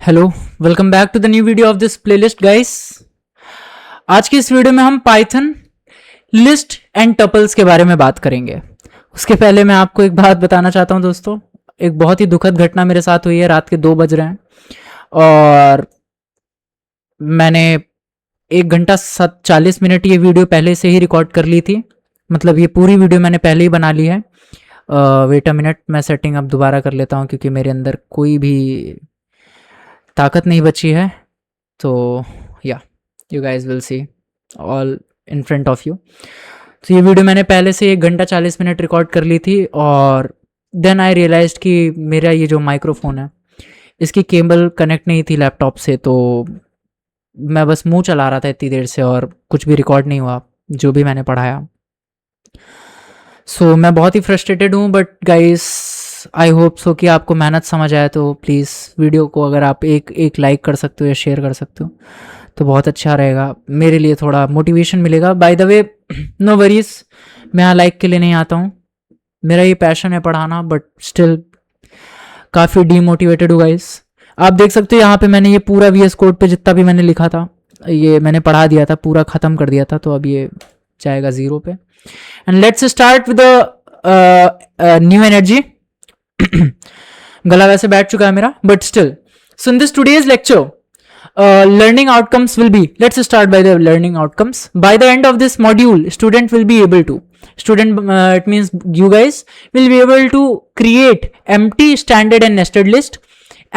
Hello, welcome back to the new video of this playlist guys. आज की इस video में हम पाइथन लिस्ट एंड टपल्स के बारे में बात करेंगे। उसके पहले मैं आपको एक बात बताना चाहता हूं दोस्तों। एक बहुत ही दुखद घटना मेरे साथ हुई है। रात के 2 बज रहे हैं और मैंने 1 घंटा 40 मिनट ये वीडियो पहले से ही रिकॉर्ड कर ली थी। मतलब ये पूरी वीडियो मैंने पहले ही बना ली है। वेट अ मिनट, मैं सेटिंग अब दोबारा कर लेता हूँ क्योंकि मेरे अंदर कोई भी ताकत नहीं बची है। तो या you guys will see all in front of you. तो ये वीडियो मैंने पहले से 1 घंटा 40 मिनट रिकॉर्ड कर ली थी और देन आई रियलाइज कि मेरा ये जो माइक्रोफोन है इसकी केबल कनेक्ट नहीं थी लैपटॉप से। तो मैं बस मुंह चला रहा था इतनी देर से और कुछ भी रिकॉर्ड नहीं हुआ जो भी मैंने पढ़ाया। सो मैं बहुत ही फ्रस्ट्रेटेड हूँ। But guys I hope so कि आपको मेहनत समझ आए। तो प्लीज़ वीडियो को अगर आप एक लाइक कर सकते हो या शेयर कर सकते हो तो बहुत अच्छा रहेगा, मेरे लिए थोड़ा मोटिवेशन मिलेगा। By the way no worries, मैं यहाँ लाइक के लिए नहीं आता हूँ, मेरा ये पैशन है पढ़ाना। बट स्टिल काफ़ी डीमोटिवेटेड हूँ गाइस। आप देख सकते हो यहाँ पे मैंने ये पूरा VS कोड पे जितना भी मैंने लिखा था ये मैंने पढ़ा दिया था, पूरा ख़त्म कर दिया था। तो अब ये जाएगा 0 पे। And let's start with new energy. गला वैसे बैठ चुका है मेरा but still. So in this today's lecture learning outcomes will be, let's start by the learning outcomes. By the end of this module student will be able to, it means you guys will be able to create empty standard and nested list,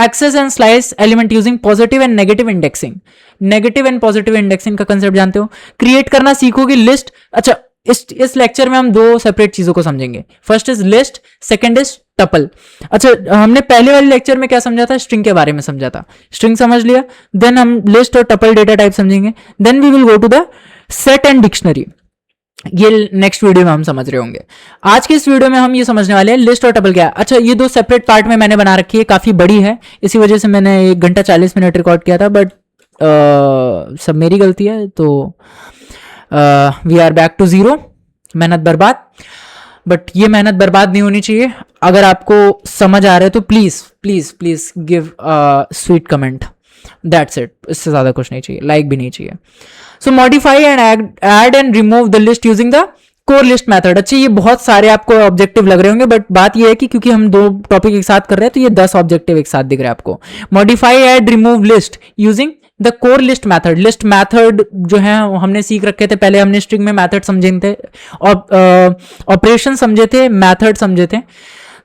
access and slice element using positive and negative indexing. Negative and positive indexing का concept जानते हो, create करना सीखोगे list. अच्छा, इस lecture में हम 2 separate चीजों को समझेंगे। First is list, second is tuple. अच्छा, हमने पहले वाले लेक्चर में क्या समझा था? स्ट्रिंग के बारे में समझा था। स्ट्रिंग समझ लिया, देन हम लिस्ट और टपल डेटा टाइप समझेंगे, then we will go to the set and dictionary. ये नेक्स्ट वीडियो में हम समझ रहे होंगे। आज के इस वीडियो में हम ये समझने वाले हैं लिस्ट और टपल क्या है। अच्छा, ये 2 सेपरेट पार्ट में मैंने बना रखी है, काफी बड़ी है, इसी वजह से मैंने 1 घंटा 40 मिनट रिकॉर्ड किया था। बट सब मेरी गलती है। तो वी आर बैक टू 0, मेहनत बर्बाद। बट ये मेहनत बर्बाद नहीं होनी चाहिए। अगर आपको समझ आ रहा है तो please please please give sweet comment, that's it. इससे ज्यादा कुछ नहीं चाहिए, लाइक भी नहीं चाहिए। So modify and add and remove the list using the core list method. अच्छे, ये बहुत सारे आपको ऑब्जेक्टिव लग रहे होंगे बट बात ये है कि क्योंकि हम 2 टॉपिक एक साथ कर रहे हैं तो ये 10 ऑब्जेक्टिव एक साथ दिख रहे हैं आपको। Modify add remove list using the core list method. List method जो है हमने सीख रखे थे पहले। हमने स्ट्रिंग में मैथड समझे थे, ऑपरेशन समझे थे, मैथड समझे थे,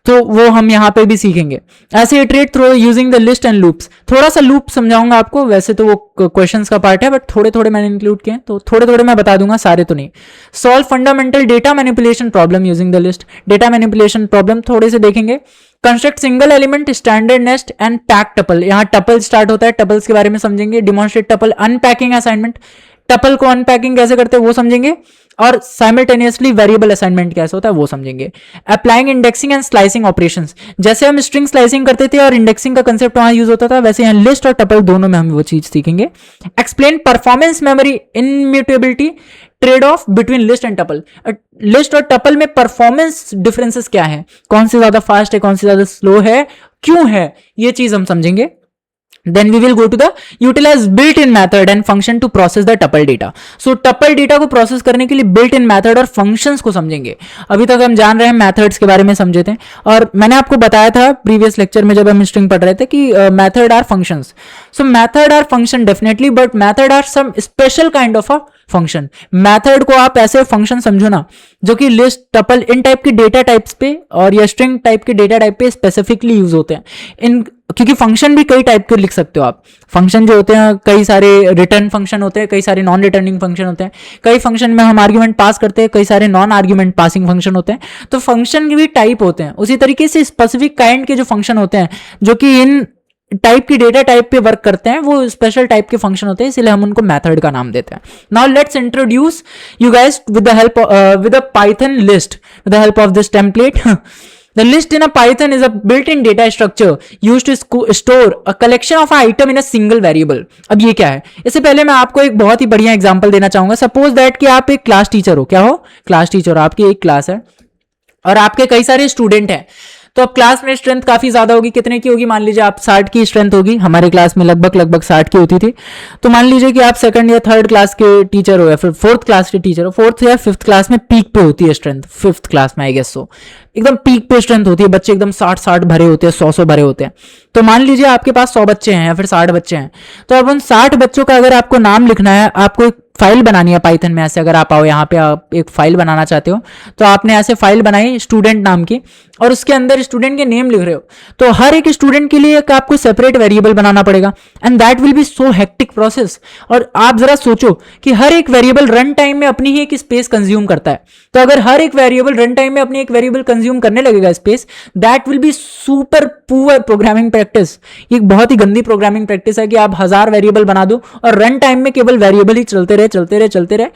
तो वो हम यहाँ पे भी सीखेंगे। ऐसे iterate through using the list and loops. थोड़ा सा लूप समझाऊंगा आपको, वैसे तो वो क्वेश्चंस का पार्ट है बट थोड़े थोड़े मैंने इंक्लूड किए, तो थोड़े थोड़े मैं बता दूंगा, सारे तो नहीं। Solve fundamental data manipulation problem using the list. Data manipulation problem थोड़े से देखेंगे। Construct single element standard nest and pack tuple. यहाँ टपल स्टार्ट होता है, टपल्स के बारे में समझेंगे। Demonstrate tuple unpacking assignment, tuple को अनपैकिंग कैसे करते हैं वो समझेंगे। और साइमल्टेनियसली वेरिएबल असाइनमेंट कैसे होता है वो समझेंगे। Applying indexing and slicing operations. जैसे हम स्ट्रिंग स्लाइसिंग करते थे और इंडेक्सिंग का कंसेप्ट वहां यूज होता था, वैसे यहाँ लिस्ट और टपल दोनों में हम वो चीज सीखेंगे। Explain performance memory immutability trade off between list and tuple. List और टपल में परफॉर्मेंस डिफरेंसेस क्या है, कौन से ज्यादा फास्ट है, कौन से ज्यादा स्लो है, क्यों है, ये चीज हम समझेंगे। Then we will go to the utilize built-in method and function to process the tuple data. So tuple data को process करने के लिए built-in method और functions को समझेंगे। अभी तक हम जान रहे हैं methods के बारे में समझे थे और मैंने आपको बताया था previous lecture में जब हम string पढ़ रहे थे कि method are functions. So method are function definitely, but method are some special kind of a function. Method को आप ऐसे function समझो ना जो कि list, tuple इन टाइप के डेटा टाइप्स पे और या string टाइप के डेटा टाइप पे स्पेसिफिकली यूज होते हैं। इन क्योंकि फंक्शन भी कई टाइप के लिख सकते हो आप। फंक्शन जो होते हैं, कई सारे रिटर्न फंक्शन होते हैं, कई सारे नॉन रिटर्निंग फंक्शन होते हैं, कई फंक्शन में हम आर्ग्यूमेंट पास करते हैं, कई सारे नॉन आर्ग्यूमेंट पासिंग फंक्शन होते हैं। तो फंक्शन के भी टाइप होते हैं। उसी तरीके से स्पेसिफिक काइंड के जो फंक्शन होते हैं जो कि इन टाइप की डेटा टाइप पे वर्क करते हैं, वो स्पेशल टाइप के फंक्शन होते हैं, इसलिए हम उनको मेथड का नाम देते हैं। Now let's introduce you guys with the help with a Python list, with the help of this template. The list in a Python is a built-in data structure used to store a collection of an item in a single variable. अब ये क्या है? इससे पहले मैं आपको एक बहुत ही बढ़िया एग्जांपल देना चाहूंगा। सपोज दैट कि आप एक क्लास टीचर हो। क्या हो? क्लास टीचर हो। आपकी एक क्लास है और आपके कई सारे स्टूडेंट हैं। तो अब क्लास में स्ट्रेंथ काफी ज्यादा होगी, कितने की होगी, मान लीजिए आप 60 की स्ट्रेंथ होगी, हमारे क्लास में लगभग 60 की होती थी। तो मान लीजिए कि आप सेकंड या थर्ड क्लास के टीचर हो या फिर फोर्थ क्लास के टीचर हो, फोर्थ या फिफ्थ क्लास में पीक पे होती है स्ट्रेंथ, फिफ्थ क्लास में आई गेस सो एकदम पीक पे स्ट्रेंथ होती है, बच्चे एकदम 60 भरे होते हैं, 100 भरे होते हैं। तो मान लीजिए आपके पास 100 बच्चे हैं या फिर 60 बच्चे हैं, तो अब उन 60 बच्चों का अगर आपको नाम लिखना है, आपको एक फाइल बनानी है पाइथन में, ऐसे अगर आप आओ यहाँ पे आप एक फाइल बनाना चाहते हो, तो आपने ऐसे फाइल बनाई स्टूडेंट नाम की, और उसके अंदर स्टूडेंट के नेम लिख रहे हो, तो हर एक स्टूडेंट के लिए एक आपको सेपरेट वेरिएबल बनाना पड़ेगा, and that will be so hectic process. और आप जरा सोचो कि हर एक वेरिएबल रन टाइम में अपनी ही एक स्पेस कंज्यूम करता है, तो अगर हर एक वेरिएबल रन टाइम में अपनी एक वेरिएबल कंज्यूम करने लगेगा space, that will be super poor programming practice. ये एक बहुत ही गंदी प्रोग्रामिंग प्रैक्टिस है कि आप 1000 वेरिएबल बना दो और रन टाइम में केवल वेरिएबल ही चलते रहे,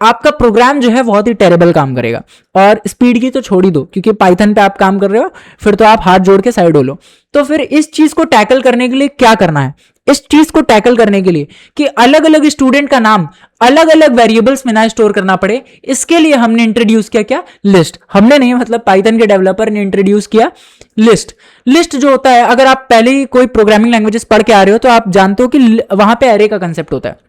आपका प्रोग्राम जो है बहुत ही टेरेबल काम करेगा। और स्पीड की तो छोड़ ही दो, क्योंकि पाइथन पे आप काम कर रहे हो, फिर तो आप हाथ जोड़ के साइड हो लो। तो फिर इस चीज को टैकल करने के लिए क्या करना है, इस चीज को टैकल करने के लिए कि अलग अलग स्टूडेंट का नाम अलग अलग वेरिएबल्स में ना स्टोर करना पड़े, इसके लिए हमने इंट्रोड्यूस किया क्या, लिस्ट। हमने नहीं, मतलब पाइथन के डेवलपर ने इंट्रोड्यूस किया लिस्ट। लिस्ट जो होता है, अगर आप पहले ही कोई प्रोग्रामिंग लैंग्वेजेस पढ़ के आ रहे हो तो आप जानते हो कि वहां पे एरे का कंसेप्ट होता है।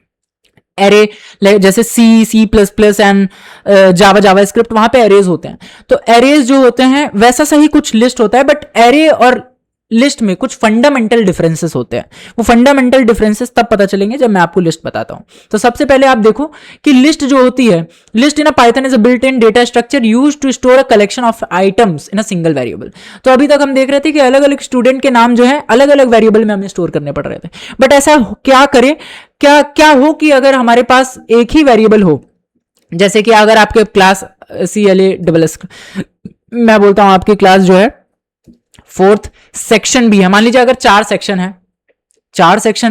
एरे जैसे C plus plus and JavaScript, वहां पे एरेज होते हैं। तो एरेज जो होते हैं वैसा सही कुछ लिस्ट होता है, बट एरे और लिस्ट में कुछ फंडामेंटल डिफरेंसेस होते हैं। वो फंडामेंटल डिफरेंसेस तब पता चलेंगे जब मैं आपको लिस्ट बताता हूं। तो सबसे पहले आप देखो कि लिस्ट जो होती है, list in a Python is a built in data structure used to store a collection of items in a single variable. तो अभी तक हम देख रहे थे कि अलग अलग स्टूडेंट के नाम जो है अलग अलग वेरिएबल में हमें स्टोर करने पड़ रहे थे, बट ऐसा क्या करें, क्या हो कि अगर हमारे पास एक ही वेरिएबल हो, जैसे कि अगर आपके क्लास CLASS, मैं बोलता हूं आपकी क्लास जो है फोर्थ सेक्शन भी है, मान लीजिए अगर 4 सेक्शन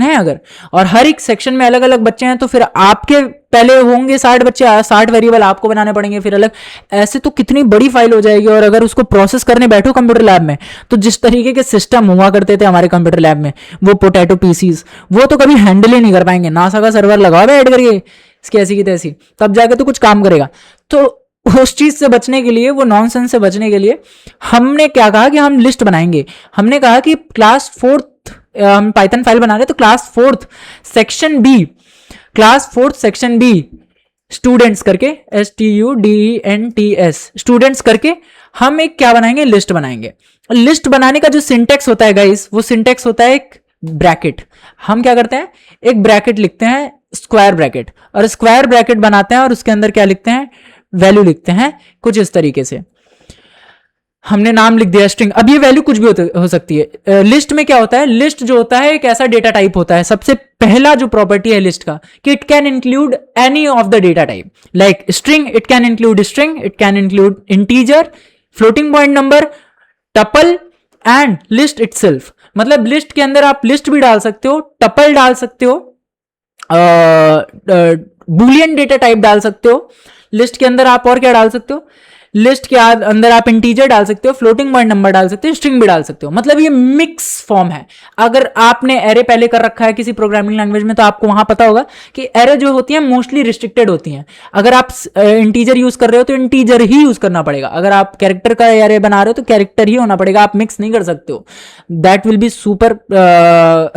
है अगर, और हर एक सेक्शन में अलग अलग बच्चे हैं, तो फिर आपके पहले होंगे 60 बच्चे, 60 वेरिएबल आपको बनाने पड़ेंगे फिर अलग, ऐसे तो कितनी बड़ी फाइल हो जाएगी। और अगर उसको प्रोसेस करने बैठो कंप्यूटर लैब में, तो जिस तरीके के सिस्टम हुआ करते थे हमारे कंप्यूटर लैब में, वो पोटैटो पीसीज, वो तो कभी हैंडल ही नहीं कर पाएंगे। नासा का सर्वर लगाओ ऐड करके इसकी ऐसी की तैसी, तब जाके तो कुछ काम करेगा। तो उस चीज से बचने के लिए, वो नॉनसेंस से बचने के लिए हमने क्या कहा कि हम लिस्ट बनाएंगे। हमने कहा कि क्लास 4th हम पाइथन फाइल बना रहे हैं, तो class 4th section B students करके STUDENTS स्टूडेंट्स करके हम एक क्या बनाएंगे, लिस्ट बनाएंगे। लिस्ट बनाने का जो सिंटेक्स होता है गाइस, वो सिंटेक्स होता है एक ब्रैकेट। हम क्या करते हैं, एक ब्रैकेट लिखते हैं, स्क्वायर ब्रैकेट, और स्क्वायर ब्रैकेट बनाते हैं और उसके अंदर क्या लिखते हैं, वैल्यू लिखते हैं कुछ इस तरीके से। हमने नाम लिख दिया स्ट्रिंग, अब ये वैल्यू कुछ भी हो सकती है। लिस्ट में क्या होता है, लिस्ट जो होता है एक ऐसा डेटा टाइप होता है, सबसे पहला जो प्रॉपर्टी है लिस्ट का, कि it can include any of the data type, like string it can include string, it can include integer, floating point number, tuple and list itself. मतलब लिस्ट के अंदर आप लिस्ट भी डाल सकते हो, टपल डाल सकते हो, बूलियन डेटा टाइप डाल सकते हो लिस्ट के अंदर। आप और क्या डाल सकते हो, लिस्ट के अंदर आप इंटीजर डाल सकते हो, फ्लोटिंग पॉइंट नंबर डाल सकते हो, स्ट्रिंग भी डाल सकते हो। मतलब ये मिक्स फॉर्म है। अगर आपने एरे पहले कर रखा है किसी प्रोग्रामिंग लैंग्वेज में, तो आपको वहां पता होगा कि एरे जो होती है मोस्टली रिस्ट्रिक्टेड होती हैं। अगर आप इंटीजर यूज कर रहे हो तो इंटीजर ही यूज करना पड़ेगा, अगर आप कैरेक्टर का एरे बना रहे हो तो कैरेक्टर ही होना पड़ेगा, आप मिक्स नहीं कर सकते हो। That will be super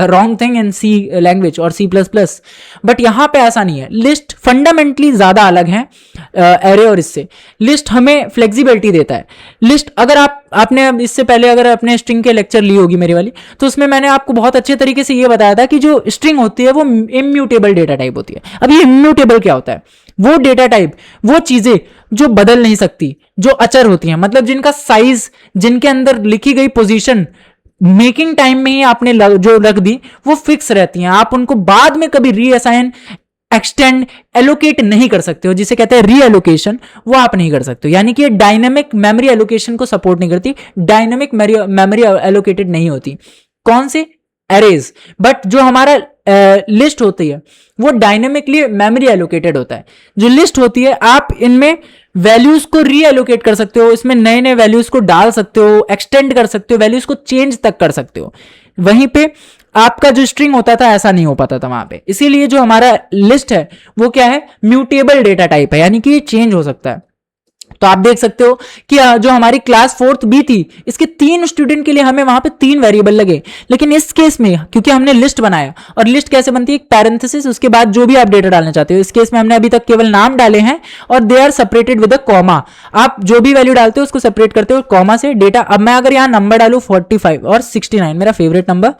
wrong thing in C language और C++। बट यहां पे ऐसा नहीं है, लिस्ट फंडामेंटली ज्यादा अलग है एरे और इससे। लिस्ट हमें फ्लेक्सिबिलिटी देता है। लिस्ट अगर आपने अब इससे पहले अगर अपने स्ट्रिंग के लेक्चर ली होगी मेरी वाली, तो उसमें मैंने आपको बहुत अच्छे तरीके से ये बताया था कि जो स्ट्रिंग होती है वो इम्यूटेबल डेटा टाइप होती है। अब ये इम्यूटेबल क्या होता है, वो डेटा टाइप, वो चीजें जो बदल नहीं सकती, जो अचर होती हैं, मतलब जिनका साइज, जिनके अंदर लिखी गई पोजीशन मेकिंग टाइम में ही आपने जो रख दी वो फिक्स रहती हैं। आप उनको बाद में कभी रीअसाइन, एक्सटेंड, एलोकेट नहीं कर सकते हो, जिसे कहते हैं रीएलोकेशन, वो आप नहीं कर सकते हो। यानी कि डायनेमिक मेमोरी एलोकेशन को सपोर्ट नहीं करती, डायनेमिक मेमोरी एलोकेटेड नहीं होती। कौन से, एरेज। बट जो हमारा लिस्ट होती है वो डायनेमिकली मेमोरी एलोकेटेड होता है। जो लिस्ट होती है आप इनमें वैल्यूज को रीएलोकेट कर सकते हो, इसमें नए नए वैल्यूज को डाल सकते हो, एक्सटेंड कर सकते हो, वैल्यूज को चेंज तक कर सकते हो। वहीं पे आपका जो स्ट्रिंग होता था ऐसा नहीं हो पाता था वहां पे। इसीलिए जो हमारा लिस्ट है वो क्या है, म्यूटेबल डेटा टाइप है, यानी कि ये चेंज हो सकता है। तो आप देख सकते हो कि जो हमारी क्लास 4th बी थी, इसके 3 स्टूडेंट के लिए हमें वहां पे 3 वेरिएबल लगे। लेकिन इस केस में क्योंकि हमने लिस्ट बनाया, और लिस्ट कैसे बनती है, एक पैरेंथेसिस, उसके बाद जो भी आप डेटा डालना चाहते हो। इस केस में हमने अभी तक केवल नाम डाले हैं और they are separated with a comma. आप जो भी वैल्यू डालते हो उसको सेपरेट करते हो कॉमा से। डेटा, अब मैं अगर यहाँ नंबर डालू 45 और 69, मेरा फेवरेट नंबर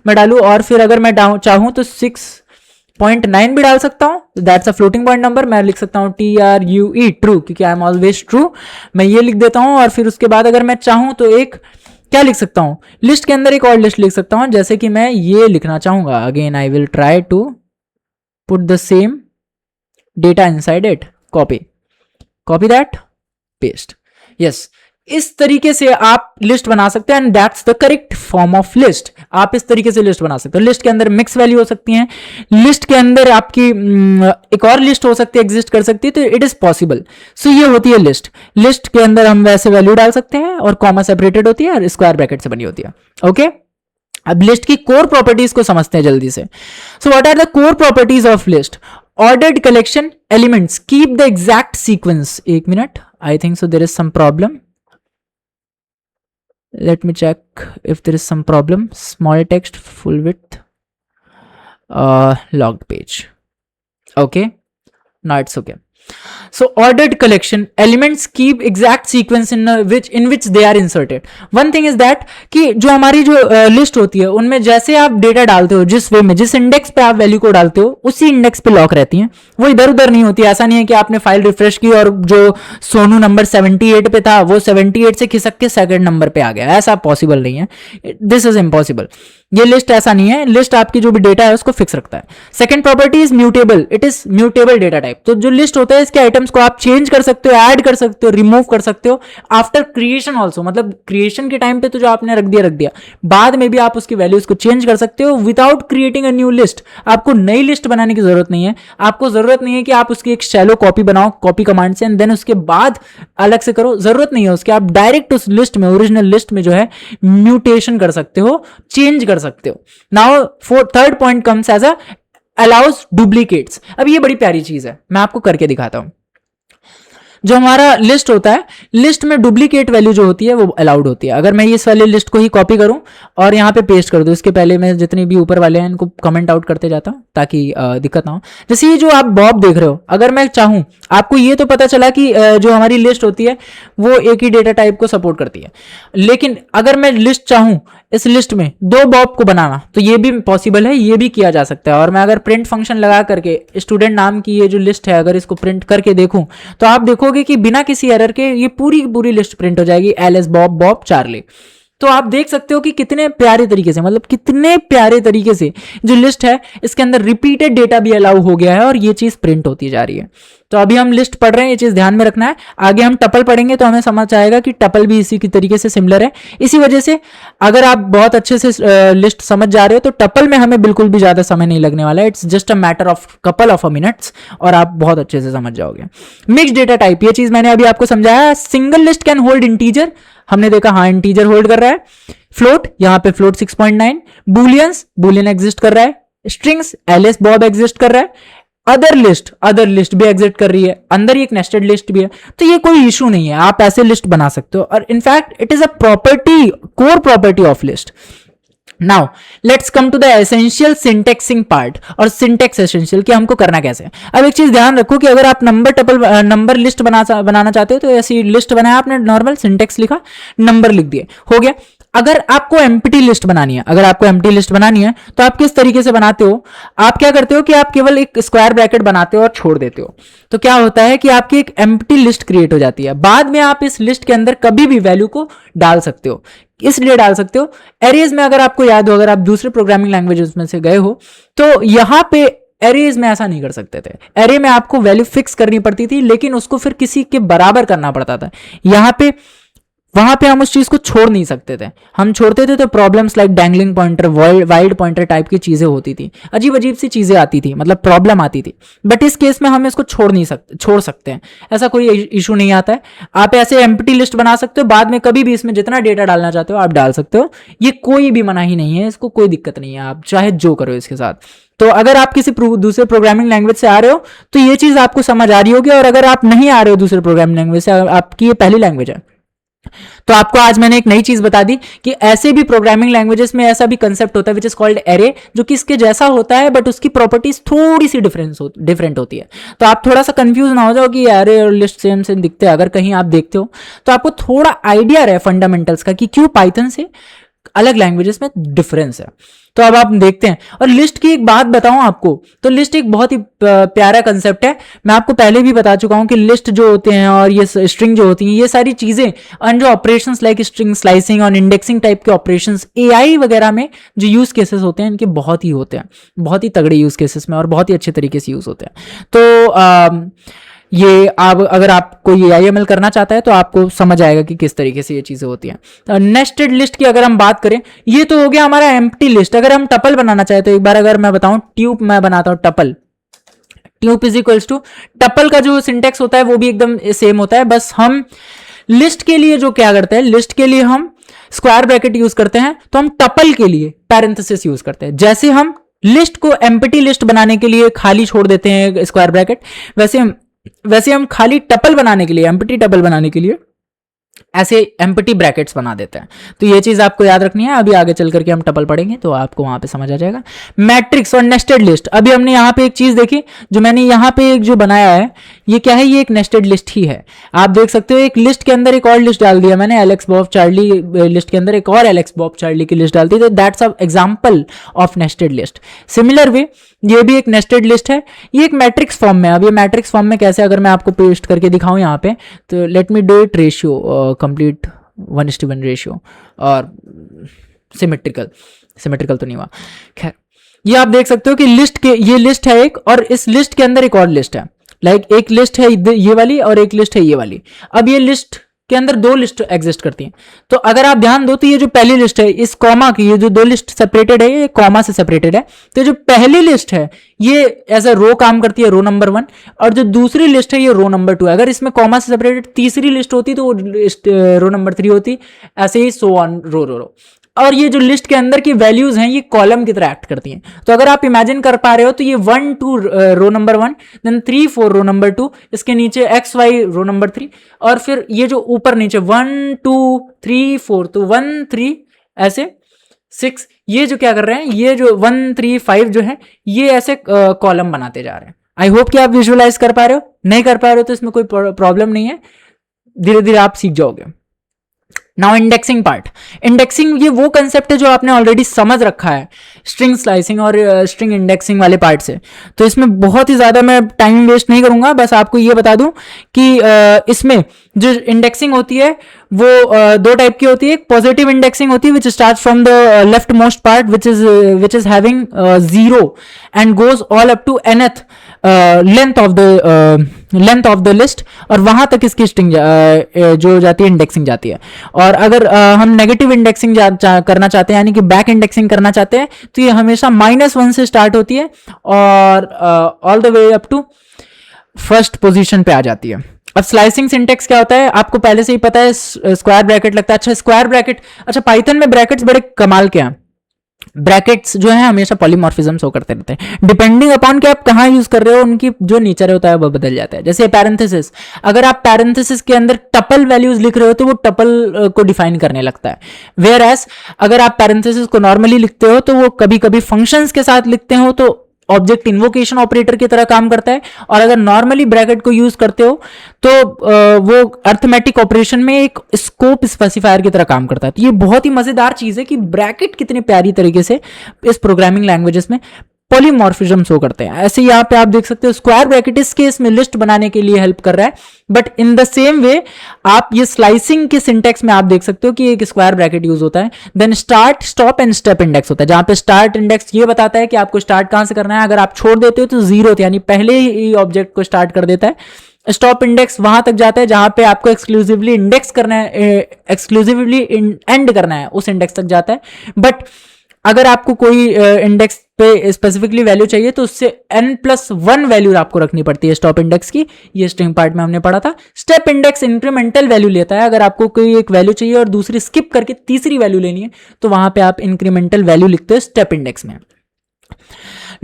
मैं डालू, और फिर अगर मैं चाहूं तो 6.9 भी डाल सकता हूं, that's a floating point number. मैं लिख सकता हूं TRUE, ट्रू, क्योंकि आई एम ऑलवेज ट्रू। मैं ये लिख देता हूं, और फिर उसके बाद अगर मैं चाहूं तो एक क्या लिख सकता हूं, लिस्ट के अंदर एक और लिस्ट लिख सकता हूं, जैसे कि मैं ये लिखना चाहूंगा, again I will try to put the same data inside it, copy that, paste. Yes, इस तरीके से आप लिस्ट बना सकते हैं, and that's the correct form of list. आप इस तरीके से लिस्ट बना सकते हो। लिस्ट के अंदर मिक्स वैल्यू हो सकती हैं, लिस्ट के अंदर आपकी एक और लिस्ट हो सकती है, एग्जिस्ट कर सकती है, तो इट इज पॉसिबल। सो ये होती है लिस्ट। लिस्ट के अंदर हम वैसे वैल्यू डाल सकते हैं, और कॉमा सेपरेटेड होती है और स्क्वायर ब्रैकेट से बनी होती है। ओके, अब लिस्ट की कोर प्रॉपर्टीज को समझते हैं जल्दी से। So what are the core properties of list? Ordered collection, elements keep the exact sequence. एक मिनट, I think so there is some problem, let me check if there is some problem. Small text, full width, logged page. Okay, now it's okay. So ordered collection, elements keep exact sequence in which they are inserted. One thing is that कि जो हमारी जो list होती है उनमें जैसे आप data डालते हो, जिस वे में, जिस इंडेक्स पे आप वैल्यू को डालते हो, उसी इंडेक्स पे लॉक रहती हैं, वो इधर उधर नहीं होती। ऐसा नहीं है कि आपने फाइल रिफ्रेश की और जो सोनू नंबर 78 पे था वो 78 से खिसक के सेकंड नंबर पे आ गया, ऐसा पॉसिबल नहीं है। This is impossible. ये लिस्ट ऐसा नहीं है, लिस्ट आपकी जो भी डेटा है उसको फिक्स रखता है। Second property is mutable, it is mutable data type. तो जो लिस्ट होता है इसके आइटम्स को आप चेंज कर सकते हो, ऐड कर सकते हो, रिमूव कर सकते हो आफ्टर क्रिएशन ऑल्सो। मतलब क्रिएशन के टाइम पे तो जो आपने रख दिया, बाद में भी आप उसकी वैल्यूज को चेंज कर सकते हो without creating a new list. आपको नई लिस्ट बनाने की जरूरत नहीं है। आपको जरूरत नहीं है कि आप उसकी एक शैलो कॉपी बनाओ कॉपी कमांड से, एंड देन उसके बाद अलग से करो, जरूरत नहीं है उसके। आप डायरेक्ट उस लिस्ट में, ओरिजिनल लिस्ट में जो है म्यूटेशन कर सकते हो, चेंज कर सकते हो। Now third point comes as a allows duplicates. अब ये बड़ी प्यारी चीज है, मैं आपको करके दिखाता हूं। जो हमारा लिस्ट होता है, लिस्ट में डुप्लीकेट वैल्यू जो होती है वो अलाउड होती है। अगर मैं इस वाले लिस्ट को ही कॉपी करूं और यहाँ पे पेस्ट कर दूं, इसके पहले मैं जितने भी ऊपर वाले हैं इनको कमेंट आउट करते जाता हूं ताकि दिक्कत ना हो। जैसे ये जो आप बॉब देख रहे हो, अगर मैं चाहूं, आपको ये तो पता चला कि जो हमारी लिस्ट होती है वो एक ही डेटा टाइप को सपोर्ट करती है, लेकिन अगर मैं लिस्ट चाहूं इस लिस्ट में 2 बॉब को बनाना, तो ये भी पॉसिबल है, ये भी किया जा सकता है। और मैं अगर प्रिंट फंक्शन लगा करके स्टूडेंट नाम की ये जो लिस्ट है अगर इसको प्रिंट करके देखूं, तो आप देखोगे कि बिना किसी एरर के ये पूरी लिस्ट प्रिंट हो जाएगी, एलिस, बॉब, चार्ली। तो आप देख सकते हो कि कितने प्यारे तरीके से, मतलब कितने प्यारे तरीके से जो लिस्ट है इसके अंदर रिपीटेड डेटा भी अलाउ हो गया है और ये चीज प्रिंट होती जा रही है। तो अभी हम लिस्ट पढ़ रहे हैं, ये चीज ध्यान में रखना है। आगे हम टपल पढ़ेंगे तो हमें समझ आएगा कि टपल भी इसी की तरीके से सिमिलर है। इसी वजह से अगर आप बहुत अच्छे से लिस्ट समझ जा रहे हो तो टपल में हमें बिल्कुल भी ज्यादा समय नहीं लगने वाला है। It's just a matter of couple of minutes और आप बहुत अच्छे से समझ जाओगे। मिक्स्ड डेटा टाइप, ये चीज मैंने अभी आपको समझाया। Single list can hold integer, हमने देखा हाँ इंटीजर होल्ड कर रहा है। फ्लोट, यहाँ पे फ्लोट 6.9। बुलियन एग्जिस्ट कर रहा है। स्ट्रिंग्स, एलिस, बॉब एग्जिस्ट कर रहा है। अदर लिस्ट भी एग्जिस्ट कर रही है, अंदर ही एक नेस्टेड लिस्ट भी है। तो ये कोई इशू नहीं है, आप ऐसे लिस्ट बना सकते हो और in fact it is a property, core property of list. Now let's come to the essential syntaxing part और सिंटेक्स एसेंशियल कि हमको करना कैसे है। अब एक चीज ध्यान रखो कि अगर आप नंबर लिस्ट बनाना चाहते हो तो ऐसी लिस्ट बनाया आपने, नॉर्मल सिंटेक्स लिखा, नंबर लिख दिए, हो गया। अगर आपको एम्प्टी लिस्ट बनानी है, तो आप किस तरीके से बनाते हो? आप क्या करते हो कि आप केवल एक स्क्वायर ब्रैकेट बनाते हो और छोड़ देते हो। तो क्या होता है कि आपकी एक एम्प्टी लिस्ट क्रिएट हो जाती है। बाद में आप इस लिस्ट के अंदर कभी भी वैल्यू को डाल सकते हो, इसलिए डाल सकते हो। एरेज में अगर आपको याद हो, अगर आप दूसरे प्रोग्रामिंग लैंग्वेजेस में से गए हो, तो यहां पे एरेज में ऐसा नहीं कर सकते थे। एरे में आपको वैल्यू फिक्स करनी पड़ती थी, लेकिन उसको फिर किसी के बराबर करना पड़ता था। यहां पे वहां पे हम उस चीज को छोड़ नहीं सकते थे, हम छोड़ते थे तो problems like dangling pointer, wild pointer type की चीजें होती थी, अजीब अजीब सी चीजें आती थी, मतलब प्रॉब्लम आती थी। बट इस केस में हम इसको छोड़ सकते हैं, ऐसा कोई इशू नहीं आता है। आप ऐसे एम्प्टी लिस्ट बना सकते हो, बाद में कभी भी इसमें जितना डेटा डालना चाहते हो आप डाल सकते हो, ये कोई भी मनाही नहीं है, इसको कोई दिक्कत नहीं है, आप चाहे जो करो इसके साथ। तो अगर आप किसी दूसरे प्रोग्रामिंग लैंग्वेज से आ रहे हो तो ये चीज आपको समझ आ रही होगी, और अगर आप नहीं आ रहे हो दूसरे प्रोग्रामिंग लैंग्वेज से, आपकी ये पहली लैंग्वेज है, तो आपको आज मैंने एक नई चीज बता दी कि ऐसे भी प्रोग्रामिंग लैंग्वेजेस में ऐसा भी कंसेप्ट होता है विच इज कॉल्ड एरे, जो कि इसके जैसा होता है बट उसकी प्रॉपर्टीज थोड़ी सी डिफरेंट होती है। तो आप थोड़ा सा कंफ्यूज ना हो जाओ कि एरे और लिस्ट सेम सेम दिखते हैं, अगर कहीं आप देखते हो तो आपको थोड़ा आइडिया रहे फंडामेंटल्स का कि क्यों पाइथन से अलग लैंग्वेजेस में डिफरेंस है। तो अब आप देखते हैं। और लिस्ट की एक बात बताऊं आपको, तो लिस्ट एक बहुत ही प्यारा कंसेप्ट है। मैं आपको पहले भी बता चुका हूं कि लिस्ट जो होते हैं और ये स्ट्रिंग जो होती हैं, ये सारी चीजें और जो ऑपरेशंस लाइक स्ट्रिंग स्लाइसिंग और इंडेक्सिंग टाइप के ऑपरेशंस एआई वगैरह में जो यूज केसेस होते हैं, इनके बहुत ही होते हैं, बहुत ही तगड़े यूज केसेस में और बहुत ही अच्छे तरीके से यूज होते हैं। तो ये आप अगर आप कोई AIML करना चाहता है तो आपको समझ आएगा कि किस तरीके से ये चीजें होती हैं। नेस्टेड लिस्ट की अगर हम बात करें, ये तो हो गया हमारा एम्प्टी लिस्ट। अगर हम टपल बनाना चाहे तो एक बार अगर मैं बताऊं, ट्यूब मैं बनाता हूं tuple, tube is equals to tuple का जो सिंटेक्स होता है वो भी एकदम सेम होता है, बस हम लिस्ट के लिए जो क्या करते हैं, लिस्ट के लिए हम स्क्वायर ब्रैकेट यूज करते हैं, तो हम टपल के लिए पैरेंथेसिस यूज करते हैं। जैसे हम लिस्ट को एम्प्टी लिस्ट बनाने के लिए खाली छोड़ देते हैं स्क्वायर ब्रैकेट, वैसे हम खाली टपल बनाने के लिए, एम्प्टी टपल बनाने के लिए ऐसे एम्प्टी ब्रैकेट्स बना देते हैं। तो ये चीज आपको याद रखनी है, अभी आगे चल करके हम टपल पढ़ेंगे तो आपको वहां पे समझ आ जाएगा। मैट्रिक्स और नेस्टेड लिस्ट, अभी हमने यहाँ पे एक चीज देखी, जो मैंने यहाँ पे एक जो बनाया है, ये क्या है, ये एक नेस्टेड लिस्ट ही है। आप देख सकते हो एक लिस्ट के अंदर एक और लिस्ट डाल दिया मैंने, एलेक्स बॉब चार्ली लिस्ट के अंदर एक और एलेक्स बॉब चार्ली की लिस्ट डाल दी, तो that's a example of nested list. Similar way ये भी एक नेस्टेड लिस्ट है, ये एक मैट्रिक्स फॉर्म में। अब ये मैट्रिक्स फॉर्म में कैसे, अगर मैं आपको पेस्ट करके दिखाऊं यहाँ पे, तो let me do it ratio complete 1:1 ratio और सिमेट्रिकल तो नहीं हुआ, खैर। ये आप देख सकते हो कि लिस्ट के, ये लिस्ट है एक, और इस लिस्ट के अंदर एक और लिस्ट है, लाइक एक लिस्ट है ये वाली और एक लिस्ट है ये वाली। अब ये लिस्ट के अंदर दो लिस्ट एग्जिस्ट करती हैं। तो अगर आप ध्यान दो तो ये जो पहली लिस्ट है, इस कॉमा की, ये जो दो लिस्ट सेपरेटेड है, ये कॉमा से सेपरेटेड है, तो जो पहली लिस्ट है ये एज अ रो काम करती है, रो नंबर 1, और जो दूसरी लिस्ट है ये रो नंबर 2 है। अगर इसमें कॉमा से सेपरेटेड तीसरी लिस्ट होती तो वो रो नंबर 3 होती, ऐसे ही सो ऑन रो। और ये जो लिस्ट के अंदर की वैल्यूज हैं ये कॉलम की तरह एक्ट करती हैं। तो अगर आप इमेजिन कर पा रहे हो तो ये 1 2 row number 1, then 3 4 row number 2, इसके नीचे XY रो नंबर 3, और फिर ये जो ऊपर नीचे 1 2 3 4, तो 1 3 ऐसे 6, ये जो क्या कर रहे हैं, ये जो 1 3 5 जो है ये ऐसे कॉलम बनाते जा रहे हैं। आई होप कि आप विजुअलाइज कर पा रहे हो, नहीं कर पा रहे हो तो इसमें कोई प्रॉब्लम नहीं है, धीरे धीरे आप सीख जाओगे। नाउ इंडेक्सिंग पार्ट, इंडेक्सिंग ये वो कंसेप्ट है जो आपने ऑलरेडी समझ रखा है स्ट्रिंग स्लाइसिंग और स्ट्रिंग इंडेक्सिंग वाले पार्ट से, तो इसमें बहुत ही ज़्यादा मैं टाइम वेस्ट नहीं करूंगा, बस आपको ये बता दूं कि इसमें जो इंडेक्सिंग होती है वो दो टाइप की होती है। एक पॉजिटिव इंडेक्सिंग होती है which start from the left most part which is having 0 and goes all up to nth length of the list, और वहां तक इसकी स्ट्रिंग जो जाती है इंडेक्सिंग जाती है। और अगर हम नेगेटिव इंडेक्सिंग करना चाहते हैं, यानी कि बैक इंडेक्सिंग करना चाहते हैं, तो ये हमेशा -1 से स्टार्ट होती है और all the way up to first position पे आ जाती है। अब स्लाइसिंग सिंटेक्स क्या होता है, आपको पहले से ही पता है, स्क्वायर ब्रैकेट लगता है। अच्छा स्क्वायर ब्रैकेट, अच्छा पाइथन में ब्रैकेट्स बड़े कमाल के हैं। ब्रैकेट्स जो है हमेशा पॉलीमॉर्फिज्म शो करते रहते हैं, डिपेंडिंग अपॉन कि आप कहाँ यूज कर रहे हो, उनकी जो नेचर होता है वो बदल जाता है। जैसे पैरेंथेसिस, अगर आप पैरेंथेसिस के अंदर टपल वैल्यूज लिख रहे हो तो वो टपल को डिफाइन करने लगता है, वेयर एज अगर आप पैरेंथेसिस को नॉर्मली लिखते हो तो वो कभी कभी फंक्शंस के साथ लिखते हो तो ऑब्जेक्ट इन्वोकेशन ऑपरेटर की तरह काम करता है, और अगर नॉर्मली ब्रैकेट को यूज करते हो तो वो अर्थमेटिक ऑपरेशन में एक स्कोप स्पेसिफायर की तरह काम करता है। तो ये बहुत ही मजेदार चीज है कि ब्रैकेट कितने प्यारी तरीके से इस प्रोग्रामिंग लैंग्वेजेस में पॉलीमॉर्फिज्म शो करते हैं। ऐसे यहाँ पे आप देख सकते हो स्क्वायर ब्रैकेट इस केस में लिस्ट बनाने के लिए हेल्प कर रहा है, but in the same way आप ये स्लाइसिंग के सिंटेक्स में आप देख सकते हो कि एक स्क्वायर ब्रैकेट यूज होता है, then start stop and step index होता है, जहां पे स्टार्ट इंडेक्स ये बताता है कि आपको स्टार्ट कहां से करना है। अगर आप छोड़ देते हो तो 0 यानी पहले ही ऑब्जेक्ट को स्टार्ट कर देता है, स्टॉप इंडेक्स वहां तक जाता है जहां पे आपको एक्सक्लूसिवली इंडेक्स करना है, एक्सक्लूसिवली एंड करना है, उस इंडेक्स तक जाता है। बट अगर आपको कोई इंडेक्स पे स्पेसिफिकली वैल्यू चाहिए तो उससे n+1 वैल्यू आपको रखनी पड़ती है स्टॉप इंडेक्स की। ये स्ट्रिंग पार्ट में हमने पढ़ा था। स्टेप इंडेक्स इंक्रीमेंटल वैल्यू लेता है। अगर आपको कोई एक वैल्यू चाहिए और दूसरी स्किप करके तीसरी वैल्यू लेनी है तो वहां पे आप इंक्रीमेंटल वैल्यू लिखते हो स्टेप इंडेक्स में।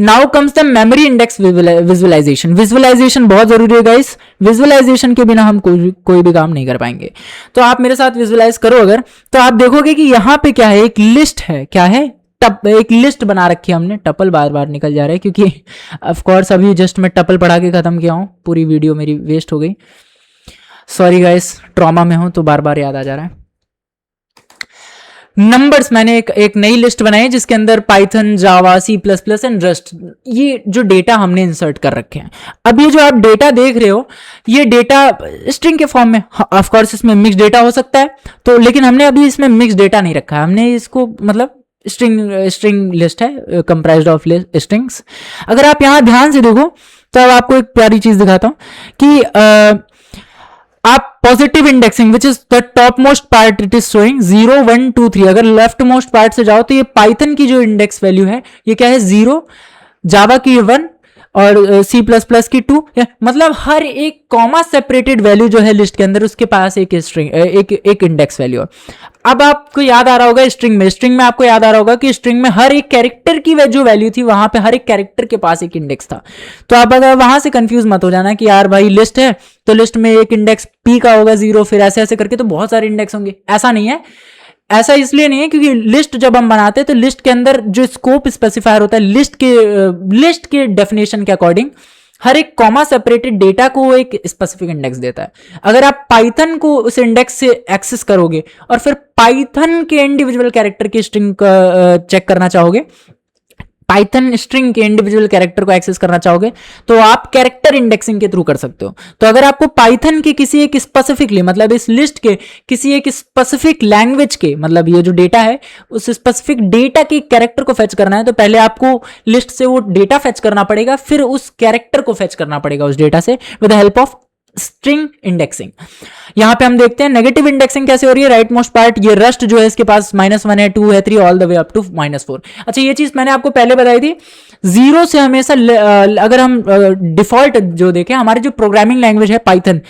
Now comes the memory index visualization. Visualization बहुत जरूरी है गाइस, विजुअलाइजेशन के बिना हम कोई भी काम नहीं कर पाएंगे। तो आप मेरे साथ विजुअलाइज करो अगर, तो आप देखोगे कि यहां पे क्या है, एक लिस्ट है। क्या है? एक लिस्ट बना रखी है हमने। टपल बार बार निकल जा रहा है क्योंकि ऑफ कोर्स अभी जस्ट मैं टपल पढ़ा के खत्म किया हूं, पूरी वीडियो मेरी वेस्ट हो गई। सॉरी गाइस, ट्रॉमा में हूं तो बार बार याद आ जा रहा है। नंबर्स, मैंने एक नई लिस्ट बनाई है जिसके अंदर Python, Java, C plus plus and Rust, ये जो डेटा हमने इंसर्ट कर रखे हैं। अब ये जो आप डेटा देख रहे हो, ये डेटा स्ट्रिंग के फॉर्म में, ऑफ कोर्स इसमें मिक्स डेटा हो सकता है तो, लेकिन हमने अभी इसमें मिक्स डेटा नहीं रखा है। हमने इसको मतलब स्ट्रिंग लिस्ट है, कंप्राइज्ड ऑफ स्ट्रिंग्स। अगर आप यहां ध्यान से देखो तो अब आपको एक प्यारी चीज दिखाता हूं कि आप positive indexing which is the top most part, it is showing 0 1 2 3। अगर लेफ्ट मोस्ट पार्ट से जाओ तो ये पाइथन की जो इंडेक्स वैल्यू है ये क्या है, 0, जावा की 1 और सी प्लस प्लस की 2। मतलब हर एक कॉमा सेपरेटेड वैल्यू जो है लिस्ट के अंदर उसके पास एक स्ट्रिंग एक इंडेक्स वैल्यू है। अब आपको याद आ रहा होगा स्ट्रिंग में आपको याद आ रहा होगा कि स्ट्रिंग में हर एक कैरेक्टर की जो वैल्यू थी वहां पे हर एक कैरेक्टर के पास एक इंडेक्स था। तो आप अगर वहां से कंफ्यूज मत हो जाना कि यार भाई लिस्ट है तो लिस्ट में एक इंडेक्स पी का होगा 0, फिर ऐसे ऐसे करके तो बहुत सारे इंडेक्स होंगे। ऐसा नहीं है। ऐसा इसलिए नहीं है क्योंकि लिस्ट जब हम बनाते हैं तो लिस्ट के अंदर जो स्कोप स्पेसिफायर होता है लिस्ट के डेफिनेशन के अकॉर्डिंग हर एक कॉमा सेपरेटेड डेटा को एक स्पेसिफिक इंडेक्स देता है। अगर आप पाइथन को उस इंडेक्स से एक्सेस करोगे और फिर पाइथन के इंडिविजुअल कैरेक्टर की स्ट्रिंग चेक करना चाहोगे, पाइथन स्ट्रिंग के इंडिविजुअल कैरेक्टर को एक्सेस करना चाहोगे तो आप कैरेक्टर इंडेक्सिंग के थ्रू कर सकते हो। तो अगर आपको पाइथन के किसी एक स्पेसिफिकली मतलब इस लिस्ट के किसी एक स्पेसिफिक लैंग्वेज के मतलब ये जो डेटा है उस स्पेसिफिक डेटा के कैरेक्टर को फेच करना है तो पहले आपको लिस्ट से वो डेटा फेच करना पड़ेगा, फिर उस कैरेक्टर को फेच करना पड़ेगा उस डेटा से with the help of string indexing. यहां पे हम देखते हैं नेगेटिव इंडेक्सिंग कैसे हो रही है। राइट मोस्ट पार्ट ये रस्ट जो है इसके पास -1 है, 2 है, 3 all the way up to -4। अच्छा ये चीज मैंने आपको पहले बताई थी, 0 से हमेशा अगर हम डिफॉल्ट जो देखें हमारी जो प्रोग्रामिंग लैंग्वेज है पाइथन,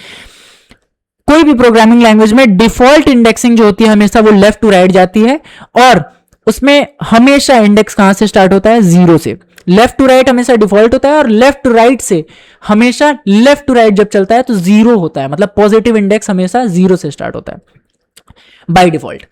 कोई भी प्रोग्रामिंग लैंग्वेज में डिफॉल्ट इंडेक्सिंग जो होती है हमेशा वो लेफ्ट टू राइट जाती है और उसमें हमेशा इंडेक्स कहां से स्टार्ट होता है, 0 से। लेफ्ट टू राइट हमेशा डिफॉल्ट होता है और लेफ्ट टू राइट से हमेशा लेफ्ट टू राइट जब चलता है तो 0 होता है। मतलब पॉजिटिव इंडेक्स हमेशा 0 से स्टार्ट होता है बाय डिफॉल्ट।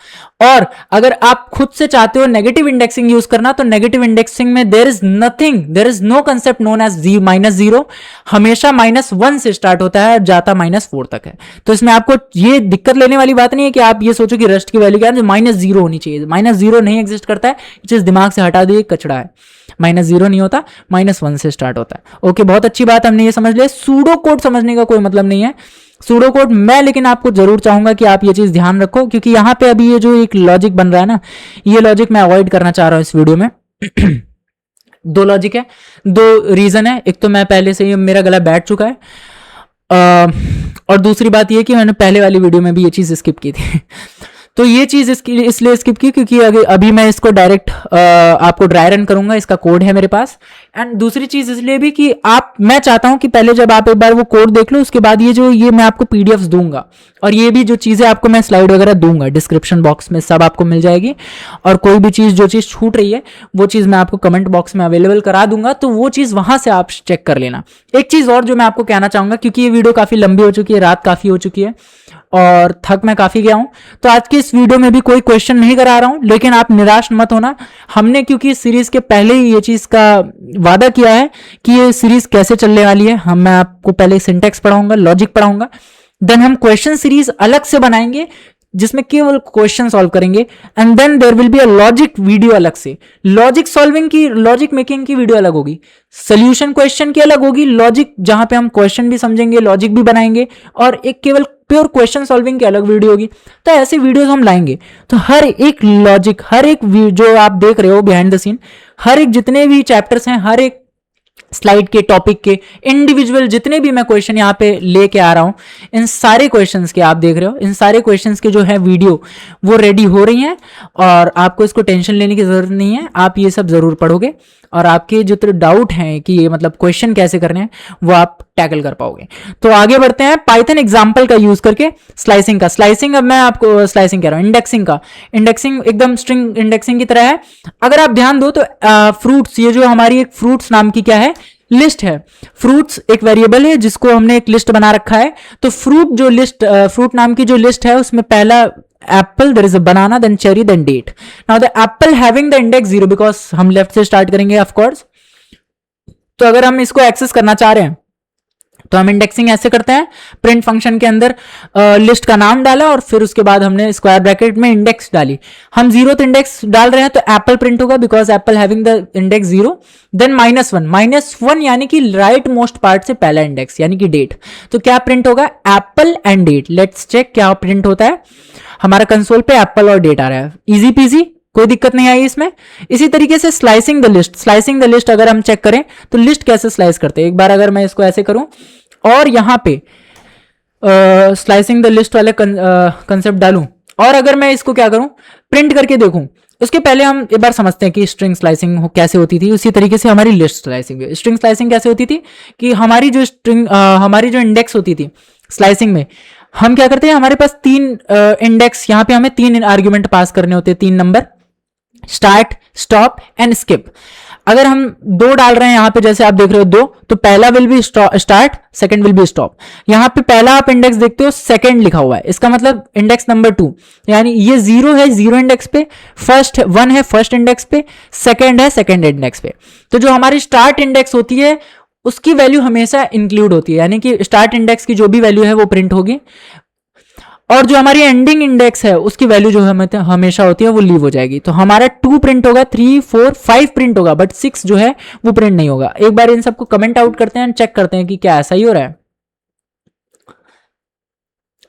और अगर आप खुद से चाहते हो नेगेटिव इंडेक्सिंग यूज करना तो नेगेटिव इंडेक्सिंग में there is no concept known as -0, हमेशा -1 से स्टार्ट होता है जाता -4 तक है। तो इसमें आपको ये दिक्कत लेने वाली बात नहीं है कि आप ये सोचो कि रस्ट की वैल्यू क्या है -0 होनी चाहिए। -0 नहीं एग्जिस्ट करता है, ये चीज दिमाग से हटा दिए, कचड़ा है। -0 नहीं होता, -1 से स्टार्ट होता है। ओके, बहुत अच्छी बात हमने ये समझ लिया। सूडो कोड समझने का कोई मतलब नहीं है सूडो कोड मैं, लेकिन आपको जरूर चाहूंगा कि आप ये चीज ध्यान रखो क्योंकि यहां पे अभी ये जो एक लॉजिक बन रहा है ना, ये लॉजिक मैं अवॉइड करना चाह रहा हूं इस वीडियो में। 2 लॉजिक है, 2 रीजन है। एक तो मैं पहले से ही मेरा गला बैठ चुका है और दूसरी बात ये कि मैंने पहले वाली वीडियो में भी ये चीज स्किप की थी। तो ये चीज इसलिए स्किप की क्योंकि अभी मैं इसको डायरेक्ट आपको ड्राई रन करूंगा, इसका कोड है मेरे पास। एंड दूसरी चीज इसलिए भी कि मैं चाहता हूं कि पहले जब आप एक बार वो कोड देख लो उसके बाद ये मैं आपको पीडीएफ्स दूंगा और ये भी जो चीजें आपको मैं स्लाइड वगैरह दूंगा डिस्क्रिप्शन बॉक्स में सब आपको मिल जाएगी। और कोई भी चीज जो चीज छूट रही है वो चीज मैं आपको कमेंट बॉक्स में अवेलेबल करा दूंगा, तो वो चीज वहां से आप चेक कर लेना। एक चीज और जो मैं आपको कहना चाहूंगा क्योंकि ये वीडियो काफी लंबी हो चुकी है, रात काफी हो चुकी है और थक मैं काफी गया हूं, तो आज की इस वीडियो में भी कोई क्वेश्चन नहीं करा रहा हूं, लेकिन आप निराश मत होना। हमने क्योंकि इस सीरीज के पहले ही ये चीज का वादा किया है कि ये सीरीज कैसे चलने वाली है। मैं आपको पहले सिंटैक्स पढ़ाऊंगा, लॉजिक पढ़ाऊंगा, देन हम क्वेश्चन सीरीज अलग से बनाएंगे जिसमें केवल क्वेश्चन सॉल्व करेंगे and then there will be a logic video अलग से। लॉजिक सॉल्विंग की, लॉजिक मेकिंग की वीडियो अलग होगी, सोल्यूशन क्वेश्चन की अलग होगी, लॉजिक जहां पे हम क्वेश्चन भी समझेंगे, लॉजिक भी बनाएंगे, और एक केवल प्योर क्वेश्चन सॉल्विंग की अलग वीडियो होगी। तो ऐसे वीडियोस हम लाएंगे। तो हर एक लॉजिक, हर एक जो आप देख रहे हो बिहाइंड द सीन, हर एक जितने भी चैप्टर्स हैं, हर एक स्लाइड के, टॉपिक के, इंडिविजुअल जितने भी मैं क्वेश्चन यहाँ पे लेके आ रहा हूँ, इन सारे क्वेश्चंस के आप देख रहे हो, इन सारे क्वेश्चंस के जो है वीडियो वो रेडी हो रही हैं और आपको इसको टेंशन लेने की जरूरत नहीं है। आप ये सब जरूर पढ़ोगे और आपके जो डाउट हैं कि ये मतलब क्वेश्चन कैसे करने हैं वो आप टैकल कर पाओगे। तो आगे बढ़ते हैं पाइथन एग्जाम्पल का यूज करके स्लाइसिंग का। स्लाइसिंग, अब मैं आपको स्लाइसिंग कह रहा हूँ, इंडेक्सिंग का। इंडेक्सिंग एकदम स्ट्रिंग इंडेक्सिंग की तरह है। अगर आप ध्यान दो तो फ्रूट्स, ये जो हमारी एक फ्रूट्स नाम की क्या है, लिस्ट है। फ्रूट्स एक वेरिएबल है जिसको हमने एक लिस्ट बना रखा है। तो फ्रूट जो लिस्ट, फ्रूट नाम की जो लिस्ट है उसमें पहला apple, there is a banana, then cherry, then date. Now the apple having the index 0 because हम लेफ्ट से स्टार्ट करेंगे ऑफ कोर्स। तो अगर हम इसको एक्सेस करना चाह रहे हैं तो हम इंडेक्सिंग ऐसे करते हैं, प्रिंट फंक्शन के अंदर लिस्ट का नाम डाला और फिर उसके बाद हमने स्क्वायर ब्रैकेट में इंडेक्स डाली। हम 0th इंडेक्स डाल रहे हैं तो एप्पल प्रिंट होगा because apple having the index 0। Then -1 यानी कि राइट मोस्ट पार्ट से पहला इंडेक्स यानी कि डेट। तो क्या प्रिंट होगा, apple and date. Let's check क्या प्रिंट होता है। हमारा कंसोल पे एप्पल और डेट आ रहा है, इजी पीजी, कोई दिक्कत नहीं आई इसमें। इसी तरीके से slicing the list, slicing the list अगर हम चेक करें तो लिस्ट कैसे स्लाइस करते हैं। एक बार अगर मैं इसको ऐसे करूं और यहां पे स्लाइसिंग द लिस्ट वाले कंसेप्ट डालूं और अगर मैं इसको क्या करूं, प्रिंट करके देखूं, उसके पहले हम एक बार समझते हैं कि स्ट्रिंग स्लाइसिंग कैसे होती थी। उसी तरीके से हमारी लिस्ट स्लाइसिंग, स्ट्रिंग स्लाइसिंग कैसे होती थी कि हमारी जो स्ट्रिंग, हमारी जो इंडेक्स होती थी स्लाइसिंग में, हम क्या करते हैं, हमारे पास 3 इंडेक्स, यहां पे हमें 3 आर्ग्यूमेंट पास करने होते हैं, 3 number, start, stop and skip. अगर हम 2 डाल रहे हैं यहां पे, जैसे आप देख रहे हो 2, तो पहला will be start, second will be stop. यहां पे पहला आप इंडेक्स देखते हो सेकंड लिखा हुआ है, इसका मतलब इंडेक्स नंबर 2, यानी ये 0 है 0 इंडेक्स पे, फर्स्ट 1 है फर्स्ट इंडेक्स पे, सेकंड है सेकंड इंडेक्स पे। तो जो हमारी स्टार्ट इंडेक्स होती है उसकी वैल्यू हमेशा इंक्लूड होती है, यानी कि स्टार्ट इंडेक्स की जो भी वैल्यू है वो प्रिंट होगी, और जो हमारी एंडिंग इंडेक्स है उसकी वैल्यू जो हमेशा होती है वो लीव हो जाएगी। तो हमारा 2 प्रिंट होगा, 3 4 5 प्रिंट होगा, बट 6 जो है वो प्रिंट नहीं होगा। एक बार इन सबको कमेंट आउट करते हैं, चेक करते हैं कि क्या ऐसा ही हो रहा है।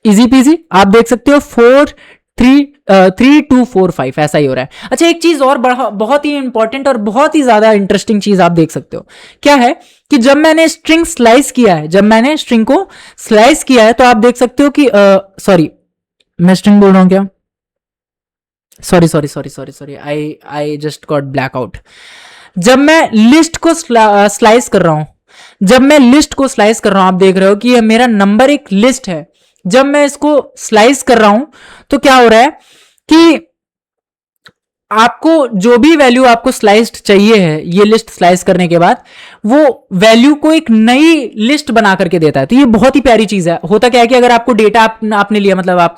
इजी पीजी, आप देख सकते हो 4 3 2 4 5 ऐसा ही हो रहा है। अच्छा, एक चीज और बहुत ही इंपॉर्टेंट और बहुत ही ज्यादा इंटरेस्टिंग चीज आप देख सकते हो, क्या है कि जब मैंने स्ट्रिंग स्लाइस किया है, जब मैंने स्ट्रिंग को स्लाइस किया है तो आप देख सकते हो कि सॉरी मैं स्ट्रिंग बोल रहा हूं क्या, sorry I just got black out. जब मैं लिस्ट को स्लाइस कर रहा हूं, जब मैं लिस्ट को स्लाइस कर रहा हूं, आप देख रहे हो कि ये मेरा नंबर एक लिस्ट है। जब मैं इसको स्लाइस कर रहा हूं तो क्या हो रहा है कि आपको जो भी वैल्यू आपको स्लाइस्ड चाहिए है, ये लिस्ट स्लाइस करने के बाद वो वैल्यू को एक नई लिस्ट बना करके देता है। तो ये बहुत ही प्यारी चीज है। होता क्या है कि अगर आपको डेटा आपने लिया, मतलब आप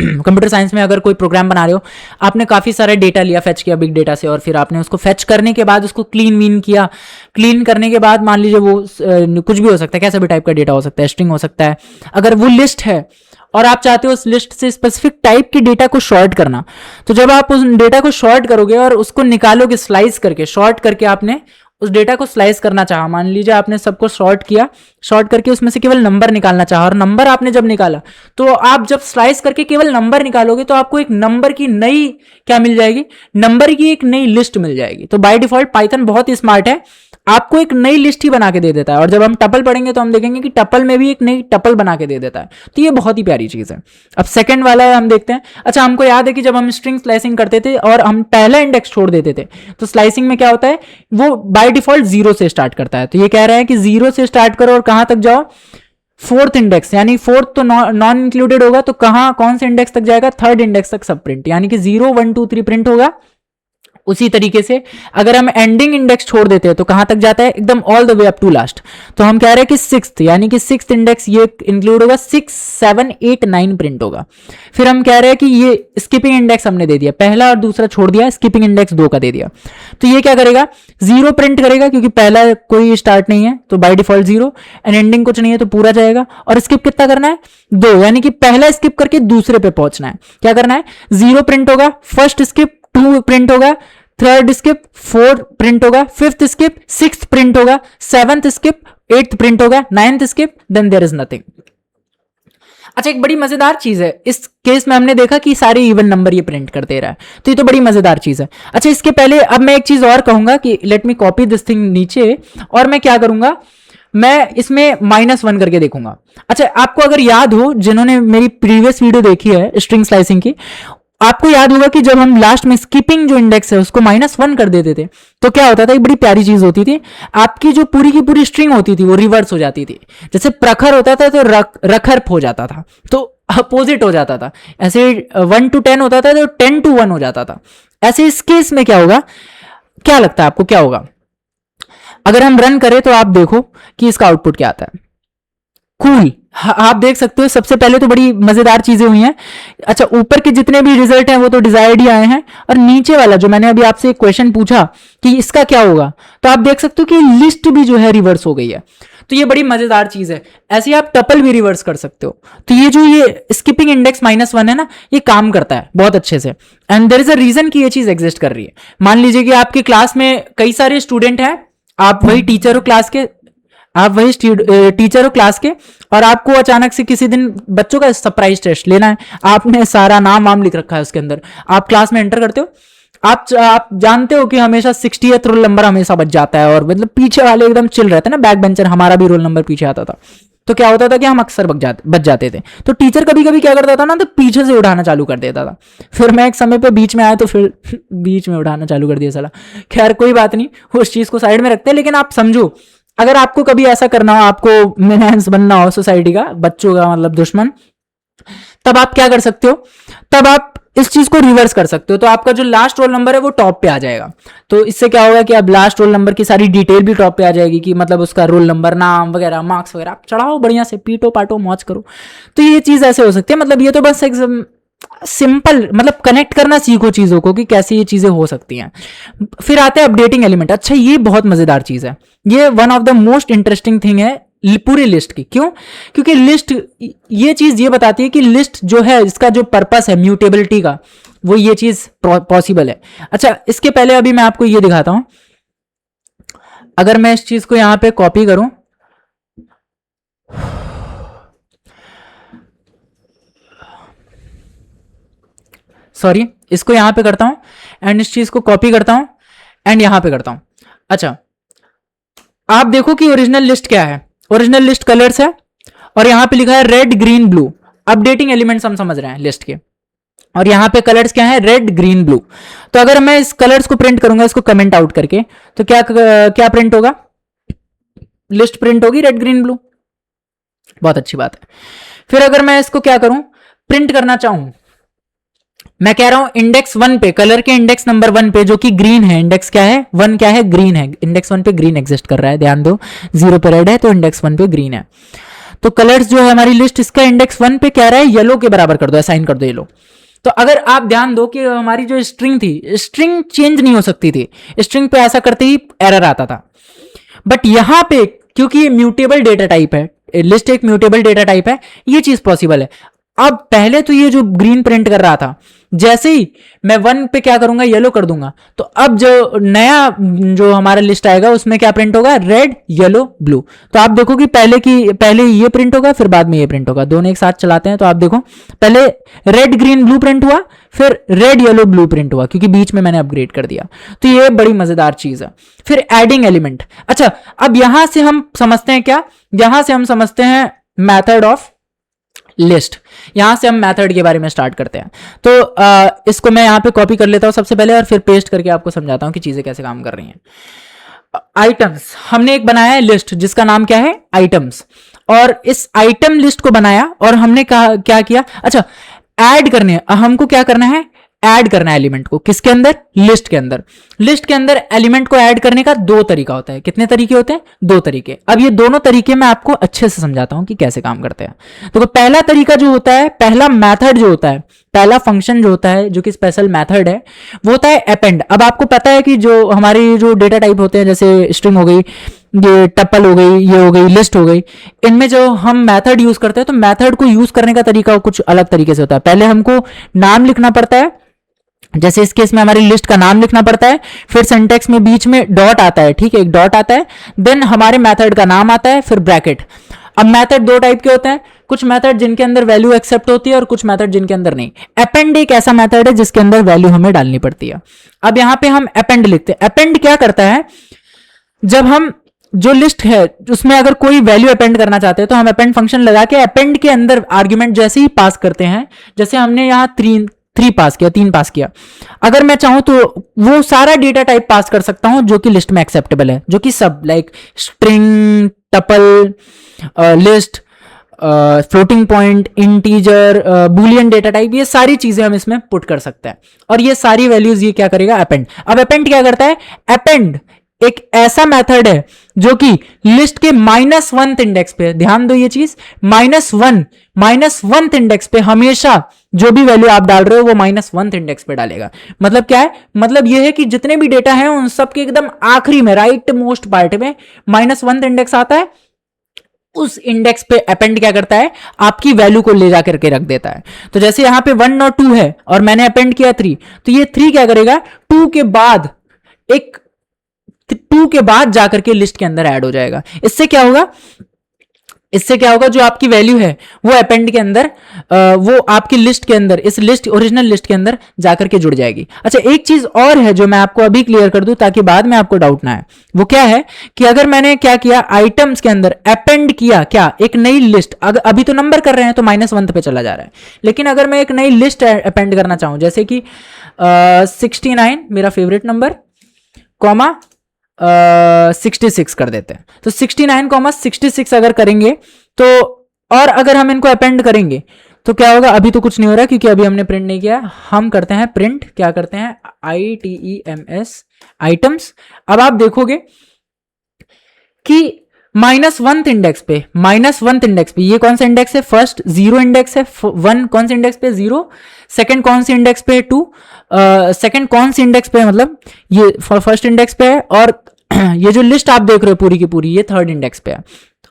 कंप्यूटर साइंस में अगर कोई प्रोग्राम बना रहे हो, आपने काफी सारा डेटा लिया, फेच किया बिग डेटा से, और फिर आपने उसको फेच करने के बाद उसको क्लीन वीन किया। क्लीन करने के बाद मान लीजिए वो कुछ भी हो सकता है, कैसा भी टाइप का डेटा हो सकता है, स्ट्रिंग हो सकता है। अगर वो लिस्ट है और आप चाहते हो उस लिस्ट से स्पेसिफिक टाइप की डेटा को शॉर्ट करना, तो जब आप उस डेटा को शॉर्ट करोगे और उसको निकालोगे स्लाइस करके, शॉर्ट करके आपने उस डेटा को स्लाइस करना चाहा, मान लीजिए आपने सबको शॉर्ट किया, शॉर्ट करके उसमें से केवल नंबर निकालना चाहा, और नंबर आपने जब निकाला तो आप जब स्लाइस करके केवल नंबर निकालोगे तो आपको एक नंबर की नई क्या मिल जाएगी, नंबर की एक नई लिस्ट मिल जाएगी। तो बाय डिफॉल्ट पाइथन बहुत ही स्मार्ट है, आपको एक नई लिस्ट ही बना के दे देता है। और जब हम टपल पढ़ेंगे तो हम देखेंगे कि टपल में भी एक नई टपल बना के दे देता है। तो ये बहुत ही प्यारी चीज है। अब सेकंड वाला हम देखते हैं। अच्छा, हमको याद है कि जब हम स्ट्रिंग स्लाइसिंग करते थे और हम पहला इंडेक्स छोड़ देते थे, तो स्लाइसिंग में क्या होता है, वो बाय डिफॉल्ट 0 से स्टार्ट करता है। तो ये कह रहा है कि 0 से स्टार्ट करो और कहां तक जाओ, 4th इंडेक्स, यानी 4th तो नॉन इंक्लूडेड होगा, तो कहां कौन से इंडेक्स तक जाएगा, 3rd इंडेक्स तक सब प्रिंट, यानी कि 0 1 2 3 प्रिंट होगा। उसी तरीके से अगर हम एंडिंग इंडेक्स छोड़ देते हैं तो कहां तक जाता है, एकदम all the way up to last. तो हम कह रहे हैं कि 6th, यानी कि 6th इंडेक्स ये इंक्लूड होगा, 6 7 8 9 प्रिंट होगा। फिर हम कह रहे हैं कि ये स्किपिंग इंडेक्स हमने दे दिया, पहला और दूसरा छोड़ दिया, स्किपिंग इंडेक्स 2 का दे दिया। तो ये क्या करेगा, 0 प्रिंट करेगा क्योंकि पहला कोई स्टार्ट नहीं है, तो बाय डिफॉल्ट 0, एंड एंडिंग कुछ नहीं है तो पूरा जाएगा। और स्किप कितना करना है, 2, यानी कि पहला स्किप करके दूसरे पे पहुंचना है। क्या करना है, 0 प्रिंट होगा, फर्स्ट स्किप 2 प्रिंट होगा, 3rd स्किप 4 प्रिंट होगा, 5th स्किप 6th प्रिंट होगा, 7th स्किप 8th प्रिंट होगा, 9th skip then there is nothing. अच्छा, एक बड़ी मजेदार चीज है इस केस में, हमने देखा कि सारे इवन नंबर ये प्रिंट कर दे रहा है, तो ये तो बड़ी मजेदार चीज है। अच्छा, इसके पहले अब मैं एक चीज और कहूंगा कि let me copy this thing नीचे, और मैं क्या करूंगा, मैं इसमें -1 करके देखूंगा। अच्छा, आपको अगर याद हो, जिन्होंने मेरी प्रीवियस वीडियो देखी है स्ट्रिंग स्लाइसिंग की, आपको याद होगा कि जब हम लास्ट में स्किपिंग जो इंडेक्स है उसको -1 कर देते थे, तो क्या होता था, एक बड़ी प्यारी चीज होती थी, आपकी जो पूरी की पूरी स्ट्रिंग होती थी वो रिवर्स हो जाती थी। जैसे प्रखर होता था तो रखर्प हो जाता था, तो अपोजिट हो जाता था। ऐसे 1 to 10 होता था तो 10 to 1 हो जाता था। ऐसे इस केस में क्या होगा, क्या लगता है आपको क्या होगा? अगर हम रन करें तो आप देखो कि इसका आउटपुट क्या आता है। कूल, आप देख सकते हो सबसे पहले तो बड़ी मजेदार चीजें हुई हैं। अच्छा, ऊपर के जितने भी रिजल्ट हैं वो तो डिजायर्ड ही आए हैं, और नीचे वाला जो मैंने अभी आपसे एक क्वेश्चन पूछा कि इसका क्या होगा, तो आप देख सकते हो कि लिस्ट भी जो है रिवर्स हो गई है। तो ये बड़ी मजेदार चीज है। ऐसे ही आप टपल भी रिवर्स कर सकते हो। तो ये जो ये स्किपिंग इंडेक्स -1 है ना, ये काम करता है बहुत अच्छे से, and there is a reason कि ये चीज एग्जिस्ट कर रही है। मान लीजिए कि आपकी क्लास में कई सारे स्टूडेंट हैं, आप वही टीचर हो क्लास के, और आपको अचानक से किसी दिन बच्चों का सरप्राइज टेस्ट लेना है, आपने सारा नाम वाम लिख रखा है उसके अंदर, आप क्लास में एंटर करते हो, आप जानते हो कि हमेशा 60th रोल नंबर हमेशा बच जाता है, और मतलब पीछे वाले एकदम चिल रहते हैं ना, बैक बेंचर, हमारा भी रोल नंबर पीछे आता था, तो क्या होता था कि हम अक्सर बच जाते थे। तो टीचर कभी कभी क्या करता था ना, तो पीछे से उठाना चालू कर देता था। फिर मैं एक समय पे बीच में आया तो फिर बीच में उठाना चालू कर दिया साला। खैर कोई बात नहीं, उस चीज को साइड में रखते हैं। लेकिन आप समझो, अगर आपको कभी ऐसा करना हो, आपको मेनहेंस बनना हो सोसाइटी का, बच्चों का मतलब दुश्मन, तब आप क्या कर सकते हो, तब आप इस चीज को रिवर्स कर सकते हो। तो आपका जो लास्ट रोल नंबर है वो टॉप पे आ जाएगा। तो इससे क्या होगा कि अब लास्ट रोल नंबर की सारी डिटेल भी टॉप पे आ जाएगी, कि मतलब उसका रोल नंबर, नाम वगैरह, मार्क्स वगैरह, आप चढ़ाओ बढ़िया से, पीटो पाटो मौज करो। तो ये चीज ऐसे हो सकती है। मतलब ये तो बस एकदम सिंपल, मतलब कनेक्ट करना सीखो चीजों को कि कैसे ये चीजें हो सकती हैं। फिर आते हैं अपडेटिंग एलिमेंट। अच्छा, ये बहुत मजेदार चीज है, ये one of the most interesting thing है पूरी लिस्ट की। क्यों? क्योंकि लिस्ट ये चीज ये बताती है कि लिस्ट जो है, इसका जो पर्पस है म्यूटेबिलिटी का, वो ये चीज पॉसिबल है। अच्छा, इसके पहले अभी मैं आपको ये दिखाता हूं। अगर मैं इस चीज को यहां पे कॉपी करूं, सॉरी, इसको यहां पे करता हूं एंड इस चीज को कॉपी करता हूं एंड यहां पे करता हूं। अच्छा, आप देखो कि ओरिजिनल लिस्ट क्या है। ओरिजिनल लिस्ट कलर्स है, और यहां पे लिखा है red green blue. Updating elements हम समझ रहे हैं लिस्ट के, और यहां पे कलर्स क्या है, रेड ग्रीन ब्लू। तो अगर मैं इस कलर्स को प्रिंट करूंगा, इसको कमेंट आउट करके, तो क्या प्रिंट होगा, लिस्ट प्रिंट होगी रेड ग्रीन ब्लू। बहुत अच्छी बात है। फिर अगर मैं इसको क्या करूं, प्रिंट करना चाहूं, मैं कह रहा हूं इंडेक्स 1 पे, कलर के इंडेक्स नंबर 1 पे जो कि ग्रीन है, इंडेक्स क्या है 1, क्या है ग्रीन है, इंडेक्स 1 पे ग्रीन एग्जिस्ट कर रहा है, ध्यान दो, 0 पे रेड है तो इंडेक्स 1 पे ग्रीन है। तो कलर्स जो है हमारी लिस्ट, इसका इंडेक्स 1 पे कह रहा है येलो के बराबर कर दो, असाइन कर दो येलो। तो अगर आप ध्यान दो कि हमारी जो स्ट्रिंग थी, स्ट्रिंग चेंज नहीं हो सकती थी, स्ट्रिंग पे ऐसा करते ही एरर आता था। बट यहां पे क्योंकि ये म्यूटेबल डेटा टाइप है, लिस्ट एक म्यूटेबल डेटा टाइप है, ये चीज पॉसिबल है। अब पहले तो ये जो ग्रीन प्रिंट कर रहा था, जैसे ही मैं 1 पे क्या करूंगा, येलो कर दूंगा, तो अब जो नया जो हमारा लिस्ट आएगा उसमें क्या प्रिंट होगा, रेड येलो ब्लू। तो आप देखो कि पहले ये प्रिंट होगा, फिर बाद में ये प्रिंट होगा, दोनों एक साथ चलाते हैं। तो आप देखो पहले रेड ग्रीन ब्लू प्रिंट हुआ, फिर रेड येलो ब्लू प्रिंट हुआ, क्योंकि बीच में मैंने अपग्रेड कर दिया। तो ये बड़ी मजेदार चीज है। फिर एडिंग एलिमेंट। अच्छा, अब यहां से हम समझते हैं क्या, यहां से हम समझते हैं मैथड ऑफ लिस्ट। यहां से हम मेथड के बारे में स्टार्ट करते हैं। तो इसको मैं यहां पे कॉपी कर लेता हूं सबसे पहले, और फिर पेस्ट करके आपको समझाता हूं कि चीजें कैसे काम कर रही हैं। आइटम्स, हमने एक बनाया है लिस्ट जिसका नाम क्या है, आइटम्स, और इस आइटम लिस्ट को बनाया और हमने कहा क्या किया, अच्छा ऐड करने, हमको क्या करना है, ऐड करना है एलिमेंट को, किसके अंदर, लिस्ट के अंदर। लिस्ट के अंदर एलिमेंट को ऐड करने का 2 तरीका होता है। कितने तरीके होते हैं, 2 तरीके। अब ये दोनों तरीके मैं आपको अच्छे से समझाता हूं कि कैसे काम करते हैं। तो पहला तरीका जो होता है, पहला मेथड जो होता है, पहला फंक्शन जो होता है, जो कि स्पेशल मेथड है, वो होता है अपेंड। अब आपको पता है कि जो हमारी जो डेटा टाइप होते हैं, जैसे स्ट्रिंग हो गई, ये टपल हो गई, ये हो गई लिस्ट हो गई, इनमें जो हम मेथड यूज करते हैं, तो मेथड को यूज करने का तरीका कुछ अलग तरीके से होता है। पहले हमको नाम लिखना पड़ता है, जैसे इस केस में हमारी लिस्ट का नाम लिखना पड़ता है, फिर सिंटेक्स में बीच में डॉट आता है, ठीक है, एक डॉट आता है, देन हमारे मेथड का नाम आता है, फिर ब्रैकेट। अब मेथड 2 टाइप के होते हैं, कुछ मेथड जिनके अंदर वैल्यू एक्सेप्ट होती है और कुछ मेथड जिनके अंदर नहीं। अपेंड एक ऐसा मेथड है जिसके अंदर वैल्यू हमें डालनी पड़ती है। अब यहां पे हम अपेंड लिखते हैं। अपेंड क्या करता है, जब हम जो लिस्ट है उसमें अगर कोई वैल्यू अपेंड करना चाहते हैं तो हम अपेंड फंक्शन लगा के अपेंड के अंदर आर्ग्यूमेंट जैसे ही पास करते हैं, जैसे हमने यहां 3 पास किया, 3 पास किया, अगर मैं चाहूं तो वो सारा डेटा टाइप पास कर सकता हूं जो कि लिस्ट में एक्सेप्टेबल है, जो कि सब like string, tuple, list, floating point, integer, Boolean data type, ये सारी चीजें हम इसमें पुट कर सकते हैं। और ये सारी वैल्यूज ये क्या करेगा, अपेंड। अब अपेंड क्या करता है, अपेंड एक ऐसा मेथड है जो कि लिस्ट के -1th इंडेक्स पे, ध्यान दो ये चीज, -1th इंडेक्स पे हमेशा जो भी वैल्यू आप डाल रहे हो वो -1th इंडेक्स पे डालेगा। मतलब क्या है, मतलब ये है कि जितने भी डेटा हैं उन सब के एकदम आखिरी में, राइट मोस्ट पार्ट में -1th इंडेक्स आता है। उस इंडेक्स पे अपेंड क्या करता है, आपकी वैल्यू को ले जाकर के रख देता है। तो जैसे यहां पे 1 और 2 है और मैंने अपेंड किया 3, तो ये 3 क्या करेगा, 2 के बाद एक 2 के बाद जाकर के लिस्ट के अंदर ऐड हो जाएगा। इससे क्या होगा, इससे क्या होगा, जो आपकी वैल्यू है वो अपेंड के अंदर, वो आपकी लिस्ट के अंदर, इस लिस्ट, ओरिजिनल लिस्ट के अंदर जाकर के जुड़ जाएगी। अच्छा, एक चीज और है जो मैं आपको अभी क्लियर कर दूं ताकि बाद में आपको डाउट ना आए। वो क्या है कि अगर मैंने क्या किया, आइटम्स के अंदर अपेंड किया क्या, एक नई लिस्ट, अगर अभी तो नंबर कर रहे हैं तो -1 पे चला जा रहा है, लेकिन अगर मैं एक नई लिस्ट अपेंड करना चाहूं, जैसे कि 69 मेरा फेवरेट नंबर, कॉमा 66 कर देते हैं, तो 69,66 अगर करेंगे तो, और अगर हम इनको अपेंड करेंगे तो क्या होगा, अभी तो कुछ नहीं हो रहा क्योंकि अभी हमने प्रिंट नहीं किया। हम करते हैं प्रिंट, क्या करते हैं, ITEMS, आइटम्स। अब आप देखोगे कि -1th इंडेक्स पे, -1th इंडेक्स पे, ये कौन सा इंडेक्स है, फर्स्ट 0 इंडेक्स है, 1 कौन से इंडेक्स पे, 0, सेकंड कौन से इंडेक्स पे, 2, सेकंड कौन से इंडेक्स पे, मतलब ये फर्स्ट इंडेक्स पे है, और ये जो लिस्ट आप देख रहे हो पूरी की पूरी ये 3rd इंडेक्स पे है।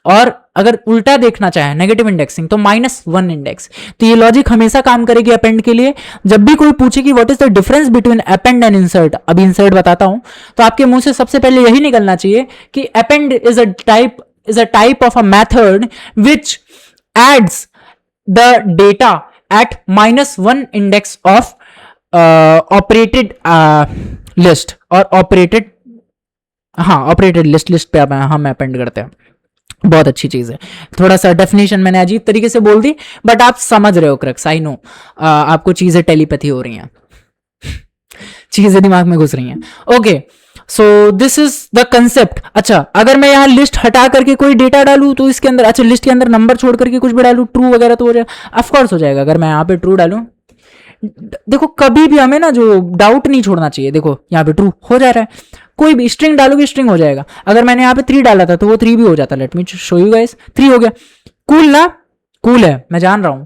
और अगर उल्टा देखना चाहे नेगेटिव इंडेक्सिंग तो -1 इंडेक्स। तो ये लॉजिक हमेशा काम करेगी अपेंड के लिए। जब भी कोई पूछे कि what is the difference between append and insert, अभी इंसर्ट बताता हूं, तो आपके मुंह से सबसे पहले यही निकलना चाहिए कि append is a type of a method which adds the data at -1 index of operated list, और ऑपरेटेड, हाँ ऑपरेटेड लिस्ट पे हम अपेंड करते हैं। बहुत अच्छी चीज है। थोड़ा सा डेफिनेशन मैंने अजीब तरीके से बोल दी, बट आप समझ रहे हो क्रक्स, आई नो। आपको चीजें टेलीपैथी हो रही हैं, चीजें दिमाग में घुस रही हैं। Okay, so this is the concept. अच्छा, अगर मैं यहाँ लिस्ट हटा करके कोई डेटा डालूं तो इसके अंदर, अच्छा लिस्ट के अंदर नंबर छोड़ करके कुछ भी डालूं, ट्रू वगैरह, तो हो जाएगा, ऑफकोर्स हो जाएगा। अगर मैं यहाँ पे ट्रू डालूं, देखो कभी भी हमें ना जो डाउट नहीं छोड़ना चाहिए। देखो यहाँ पे ट्रू हो जा रहा है, कोई भी स्ट्रिंग डालोगे स्ट्रिंग हो जाएगा। अगर मैंने यहाँ पे 3 डाला था तो वो 3 भी हो जाता। Let me show you guys, 3 हो गया। कूल ना, कूल है, मैं जान रहा हूं।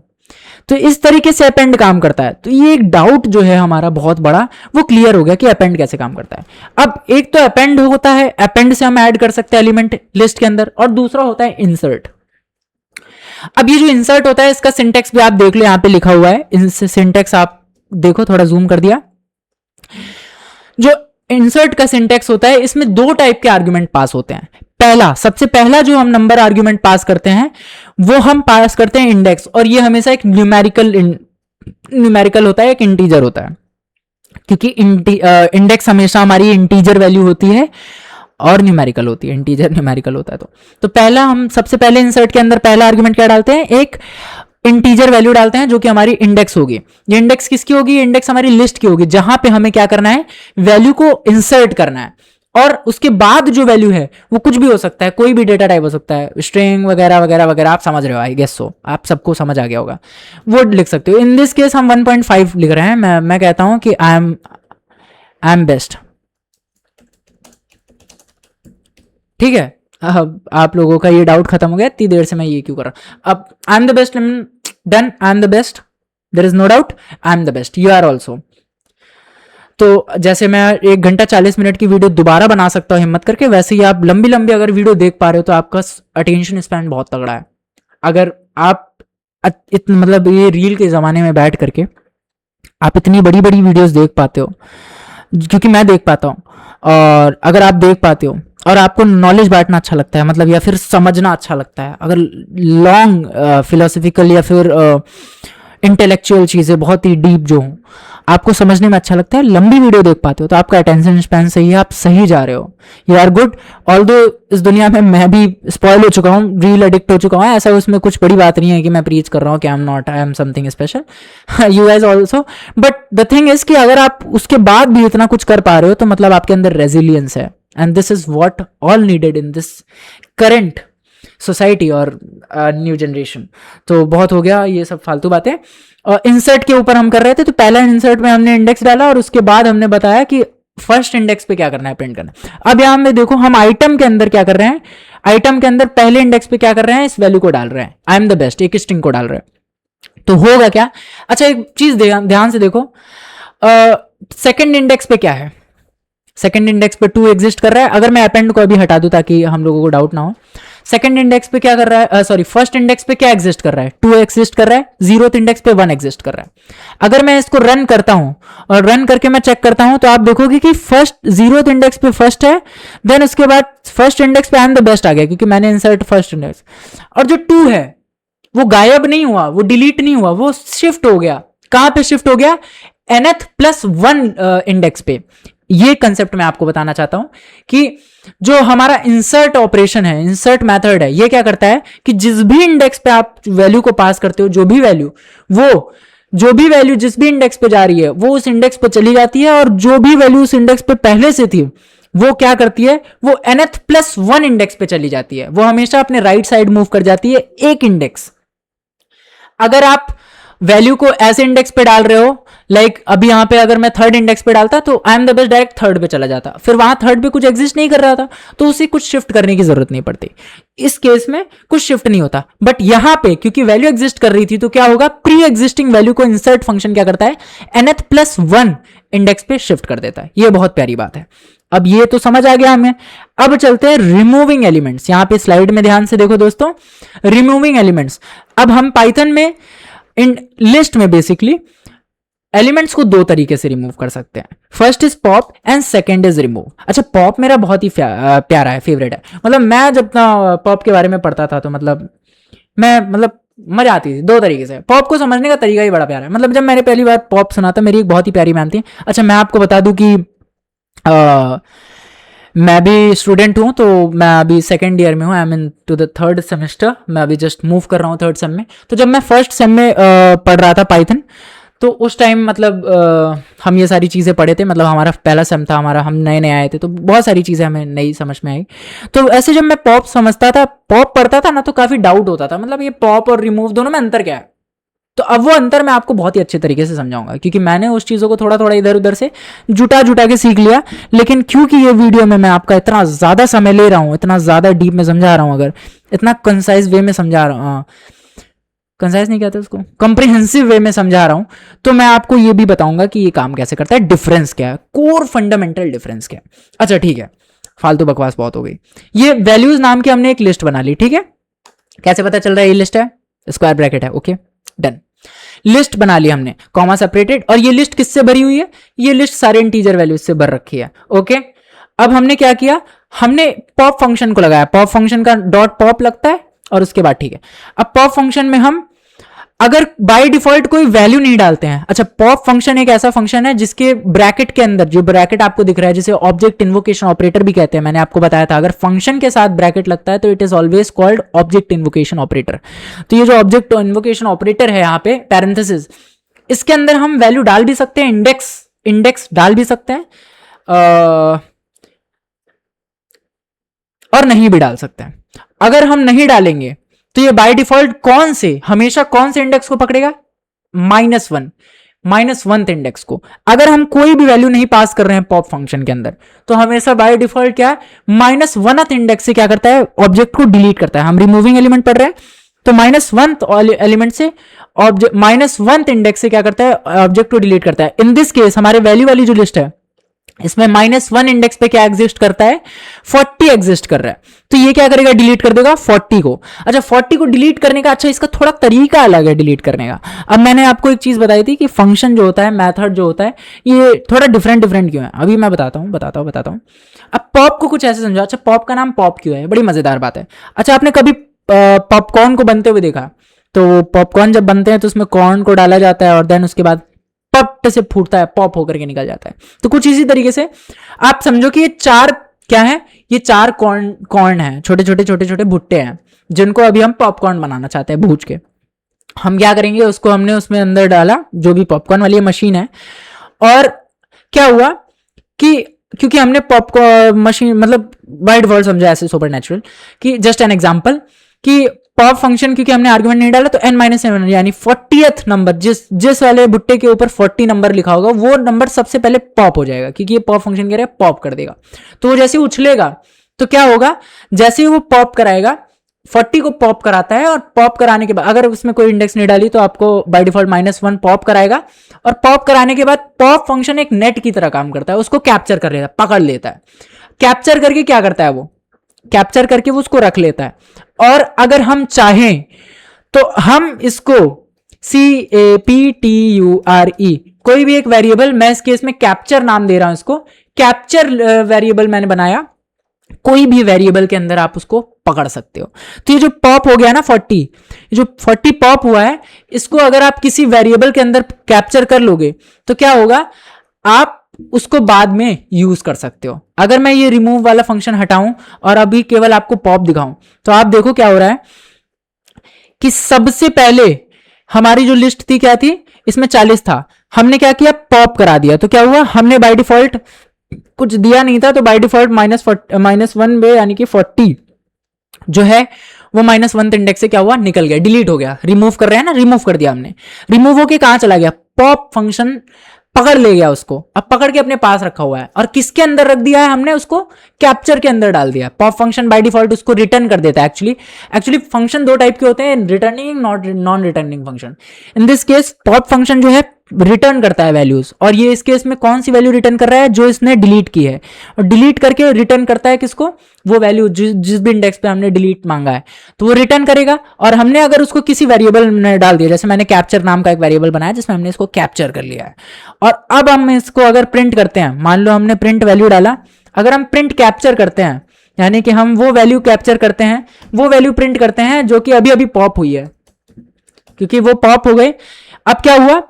तो इस तरीके से अपेंड काम करता है। तो ये एक डाउट जो है हमारा बहुत बड़ा, वो क्लियर हो गया कि अपेंड कैसे काम करता है। अब एक तो अपेंड होता है, अपेंड से हम ऐड कर सकते हैं एलिमेंट लिस्ट के अंदर, और दूसरा होता है इंसर्ट। अब ये जो इंसर्ट होता है इसका सिंटेक्स भी आप देख लो, यहां पे लिखा हुआ है। सिंटेक्स आप देखो, थोड़ा जूम कर दिया। जो इंसर्ट का सिंटेक्स होता है, इसमें 2 टाइप के आर्गुमेंट पास होते हैं। पहला, सबसे पहला जो हम नंबर आर्गुमेंट पास करते हैं वो हम पास करते हैं इंडेक्स, और ये हमेशा एक न्यूमेरिकल होता है, एक इंटीजर होता है, क्योंकि इंडेक्स हमेशा हमारी इंटीजर वैल्यू होती है और न्यूमेरिकल होती है, इंटीजर न्यूमेरिकल होता है। तो पहला, हम सबसे पहले इंसर्ट के अंदर पहला आर्गुमेंट क्या डालते हैं, एक इंटीजर वैल्यू डालते हैं जो कि हमारी इंडेक्स होगी। ये इंडेक्स किसकी होगी, इंडेक्स हमारी लिस्ट की होगी, जहां पे हमें क्या करना है, वैल्यू को इंसर्ट करना है। और उसके बाद जो वैल्यू है वो कुछ भी हो सकता है, कोई भी डेटा टाइप हो सकता है, स्ट्रिंग वगैरह वगैरह वगैरह, आप समझ रहे हो, आई गेस सो, आप सबको समझ आ गया होगा, वो लिख सकते हो। इन दिस केस हम 1.5 लिख रहे हैं। मैं कहता हूं कि आई एम बेस्ट, ठीक है। आप लोगों का ये डाउट खत्म हो गया, इतनी देर से मैं ये क्यों कर रहा हूं। अब I am the best, done, I am the best, there is no doubt, I am the best, you are also. तो जैसे मैं 1 घंटा 40 मिनट की वीडियो दोबारा बना सकता हूँ हिम्मत करके, वैसे ही आप लंबी लंबी अगर वीडियो देख पा रहे हो तो आपका अटेंशन स्पैन बहुत तगड़ा है। अगर आप मतलब ये रील के ज़माने में बैठ करके आप इतनी बड़ी बड़ी वीडियोस देख पाते हो, क्योंकि मैं देख पाता हूँ, और अगर आप देख पाते हो और आपको नॉलेज बांटना अच्छा लगता है, मतलब या फिर समझना अच्छा लगता है, अगर लॉन्ग फिलोसफिकल या फिर इंटेलेक्चुअल चीज़ें बहुत ही डीप जो हों आपको समझने में अच्छा लगता है, लंबी वीडियो देख पाते हो, तो आपका अटेंशन स्पैन सही है, आप सही जा रहे हो, यू आर गुड। ऑल्दो इस दुनिया में मैं भी स्पॉइल हो चुका हूँ, रील एडिक्ट हो चुका हूँ, ऐसा उसमें कुछ बड़ी बात नहीं है कि मैं प्रीच कर रहा हूँ कि I am something special, you guys also. But the thing is कि अगर आप उसके बाद भी इतना कुछ कर पा रहे हो तो मतलब आपके अंदर रेजिलियंस है, and this is what all needed in this current society और न्यू जनरेशन। तो बहुत हो गया ये सब फालतू बातें। इंसर्ट के ऊपर हम कर रहे थे, तो पहला इंसर्ट में हमने इंडेक्स डाला और उसके बाद हमने बताया कि फर्स्ट इंडेक्स पे क्या करना है, प्रिंट करना है। अब यहां में देखो हम आइटम के अंदर क्या कर रहे हैं, आइटम के अंदर पहले इंडेक्स पे क्या कर रहे हैं, इस वैल्यू को डाल रहे हैं, आई एम द बेस्ट, एक स्ट्रिंग को डाल रहे हैं। तो होगा क्या, अच्छा एक चीज ध्यान से देखो, सेकंड इंडेक्स पे क्या है, सेकंड इंडेक्स पे 2 एग्जिस्ट कर रहा है। अगर मैं अपेंड को अभी हटा दूं ताकि हम लोगों को डाउट ना हो, सेकंड इंडेक्स पे क्या कर रहा है, सॉरी फर्स्ट इंडेक्स पे क्या एग्जिस्ट कर रहा है, 2 एग्जिस्ट कर रहा है, जीरोथ इंडेक्स पे 1 एग्जिस्ट कर रहा है। अगर मैं इसको रन करता हूं और रन करके मैं चेक करता हूं तो आप देखोगे कि फर्स्ट जीरोथ इंडेक्स पे फर्स्ट है, देन उसके बाद फर्स्ट इंडेक्स पे आई एम द बेस्ट आ गया क्योंकि मैंने इंसर्ट फर्स्ट इंडेक्स, और जो 2 है वो गायब नहीं हुआ, वो डिलीट नहीं हुआ, वो शिफ्ट हो गया। कहां पे शिफ्ट हो गया, nth प्लस 1 इंडेक्स पे। ये कंसेप्ट मैं आपको बताना चाहता हूं कि जो हमारा इंसर्ट ऑपरेशन है, इंसर्ट मेथड है, ये क्या करता है कि जिस भी इंडेक्स पे आप वैल्यू को पास करते हो, जो भी वैल्यू जिस भी इंडेक्स पे जा रही है वो उस इंडेक्स पे चली जाती है, और जो भी वैल्यू उस इंडेक्स पे पहले से थी वो क्या करती है, वो nth प्लस 1 इंडेक्स पे चली जाती है, वो हमेशा अपने राइट साइड मूव कर जाती है एक इंडेक्स। अगर आप वैल्यू को ऐसे इंडेक्स पे डाल रहे हो, लाइक अभी यहां पे अगर मैं थर्ड इंडेक्स पे डालता तो आई am the best direct third पे चला जाता, फिर वहां थर्ड पे कुछ एग्जिस्ट नहीं कर रहा था तो उसे कुछ शिफ्ट करने की जरूरत नहीं पड़ती, इस केस में कुछ शिफ्ट नहीं होता। बट यहां पे क्योंकि वैल्यू एग्जिस्ट कर रही थी तो क्या होगा, प्री एग्जिस्टिंग वैल्यू को इंसर्ट फंक्शन क्या करता है, nth प्लस 1 इंडेक्स पे शिफ्ट कर देता है। ये बहुत प्यारी बात है। अब ये तो समझ आ गया हमें। अब चलते हैं रिमूविंग एलिमेंट्स। यहां पे स्लाइड में ध्यान से देखो दोस्तों, रिमूविंग एलिमेंट्स। अब हम पाइथन में इन लिस्ट में बेसिकली एलिमेंट्स को 2 तरीके से रिमूव कर सकते हैं, first is pop and second is remove. अच्छा पॉप मेरा बहुत ही प्यारा है, फेवरेट है, मतलब मैं जब पॉप के बारे में पढ़ता था तो मतलब मजा आती थी 2 तरीके से। पॉप को समझने का तरीका ही बड़ा प्यारा है, मतलब जब मैंने पहली बार पॉप सुना था मेरी एक बहुत ही प्यारी मैम थी। अच्छा मैं आपको बता दूं कि मैं भी स्टूडेंट हूं, तो मैं अभी सेकेंड ईयर में हूं, I am in to the third semester, मैं अभी जस्ट मूव कर रहा हूं थर्ड सेम में। तो जब मैं फर्स्ट सेम में पढ़ रहा था पाइथन, तो उस टाइम मतलब हम ये सारी चीज़ें पढ़े थे, मतलब हमारा पहला सेम था, हम नए नए आए थे तो बहुत सारी चीज़ें हमें नई समझ में आई। तो ऐसे जब मैं पॉप समझता था, पॉप पढ़ता था ना, तो काफ़ी डाउट होता था, मतलब ये पॉप और रिमूव दोनों में अंतर क्या है। तो अब वो अंतर मैं आपको बहुत ही अच्छे तरीके से समझाऊंगा क्योंकि मैंने उस चीज़ों को थोड़ा थोड़ा इधर उधर से जुटा के सीख लिया। लेकिन क्योंकि ये वीडियो में मैं आपका इतना ज़्यादा समय ले रहा हूँ, इतना ज़्यादा डीप में समझा रहा हूँ, अगर इतना कंसाइज वे में समझा रहा हूँ, कंसाइज नहीं कहते उसको, कंप्रिहेंसिव वे में समझा रहा हूं, तो मैं आपको ये भी बताऊंगा कि ये काम कैसे करता है, डिफरेंस क्या है, कोर फंडामेंटल डिफरेंस क्या है। अच्छा ठीक है, फालतू बकवास बहुत हो गई। ये वैल्यूज नाम की हमने एक लिस्ट बना ली, ठीक है, कैसे पता चल रहा है ये लिस्ट है, स्क्वायर ब्रैकेट है, ओके डन। लिस्ट बना ली हमने, कॉमा सेपरेटेड, और ये लिस्ट किससे भरी हुई है, ये लिस्ट सारे इंटीजर वैल्यूज से भर रखी है, ओके। अब हमने क्या किया, हमने पॉप फंक्शन को लगाया, पॉप फंक्शन का डॉट पॉप लगता है, और उसके बाद ठीक है, अब पॉप फंक्शन में हम अगर बाय डिफॉल्ट कोई वैल्यू नहीं डालते हैं। अच्छा पॉप फंक्शन एक ऐसा फंक्शन है जिसके ब्रैकेट के अंदर, जो ब्रैकेट आपको दिख रहा है जिसे ऑब्जेक्ट इन्वोकेशन ऑपरेटर भी कहते हैं, मैंने आपको बताया था, अगर फंक्शन के साथ ब्रैकेट लगता है तो it is always called object invocation operator. तो ये जो ऑब्जेक्ट इन्वोकेशन ऑपरेटर है यहाँ पे पैरेंथेसिस, इसके अंदर हम वैल्यू डाल भी सकते हैं, इंडेक्स डाल भी सकते हैं और नहीं भी डाल सकते हैं। अगर हम नहीं डालेंगे तो ये बाय डिफॉल्ट हमेशा कौन से इंडेक्स को पकड़ेगा, -1 इंडेक्स को। अगर हम कोई भी वैल्यू नहीं पास कर रहे हैं पॉप फंक्शन के अंदर तो हमेशा बाय डिफॉल्ट क्या है, -1 इंडेक्स से क्या करता है, ऑब्जेक्ट को डिलीट करता है। हम रिमूविंग एलिमेंट पढ़ रहे हैं तो -1 एलिमेंट से ऑब्जेक्ट, -1 इंडेक्स से क्या करता है, ऑब्जेक्ट को डिलीट करता है। इन दिस केस हमारे वैल्यू वाली जो लिस्ट है इसमें -1 इंडेक्स पे क्या एग्जिस्ट करता है, 40 एग्जिस्ट कर रहा है, तो ये क्या करेगा, डिलीट कर देगा 40 को। अच्छा 40 को डिलीट करने का, अच्छा इसका थोड़ा तरीका अलग है डिलीट करने का। अब मैंने आपको एक चीज बताई थी कि फंक्शन जो होता है, मेथड जो होता है, ये थोड़ा डिफरेंट क्यों है, अभी मैं बताता हूँ। अब पॉप को कुछ ऐसे समझो। अच्छा पॉप का नाम पॉप क्यों है, बड़ी मजेदार बात है। अच्छा आपने कभी पॉपकॉर्न को बनते हुए देखा, तो पॉपकॉर्न जब बनते हैं तो उसमें कॉर्न को डाला जाता है और देन उसके बाद पट से फूटता है, पॉप होकर के निकल जाता है। तो कुछ इसी तरीके से आप समझो कि ये चार क्या है, ये चार कॉर्न है, छोटे छोटे भुट्टे हैं, जिनको अभी हम पॉपकॉर्न बनाना चाहते हैं भूज के। हम क्या करेंगे, उसको हमने उसमें अंदर डाला, जो भी पॉपकॉर्न वाली मशीन है, और क्या हुआ कि क्योंकि हमने पॉपकॉर्न मशीन मतलब बाय डिफॉल्ट समझा ऐसे सुपर नेचुरल, कि जस्ट एन एग्जांपल कि पॉप फंक्शन क्योंकि हमने आर्गुमेंट नहीं डाला तो n-7 यानी 40th नंबर, जिस वाले भुट्टे के ऊपर 40 नंबर लिखा होगा वो नंबर सबसे पहले पॉप हो जाएगा, क्योंकि ये पॉप फंक्शन कह रहा है पॉप कर देगा। तो वो जैसे उछलेगा तो क्या होगा, जैसे ही वो पॉप कराएगा 40 को पॉप कराता है, और पॉप कराने के बाद अगर उसमें कोई इंडेक्स नहीं डाली तो आपको बाय डिफॉल्ट -1 पॉप कराएगा, और पॉप कराने के बाद पॉप फंक्शन एक नेट की तरह काम करता है, उसको कैप्चर कर लेता है, पकड़ लेता है। कैप्चर करके क्या करता है, वो कैप्चर करके वो उसको रख लेता है, और अगर हम चाहें तो हम इसको CAPTURE कोई भी एक वेरिएबल, मैं इस केस में कैप्चर नाम दे रहा हूं इसको, कैप्चर वेरिएबल मैंने बनाया, कोई भी वेरिएबल के अंदर आप उसको पकड़ सकते हो। तो ये जो पॉप हो गया ना 40, जो 40 पॉप हुआ है, इसको अगर आप किसी वेरिएबल के अंदर कैप्चर कर लोगे तो क्या होगा, आप उसको बाद में यूज कर सकते हो। अगर मैं ये रिमूव वाला फंक्शन हटाऊं और अभी केवल आपको पॉप दिखाऊं, तो आप देखो क्या हो रहा है कि सबसे पहले हमारी जो लिस्ट थी क्या थी, इसमें 40 था, हमने क्या किया, पॉप करा दिया, तो क्या हुआ, हमने बाय डिफॉल्ट कुछ दिया नहीं था, तो बाय डिफॉल्ट -1 में यानी कि 40 जो है वो -1 इंडेक्स से क्या हुआ, निकल गया, डिलीट हो गया। रिमूव कर रहे हैं ना, रिमूव कर दिया हमने, रिमूव होके कहां चला गया, पॉप फंक्शन पकड़ ले गया उसको, अब पकड़ के अपने पास रखा हुआ है, और किसके अंदर रख दिया है हमने उसको, कैप्चर के अंदर डाल दिया। पॉप फंक्शन बाय डिफॉल्ट उसको रिटर्न कर देता है। एक्चुअली फंक्शन दो टाइप के होते हैं, returning, non returning function. In this case pop function जो है रिटर्न करता है वैल्यूज, और ये इस केस में कौन सी वैल्यू रिटर्न कर रहा है, जो इसने डिलीट की है, और डिलीट करके रिटर्न करता है किसको, वो वैल्यू जिस भी इंडेक्स पे हमने डिलीट मांगा है, तो वो रिटर्न करेगा। और हमने अगर उसको किसी वेरिएबल में डाल दिया, जैसे मैंने कैप्चर नाम का एक वेरिएबल बनाया जिसमें हमने इसको कैप्चर कर लिया है, और अब हम इसको अगर प्रिंट करते हैं, मान लो हमने प्रिंट वैल्यू डाला, अगर हम प्रिंट कैप्चर करते हैं, यानी कि हम वो वैल्यू कैप्चर करते हैं, वो वैल्यू प्रिंट करते हैं जो कि अभी अभी पॉप हुई है, क्योंकि वो पॉप हो गए। अब क्या हुआ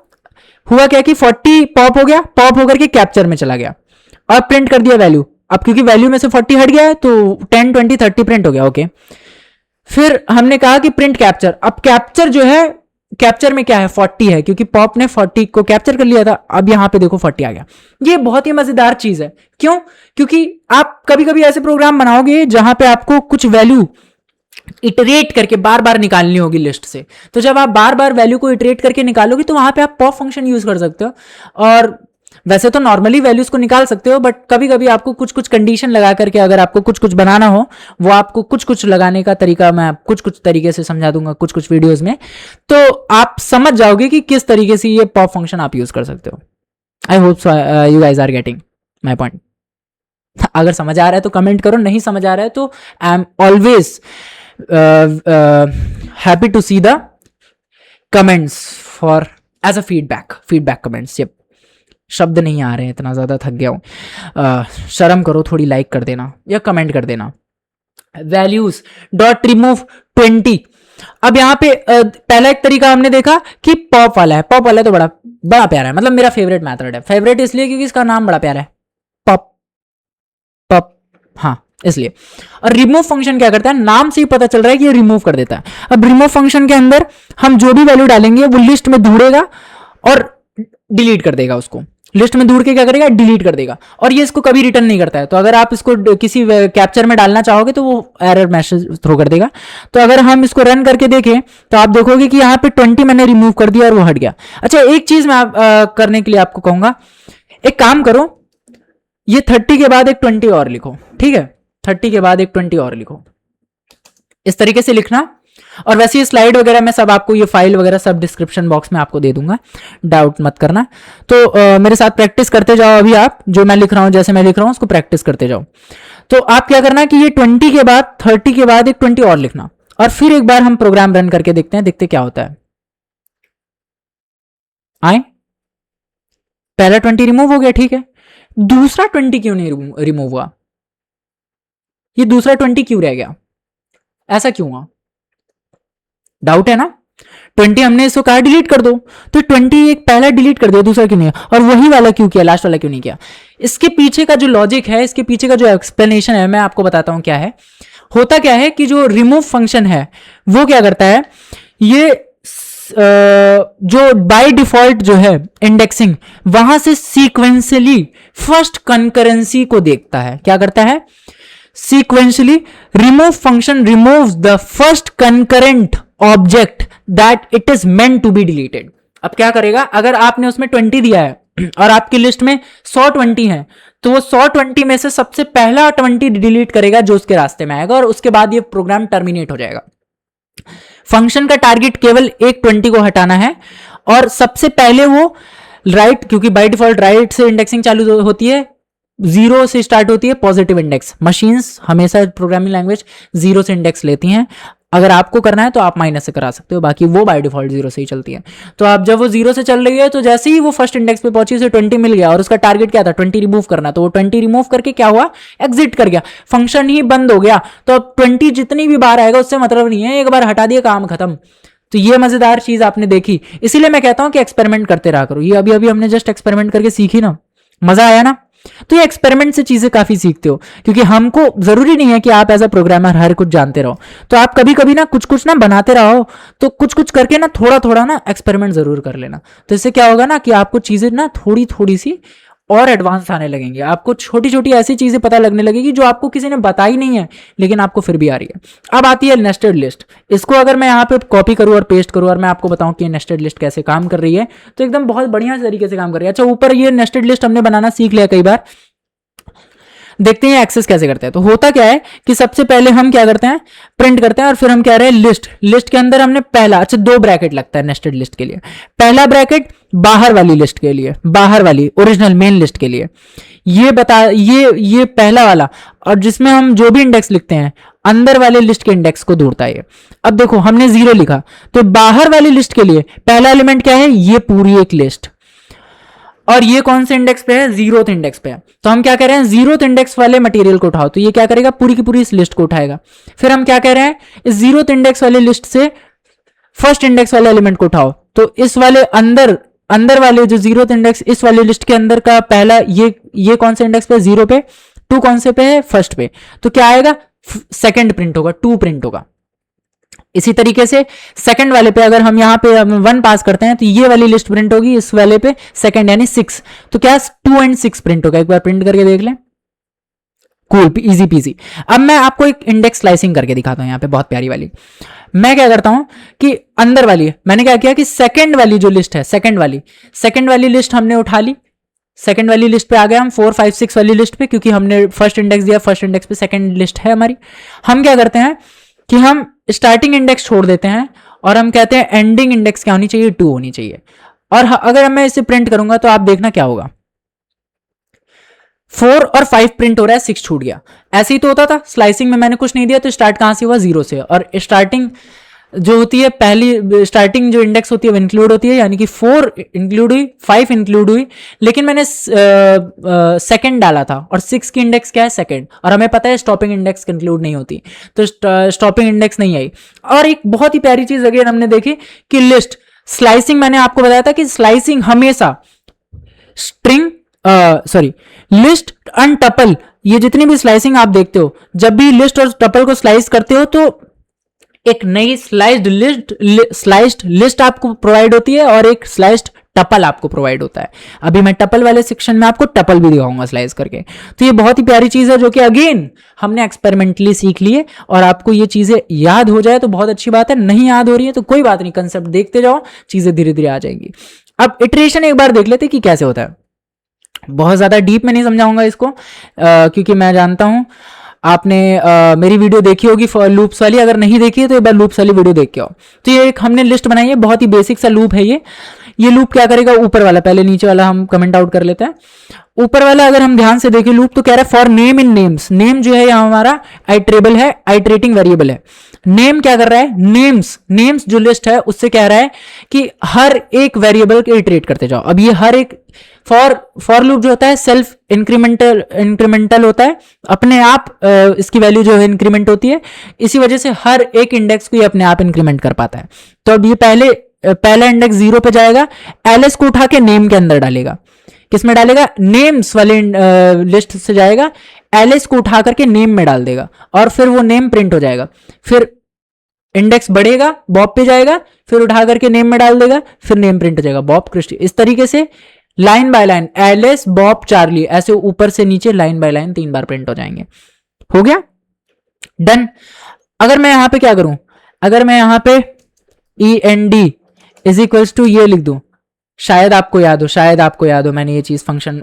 क्या कि 40 पॉप हो गया, पॉप होकर के कैप्चर में चला गया, और प्रिंट कर दिया वैल्यू। अब क्योंकि वैल्यू में से 40 हट गया है तो 10 20 30 प्रिंट हो गया, ओके। फिर हमने कहा कि प्रिंट कैप्चर, अब कैप्चर जो है, कैप्चर में क्या है, 40 है, क्योंकि पॉप ने 40 को कैप्चर कर लिया था, अब यहां पे देखो 40 आ गया। ये बहुत ही मजेदार चीज है, क्यों, क्योंकि आप कभी कभी ऐसे प्रोग्राम बनाओगे जहां पे आपको कुछ वैल्यू इटरेट करके बार बार निकालनी होगी लिस्ट से, तो जब आप बार बार वैल्यू को इटरेट करके निकालोगे तो वहां पे आप पॉप फंक्शन यूज कर सकते हो। और वैसे तो नॉर्मली वैल्यूज को निकाल सकते हो, बट कभी कभी आपको कुछ कुछ कंडीशन लगा करके अगर आपको कुछ कुछ बनाना हो, वो आपको कुछ कुछ लगाने का तरीका मैं कुछ कुछ तरीके से समझा दूंगा कुछ कुछ वीडियोस में, तो आप समझ जाओगे कि किस तरीके से ये पॉप फंक्शन आप यूज कर सकते हो। I hope you guys are getting my point. अगर समझ आ रहा है तो कमेंट करो, नहीं समझ आ रहा है तो I am always happy to see the comments for as a feedback comments। ये शब्द नहीं आ रहे हैं, इतना ज्यादा थक गया हूं, शर्म करो थोड़ी, लाइक कर देना या कमेंट कर देना। Values dot remove 20। अब यहाँ पे पहला एक तरीका हमने देखा कि पॉप वाला है, पॉप वाला तो बड़ा बड़ा प्यारा है, मतलब मेरा फेवरेट मेथड है। फेवरेट इसलिए क्योंकि इसका नाम बड़ा प्यारा है, पॉप पॉप, हाँ इसलिए। और रिमूव फंक्शन क्या करता है, नाम से ही पता चल रहा है कि ये रिमूव कर देता है। अब रिमूव फंक्शन के अंदर हम जो भी वैल्यू डालेंगे वो लिस्ट में ढूंढेगा और डिलीट कर देगा, उसको लिस्ट में ढूंढ के क्या करेगा, डिलीट कर देगा, और ये इसको कभी रिटर्न नहीं करता है। तो अगर आप इसको किसी कैप्चर में डालना चाहोगे तो वो एरर मैसेज थ्रो कर देगा। तो अगर हम इसको रन करके देखें तो आप देखोगे कि यहाँ पे 20 मैंने रिमूव कर दिया और वो हट गया। अच्छा एक चीज मैं करने के लिए आपको कहूंगा, एक काम करो, ये 30 के बाद एक 20 और लिखो, ठीक है, 30 के बाद एक 20 और लिखो, इस तरीके से लिखना। और वैसे ही स्लाइड वगैरह मैं सब आपको, ये फाइल वगैरह सब डिस्क्रिप्शन बॉक्स में आपको दे दूंगा, डाउट मत करना। तो मेरे साथ प्रैक्टिस करते जाओ, अभी आप जो मैं लिख रहा हूं, जैसे मैं लिख रहा हूं उसको प्रैक्टिस करते जाओ। तो आप क्या करना कि ये 20 के बाद 30 के बाद एक 20 और लिखना, और फिर एक बार हम प्रोग्राम रन करके देखते हैं, देखते क्या होता है। आए, पहला 20 रिमूव हो गया, ठीक है, दूसरा 20 क्यों नहीं रिमूव हुआ? ये दूसरा 20 क्यों रह गया? ऐसा क्यों हुआ? डाउट है ना? 20 हमने इसको कहा डिलीट कर दो, तो 20 एक पहला डिलीट कर दिया, दूसरा क्यों नहीं? और वही वाला क्यों किया, लास्ट वाला क्यों नहीं किया? इसके पीछे का जो लॉजिक है, इसके पीछे का जो एक्सप्लेनेशन है, मैं आपको बताता हूं क्या है। होता क्या है कि जो रिमूव फंक्शन है वो क्या करता है, ये जो बाय डिफॉल्ट जो है इंडेक्सिंग, वहां से सीक्वेंशियली फर्स्ट कंकरेंसी को देखता है। क्या करता है? sequentially remove function removes the first concurrent object that it is meant to be deleted। अब क्या करेगा, अगर आपने उसमें 20 दिया है और आपकी लिस्ट में 120 है, तो वो 120 में से सबसे पहला 20 डिलीट करेगा जो उसके रास्ते में आएगा, और उसके बाद ये प्रोग्राम टर्मिनेट हो जाएगा। फंक्शन का टारगेट केवल एक 20 को हटाना है, और सबसे पहले वो राइट, क्योंकि बाय डिफॉल्ट राइट से इंडेक्सिंग चालू होती है, 0 से स्टार्ट होती है पॉजिटिव इंडेक्स। मशीन्स हमेशा प्रोग्रामिंग लैंग्वेज 0 से इंडेक्स लेती हैं। अगर आपको करना है तो आप माइनस से करा सकते हो, बाकी वो बाय डिफॉल्ट 0 से ही चलती है। तो आप जब वो 0 से चल रही है, तो जैसे ही वो फर्स्ट इंडेक्स पे पहुंची, उसे 20 मिल गया, और उसका टारगेट क्या था, 20 रिमूव करना, तो वो 20 रिमूव करके क्या हुआ, एग्जिट कर गया, फंक्शन ही बंद हो गया। तो अब 20 जितनी भी बार आएगा उससे मतलब नहीं है, एक बार हटा दिया काम खत्म। तो ये मजेदार चीज आपने देखी, इसीलिए मैं कहता हूं कि एक्सपेरिमेंट करते रहा करो। ये अभी अभी हमने जस्ट एक्सपेरिमेंट करके सीखी ना, मजा आया ना? तो ये एक्सपेरिमेंट से चीजें काफी सीखते हो, क्योंकि हमको जरूरी नहीं है कि आप एज अ प्रोग्रामर हर कुछ जानते रहो। तो आप कभी कभी ना कुछ कुछ ना बनाते रहो, तो कुछ कुछ करके ना थोड़ा थोड़ा ना एक्सपेरिमेंट जरूर कर लेना। तो इससे क्या होगा ना कि आपको चीजें ना थोड़ी थोड़ी सी और एडवांस आने लगेंगे, आपको छोटी छोटी ऐसी चीजें पता लगने लगेगी जो आपको किसी ने बताई नहीं है, लेकिन आपको फिर भी आ रही है। अब आती है नेस्टेड लिस्ट। इसको अगर मैं यहाँ पे कॉपी करूँ और पेस्ट करूँ, और मैं आपको बताऊं कि नेस्टेड लिस्ट कैसे काम कर रही है, तो एकदम बहुत बढ़िया तरीके से काम कर रही है। अच्छा, ऊपर ये नेस्टेड लिस्ट हमने बनाना सीख लिया कई बार, देखते हैं एक्सेस कैसे करते हैं। तो होता क्या है कि सबसे पहले हम क्या करते हैं, प्रिंट करते हैं, और फिर हम कह रहे हैं लिस्ट। लिस्ट के अंदर हमने पहला, अच्छा 2 ब्रैकेट लगता है नेस्टेड लिस्ट के लिए। पहला ब्रैकेट बाहर वाली लिस्ट के लिए, बाहर वाली ओरिजिनल मेन लिस्ट के लिए, ये पहला वाला, और जिसमें हम जो भी इंडेक्स लिखते हैं अंदर वाले लिस्ट के इंडेक्स को ढूंढता है। अब देखो हमने 0 लिखा, तो बाहर वाली लिस्ट के लिए पहला एलिमेंट क्या है, ये पूरी एक लिस्ट, और ये कौन से इंडेक्स पे है, 0th इंडेक्स पे है। तो हम क्या कह रहे हैं, 0th इंडेक्स वाले मटेरियल को उठाओ, तो ये क्या करेगा, पूरी की पूरी इस लिस्ट को उठाएगा। फिर हम क्या कह रहे हैं, इस 0th इंडेक्स वाले लिस्ट से फर्स्ट इंडेक्स वाले एलिमेंट को उठाओ, तो इस वाले अंदर वाले जो 0th इंडेक्स, इस वाले लिस्ट के अंदर का पहला, ये कौन से इंडेक्स पे, 0 पे, 2 कौन से पे है, फर्स्ट पे, तो क्या आएगा, सेकंड प्रिंट होगा, 2 प्रिंट होगा। इसी तरीके से सेकंड वाले पे अगर हम यहाँ पे 1 पास करते हैं, तो ये वाली लिस्ट प्रिंट होगी, इस वाले पे सेकंड यानी 6, तो क्या 2 एंड 6 प्रिंट होगा। एक बार प्रिंट करके देख लें, कूल, इजी पीजी। अब मैं आपको एक इंडेक्स स्लाइसिंग करके दिखाता हूं, यहाँ पे बहुत प्यारी वाली। मैं क्या करता हूं कि अंदर वाली, मैंने क्या किया कि सेकंड वाली जो लिस्ट है, सेकंड वाली लिस्ट हमने उठा ली, सेकंड वाली लिस्ट पे आ गए हम 4 5 6 वाली लिस्ट पे, क्योंकि हमने फर्स्ट इंडेक्स दिया, फर्स्ट इंडेक्स पे सेकंड लिस्ट है हमारी। हम क्या करते हैं कि हम स्टार्टिंग इंडेक्स छोड़ देते हैं, और हम कहते हैं एंडिंग इंडेक्स क्या होनी चाहिए, 2 होनी चाहिए। और अगर मैं इसे प्रिंट करूंगा तो आप देखना क्या होगा, 4 और 5 प्रिंट हो रहा है, 6 छूट गया। ऐसे ही तो होता था स्लाइसिंग में, मैंने कुछ नहीं दिया तो स्टार्ट कहां से हुआ, 0 से, और स्टार्टिंग जो होती है, पहली स्टार्टिंग जो इंडेक्स होती है वो इंक्लूड होती है, यानी कि 4 इंक्लूड हुई, 5 इंक्लूड हुई, लेकिन मैंने सेकंड डाला था, और 6 की इंडेक्स क्या है, सेकंड, और हमें पता है स्टॉपिंग इंडेक्स इंक्लूड नहीं होती, तो स्टॉपिंग इंडेक्स नहीं आई। और एक बहुत ही प्यारी चीज अगेन हमने देखी कि लिस्ट स्लाइसिंग, मैंने आपको बताया था कि स्लाइसिंग हमेशा स्ट्रिंग लिस्ट एंड टपल, ये जितनी भी स्लाइसिंग आप देखते हो, जब भी लिस्ट और टपल को स्लाइस करते हो, तो एक नई स्लाइस्ड लिस्ट आपको प्रोवाइड होती है, और एक स्लाइस्ड टपल आपको प्रोवाइड होता है। अभी मैं टपल वाले सेक्शन में आपको टपल भी दिखाऊंगा स्लाइस करके। तो ये बहुत ही प्यारी चीज है, जो कि अगेन हमने एक्सपेरिमेंटली सीख ली है, और आपको ये चीजें याद हो जाए तो बहुत अच्छी बात है, नहीं याद हो रही है तो कोई बात नहीं, कंसेप्ट देखते जाओ, चीजें धीरे धीरे आ जाएंगी। अब इटरेशन एक बार देख लेते कि कैसे होता है, बहुत ज्यादा डीप में नहीं समझाऊंगा इसको, क्योंकि मैं जानता हूं आपने मेरी वीडियो देखी होगी फॉर लूप्स वाली, अगर नहीं देखी है तो एक बार लूप्स वाली वीडियो देख के आओ। तो ये एक हमने लिस्ट बनाई है, बहुत ही बेसिक सा लूप है ये लूप क्या करेगा, ऊपर वाला, पहले नीचे वाला हम कमेंट आउट कर लेते हैं। ऊपर वाला अगर हम ध्यान से देखें लूप, तो कह रहा है for name in names, name जो है यहाँ हमारा आइट्रेबल है, आइट्रेटिंग वेरिएबल है। नेम क्या कर रहा है, नेम्स जो लिस्ट है उससे कह रहा है कि हर एक वेरिएबल के इटरेट करते जाओ। अब ये हर एक फॉर लूप जो होता है सेल्फ इंक्रीमेंटल होता है, अपने आप इसकी वैल्यू जो है इंक्रीमेंट होती है, इसी वजह से हर एक इंडेक्स को ये अपने आप इंक्रीमेंट कर पाता है। तो अब ये पहला इंडेक्स 0 पे जाएगा, एलएस को उठा के नेम के अंदर डालेगा। किसमें डालेगा, नेम्स वाले लिस्ट से जाएगा, एलएस को उठा करके नेम में डाल देगा और फिर वो नेम प्रिंट हो जाएगा। फिर इंडेक्स बढ़ेगा, बॉब पे जाएगा, फिर उठा करके नेम में डाल देगा, फिर नेम प्रिंट हो जाएगा, बॉब क्रिस्टी। इस तरीके से line by line LS Bob Charlie ऐसे ऊपर से नीचे line by line 3 bar print हो जाएंगे। हो गया, डन। अगर मैं यहां पे क्या करूं, अगर मैं यहां पे END इज इक्वल्स टू ये लिख दूं, शायद आपको याद हो मैंने ये चीज फंक्शन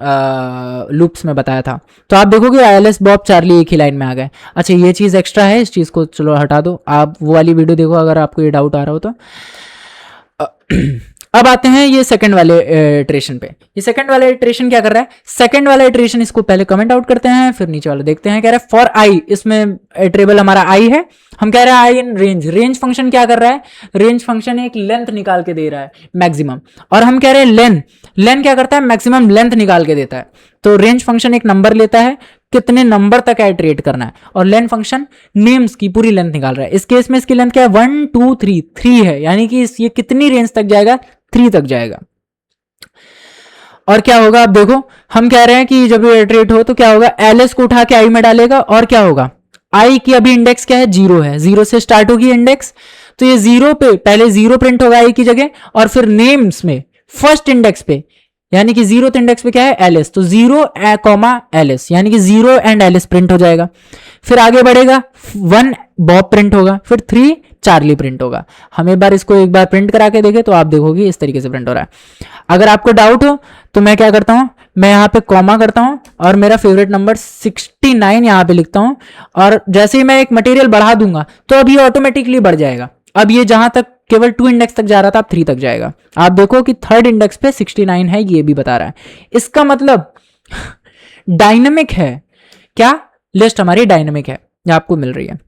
लूप्स में बताया था। तो आप देखोगे एलएस बॉब चार्ली एक ही लाइन में आ गए। अच्छा ये चीज एक्स्ट्रा है, इस चीज को चलो हटा दो, आप वो वाली वीडियो देखो अगर आपको ये डाउट आ रहा हो तो। अब आते हैं ये सेकंड वाले इटरेशन पे। ये सेकंड वाला इटरेशन क्या कर रहा है, सेकंड वाला इटरेशन इसको पहले कमेंट आउट करते हैं, फिर नीचे वाला देखते हैं। कह रहा है फॉर आई, इसमें इटरेबल हमारा आई है, हम कह रहे हैं आई इन रेंज। रेंज फंक्शन क्या कर रहा है, रेंज फंक्शन एक लेंथ निकाल के दे रहा है मैक्सिमम, और हम कह रहे हैं लेन क्या करता है, मैक्सिमम लेंथ निकाल के देता है। तो रेंज फंक्शन एक नंबर लेता है, कितने नंबर तक आइटरेट करना है, और लेन फंक्शन नेम्स की पूरी लेंथ निकाल रहा है। इस केस में इसकी लेंथ क्या है, 1 2 3 3 है, यानी कि ये कितनी रेंज तक जाएगा, 3 तक जाएगा। और क्या होगा, आप देखो हम कह रहे हैं कि जब ये इटरेट हो तो क्या होगा, एलएस को उठा के आई में डालेगा, और क्या होगा, आई की अभी इंडेक्स क्या है, 0 है, 0 से स्टार्ट होगी इंडेक्स, तो ये 0 पे पहले 0 प्रिंट होगा आई की जगह, और फिर नेम्स में फर्स्ट इंडेक्स पे, यानी कि 0th इंडेक्स पे क्या है, एलएस, तो 0 एलएस, यानी कि 0 एंड एलएस प्रिंट हो जाएगा। फिर आगे बढ़ेगा, 1 बॉब प्रिंट होगा, फिर 3 चार्ली प्रिंट होगा। हम एक बार प्रिंट करा के देखें तो आप देखोगे इस तरीके से प्रिंट हो रहा है। अगर आपको डाउट हो तो मैं क्या करता हूं, मैं यहाँ पे कॉमा करता हूं और मेरा फेवरेट नंबर 69 यहाँ पे लिखता हूं, और जैसे ही मैं एक मटेरियल बढ़ा दूंगा तो अब ये ऑटोमेटिकली बढ़ जाएगा। अब ये जहां तक केवल 2 इंडेक्स तक जा रहा था, अब 3 तक जाएगा। आप देखो कि 3rd इंडेक्स पे 69 है, ये भी बता रहा है। इसका मतलब डायनेमिक है, क्या लिस्ट हमारी डायनेमिक है, ये आपको मिल रही है।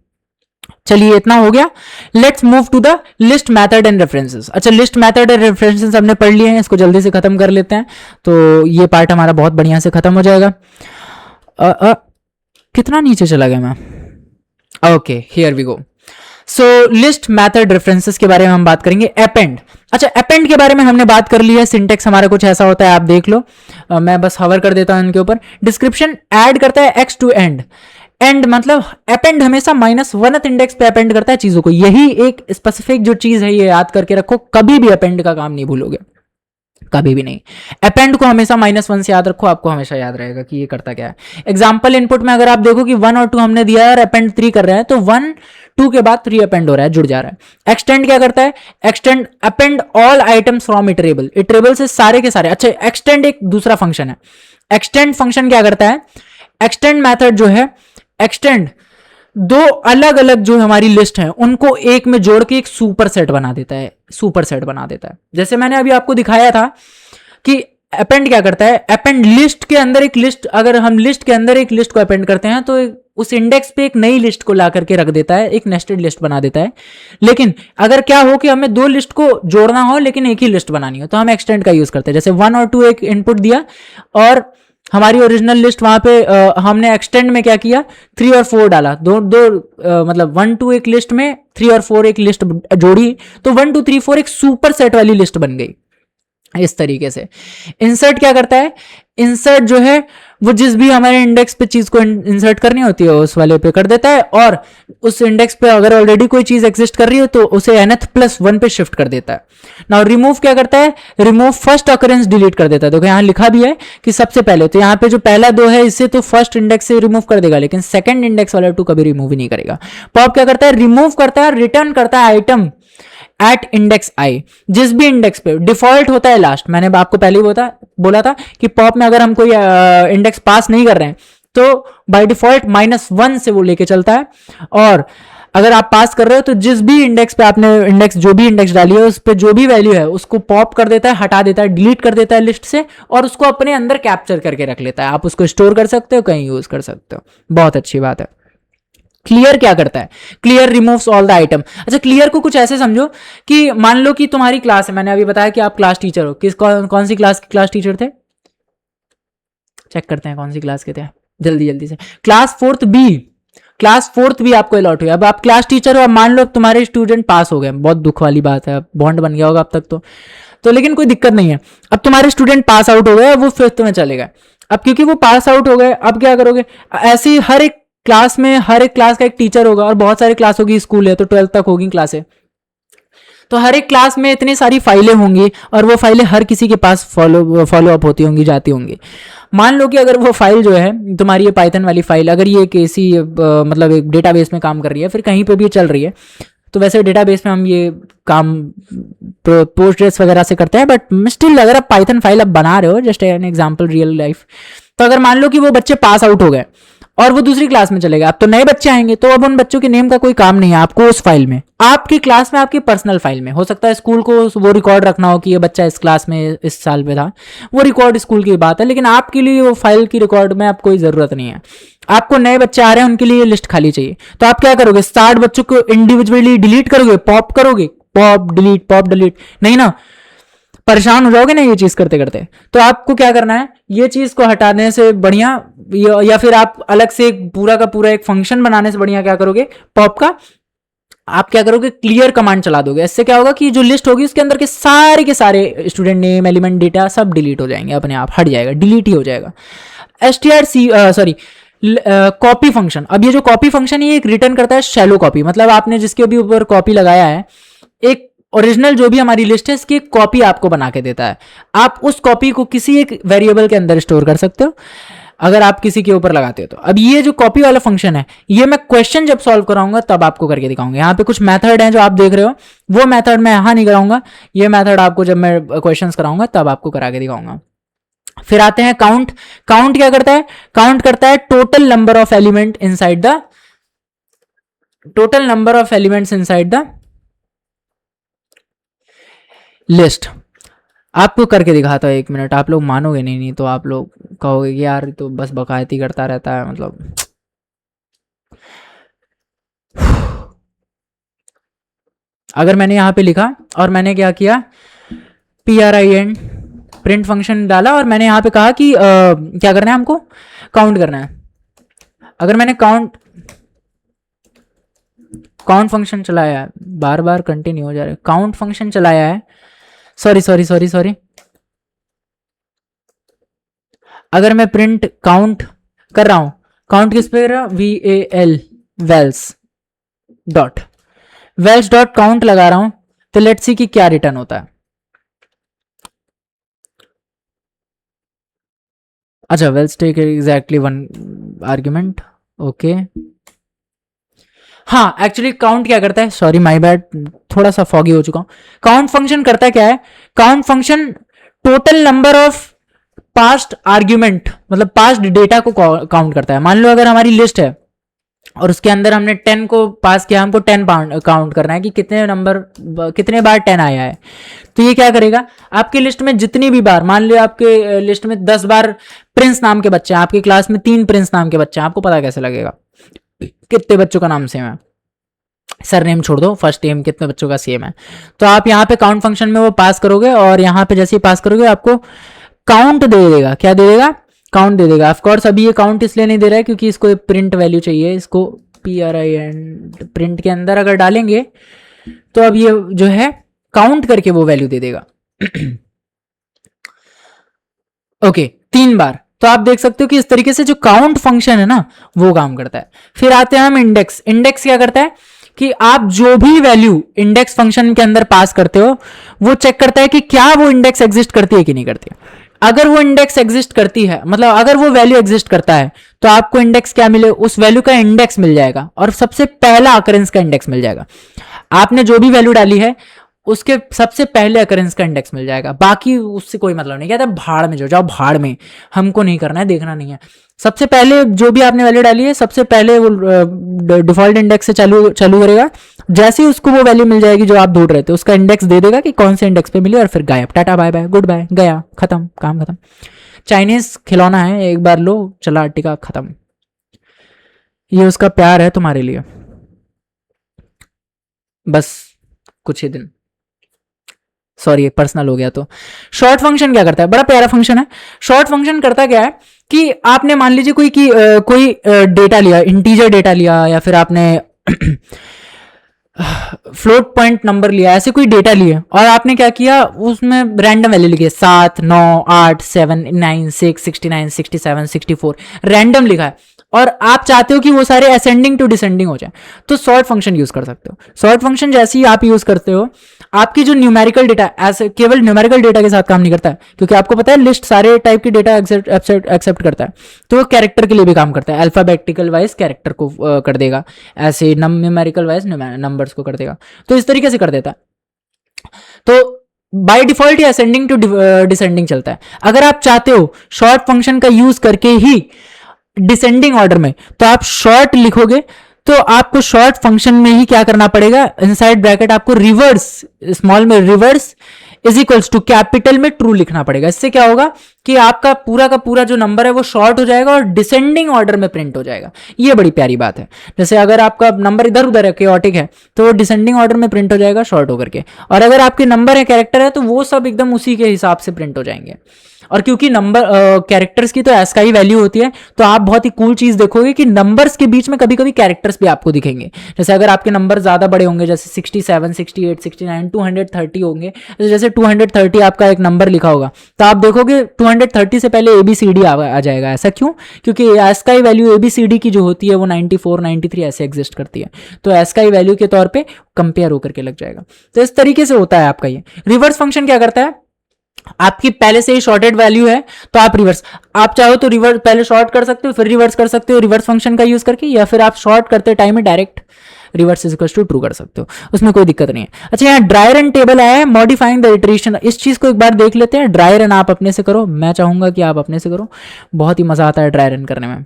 चलिए इतना हो गया, let's move to the list method and references. अच्छा लिस्ट मेथड एंड रेफरेंसेस हमने पढ़ लिए हैं, इसको जल्दी से खत्म कर लेते हैं, तो ये पार्ट हमारा बहुत बढ़िया से खत्म हो जाएगा। कितना नीचे चला गया मैं, okay here we go. So list method references के बारे में हम बात करेंगे। अपेंड, अच्छा अपेंड के बारे में हमने बात कर ली है, सिंटेक्स हमारा कुछ ऐसा होता है, आप देख लो, मैं बस हवर कर देता हूं इनके ऊपर। डिस्क्रिप्शन ऐड करता है एक्स टू एंड, एंड मतलब अपेंड हमेशा -1th इंडेक्स पे अपेंड करता है चीजों को। यही एक स्पेसिफिक जो चीज है, ये याद करके रखो, कभी भी अपेंड का काम नहीं भूलोगे, कभी भी नहीं। अपेंड को हमेशा -1 से याद रखो, आपको हमेशा याद रहेगा कि ये करता क्या है। एग्जाम्पल इनपुट में अगर आप देखो कि 1 और 2 हमने दिया है और अपेंड 3 कर रहे हैं, तो 1 2 के बाद 3 अपेंड हो रहा है, जुड़ जा रहा है। एक्सटेंड क्या करता है, extend append all items from iterable, iterable से सारे के सारे। अच्छा एक्सटेंड एक दूसरा फंक्शन है। एक्सटेंड फंक्शन क्या करता है, एक्सटेंड मेथड जो है, एक्सटेंड 2 अलग अलग जो हमारी लिस्ट है उनको एक में जोड़ के एक सुपर सेट बना देता है, सुपर सेट बना देता है। जैसे मैंने अभी आपको दिखाया था कि अपेंड क्या करता है, अपेंड लिस्ट के अंदर एक लिस्ट, अगर हम लिस्ट के अंदर एक लिस्ट को अपेंड करते हैं तो उस इंडेक्स पे एक नई लिस्ट को ला करके रख देता है, एक नेस्टेड लिस्ट बना देता है। लेकिन अगर क्या हो कि हमें 2 लिस्ट को जोड़ना हो लेकिन एक ही लिस्ट बनानी हो, तो हम एक्सटेंड का यूज करते हैं। जैसे 1 और 2 एक इनपुट दिया और हमारी ओरिजिनल लिस्ट वहां पे हमने एक्सटेंड में क्या किया, 3 और 4 डाला, दो मतलब 1 2 एक लिस्ट में, 3 और 4 एक लिस्ट जोड़ी, तो 1 2 3 4 एक सुपर सेट वाली लिस्ट बन गई। इस तरीके से इंसर्ट क्या करता है, इंसर्ट जो है वो जिस भी हमारे इंडेक्स पे चीज को इंसर्ट करनी होती है उस वाले पे कर देता है, और उस इंडेक्स पे अगर ऑलरेडी कोई चीज एग्जिस्ट कर रही हो तो उसे nth+1 पे शिफ्ट कर देता है। नाउ रिमूव क्या करता है, रिमूव फर्स्ट ऑकरेंस डिलीट कर देता है। देखो यहाँ लिखा भी है कि सबसे पहले, तो यहाँ पे जो पहला 2 है इससे तो फर्स्ट इंडेक्स से रिमूव कर देगा, लेकिन सेकंड इंडेक्स वाला 2 कभी रिमूव ही नहीं करेगा। पॉप क्या करता है, रिमूव करता है, रिटर्न करता है आइटम एट इंडेक्स आई, जिस भी इंडेक्स पे डिफॉल्ट होता है लास्ट। मैंने आपको पहले ही बोला था कि पॉप में अगर हम कोई इंडेक्स पास नहीं कर रहे हैं तो बाय डिफॉल्ट -1 से वो लेके चलता है। और अगर आप पास कर रहे हो तो जिस भी इंडेक्स पे आपने जो भी इंडेक्स डाली है उस पे जो भी वैल्यू है उसको पॉप कर देता है, हटा देता है, डिलीट कर देता है लिस्ट से, और उसको अपने अंदर कैप्चर करके रख लेता है। आप उसको स्टोर कर सकते हो, कहीं यूज कर सकते हो। बहुत अच्छी बात है। क्लियर क्या करता है? Clear removes all the item. अच्छा, क्लियर को कुछ ऐसे समझो कि मान लो कि तुम्हारी क्लास है, मैंने अभी बताया कि आप क्लास टीचर हो, कौन सी क्लास के क्लास टीचर थे? चेक करते हैं कौन सी क्लास के थे, जल्दी जल्दी से। Class 4th B, class 4th भी आपको अलॉट हुई। अब आप क्लास टीचर हो, अब मान लो तुम्हारे स्टूडेंट पास हो गए, बहुत दुख वाली बात है, बॉन्ड बन गया होगा अब तक तो लेकिन कोई दिक्कत नहीं है। अब तुम्हारे स्टूडेंट पास आउट हो गए, वो 5th में चले गए। अब क्योंकि वो पास आउट हो गए, अब क्या करोगे? ऐसे ही हर एक क्लास में हर एक क्लास का एक टीचर होगा, और बहुत सारी क्लासों की स्कूल है तो 12th तक होगी क्लासें, तो हर एक क्लास में इतनी सारी फाइलें होंगी, और वो फाइलें हर किसी के पास फॉलो अप होती होंगी, जाती होंगी। मान लो कि अगर वो फाइल जो है तुम्हारी ये पाइथन वाली फाइल, अगर ये किसी मतलब एक डेटाबेस में काम कर रही है, फिर कहीं पे भी चल रही है, तो वैसे डेटाबेस में हम ये काम पोस्टग्रेस वगैरह से करते हैं, बट स्टिल अगर आप पाइथन फाइल अब बना रहे हो, just an example real life, तो अगर मान लो कि वो बच्चे पास आउट हो गए और वो दूसरी क्लास में चले गए, अब तो नए बच्चे आएंगे, तो अब उन बच्चों के नेम का कोई काम नहीं है आपको उस फाइल में, आपकी क्लास में, आपकी पर्सनल फाइल में। हो सकता है स्कूल को वो रिकॉर्ड रखना हो कि ये बच्चा इस क्लास में इस साल में था, वो रिकॉर्ड स्कूल की बात है, लेकिन आपके लिए वो फाइल की रिकॉर्ड में आप कोई जरूरत नहीं है। आपको नए बच्चे आ रहे हैं, उनके लिए लिस्ट खाली चाहिए, तो आप क्या करोगे? 60 बच्चों को इंडिविजुअली डिलीट करोगे, पॉप करोगे, पॉप डिलीट, नहीं ना, परेशान हो जाओगे ना ये चीज करते करते। तो आपको क्या करना है, ये चीज को हटाने से बढ़िया, या फिर आप अलग से एक पूरा का पूरा एक फंक्शन बनाने से बढ़िया क्या करोगे, पॉप का आप क्या करोगे, क्लियर कमांड चला दोगे। इससे क्या होगा कि जो लिस्ट होगी उसके अंदर के सारे स्टूडेंट नेम, एलिमेंट, डेटा सब डिलीट हो जाएंगे, अपने आप हट जाएगा, डिलीट ही हो जाएगा। कॉपी फंक्शन, अब ये जो कॉपी फंक्शन ये एक रिटर्न करता है शैलो कॉपी, मतलब आपने जिसके भी ऊपर कॉपी लगाया है, एक ओरिजिनल जो भी हमारी लिस्ट है इसकी कॉपी आपको बना के देता है। आप उस कॉपी को किसी एक वेरिएबल के अंदर स्टोर कर सकते हो अगर आप किसी के ऊपर लगाते हो तो। अब ये जो कॉपी वाला फंक्शन है, ये मैं क्वेश्चन जब सॉल्व कराऊंगा तब आपको करके दिखाऊंगा। यहाँ पे कुछ मेथड हैं जो आप देख रहे हो, वो मेथड मैं यहाँ नहीं कराऊंगा, ये मेथड आपको जब मैं क्वेश्चन कराऊंगा तब आपको करा के दिखाऊंगा। फिर आते हैं काउंट। काउंट क्या करता है? काउंट करता है total number of element inside the list. आपको करके दिखाता हूं, 1 मिनट, आप लोग मानोगे नहीं तो आप लोग कहोगे कि यार तो बस बकायती करता रहता है, मतलब। अगर मैंने यहां पे लिखा और मैंने क्या किया, PRINT प्रिंट फंक्शन डाला, और मैंने यहां पे कहा कि क्या करना है, हमको काउंट करना है। अगर मैंने काउंट फंक्शन चलाया है, बार बार कंटिन्यू हो जा रहा है, काउंट फंक्शन चलाया है, सॉरी, अगर मैं प्रिंट काउंट कर रहा हूं, काउंट किस पे कर रहा हूं, VAL वेल्स डॉट काउंट लगा रहा हूं, तो लेट्स सी कि क्या रिटर्न होता है। अच्छा, values take exactly 1 argument, okay. हाँ, एक्चुअली काउंट क्या करता है, सॉरी माय बैड, थोड़ा सा फॉगी हो चुका हूं। काउंट फंक्शन करता है क्या है, count function total number of past argument, मतलब पास्ट डेटा को काउंट करता है। मान लो अगर हमारी लिस्ट है और उसके अंदर हमने 10 को पास किया, हमको 10 काउंट करना है कि कितने बार 10 आया है, तो ये क्या करेगा, आपकी लिस्ट में जितनी भी बार, मान लो आपके लिस्ट में 10 बार प्रिंस नाम के बच्चे हैं, आपकी क्लास में 3 प्रिंस नाम के बच्चे हैं, आपको पता कैसे लगेगा कितने बच्चों का नाम सेम है? सर नेम छोड़ दो, फर्स्ट नेम कितने बच्चों का सेम है। तो आप यहाँ पे काउंट फंक्शन में वो पास करोगे, और यहाँ पे जैसे ही पास करोगे आपको काउंट दे देगा। क्या दे देगा? काउंट दे देगा। ऑफ कोर्स अभी ये काउंट इसलिए नहीं दे रहा है क्योंकि इसको प्रिंट वैल्यू चाहिए, इसको PRINT प्रिंट के अंदर अगर डालेंगे तो अब ये जो है काउंट करके वो वैल्यू दे देगा। ओके, 3 बार। तो आप देख सकते हो कि इस तरीके से जो काउंट फंक्शन है ना वो काम करता है। फिर आते हैं हम इंडेक्स। इंडेक्स क्या करता है कि आप जो भी वैल्यू इंडेक्स फंक्शन के अंदर पास करते हो वो चेक करता है कि क्या वो इंडेक्स एग्जिस्ट करती है कि नहीं करती है। अगर वो इंडेक्स एग्जिस्ट करती है, मतलब अगर वो वैल्यू एग्जिस्ट करता है, तो आपको इंडेक्स क्या मिले, उस वैल्यू का इंडेक्स मिल जाएगा, और सबसे पहला अकरेंस का इंडेक्स मिल जाएगा। आपने जो भी वैल्यू डाली है उसके सबसे पहले अकरेंस का इंडेक्स मिल जाएगा, बाकी उससे कोई मतलब नहीं। कहता है भाड़ में जाओ भाड़ में, हमको नहीं करना है, देखना नहीं है। सबसे पहले जो भी आपने वैल्यू डाली है सबसे पहले वो डिफॉल्ट इंडेक्स से चालू करेगा। जैसे ही उसको वो वैल्यू मिल जाएगी जो आप ढूंढ रहे थे, उसका इंडेक्स दे देगा कि कौन से इंडेक्स पे मिली, और फिर गायब, tata bye bye goodbye, गया, खत्म, काम खत्म। चाइनीज खिलौना है, एक बार लो, चला टिका, खत्म। ये उसका प्यार है तुम्हारे लिए, बस कुछ ही दिन। सॉरी पर्सनल हो गया। तो शॉर्ट फंक्शन क्या करता है, बड़ा प्यारा फंक्शन है। शॉर्ट फंक्शन करता क्या है कि आपने मान लीजिए कोई डेटा लिया, इंटीजर डेटा लिया, या फिर आपने फ्लोट पॉइंट नंबर लिया, ऐसे कोई डेटा लिए, और आपने क्या किया, उसमें रैंडम वैल्यू लिखी है 7 9 8 7 9 6 69 67 64, रैंडम लिखा है, और आप चाहते हो कि वो सारे असेंडिंग टू डिसेंडिंग हो जाए, तो सॉर्ट फंक्शन यूज कर सकते हो। सॉर्ट फंक्शन जैसे ही आप यूज करते हो, आपकी जो न्यूमेरिकल डेटा, ऐसे केवल न्यूमेरिकल डेटा के साथ काम नहीं करता है, क्योंकि आपको पता है लिस्ट सारे टाइप की डेटा एक्सेप्ट करता है, तो वो कैरेक्टर के लिए भी काम करता है। अल्फाबेटिकल वाइज कैरेक्टर को कर देगा, ऐसे न्यूमेरिकल वाइज नंबर्स को कर देगा, तो इस तरीके से कर देता है। तो बाय डिफॉल्ट ये असेंडिंग टू डिसेंडिंग चलता है। अगर आप चाहते हो शॉर्ट फंक्शन का यूज करके ही डिसेंडिंग ऑर्डर में, तो आप शॉर्ट लिखोगे, तो आपको शॉर्ट फंक्शन में ही क्या करना पड़ेगा, इनसाइड ब्रैकेट आपको रिवर्स, स्मॉल में reverse is equals to capital में ट्रू लिखना पड़ेगा। इससे क्या होगा कि आपका पूरा का पूरा जो नंबर है वो शॉर्ट हो जाएगा और डिसेंडिंग ऑर्डर में प्रिंट हो जाएगा। ये बड़ी प्यारी बात है। जैसे अगर आपका नंबर इधर उधर है, केओटिक है, तो वो डिसेंडिंग ऑर्डर में प्रिंट हो जाएगा शॉर्ट होकर के, और अगर आपके नंबर है, कैरेक्टर है, तो वो सब एकदम उसी के हिसाब से प्रिंट हो जाएंगे। और क्योंकि नंबर कैरेक्टर्स की तो एस्काई वैल्यू होती है, तो आप बहुत ही कूल चीज देखोगे कि नंबर्स के बीच में कभी कभी कैरेक्टर्स भी आपको दिखेंगे। जैसे अगर आपके नंबर ज्यादा बड़े होंगे, जैसे 67 68 69 230 होंगे, तो जैसे 230 आपका एक नंबर लिखा होगा, तो आप देखोगे 230 से पहले ABCD आ जाएगा। ऐसा क्यों? क्योंकि एस्काई वैल्यू ABCD की जो होती है वो 94 93 ऐसे एग्जिस्ट करती है, तो एस्काई वैल्यू के तौर पर कंपेयर होकर के लग जाएगा। तो इस तरीके से होता है आपका ये। रिवर्स फंक्शन क्या करता है, आपकी पहले से ही शॉर्टेड वैल्यू है, तो आप रिवर्स, आप चाहो तो रिवर्स पहले शॉर्ट कर सकते हो, फिर रिवर्स कर सकते हो रिवर्स फंक्शन का यूज करके, या फिर आप शॉर्ट करते टाइम में direct reverse is equal to true कर सकते हो, उसमें कोई दिक्कत नहीं है। अच्छा, यहाँ ड्राई रन टेबल आया है, मॉडिफाइंग द इटरेशन। इस चीज को एक बार देख लेते हैं। ड्राई रन आप अपने से करो, मैं चाहूंगा कि आप अपने से करो, बहुत ही मजा आता है ड्राई रन करने में।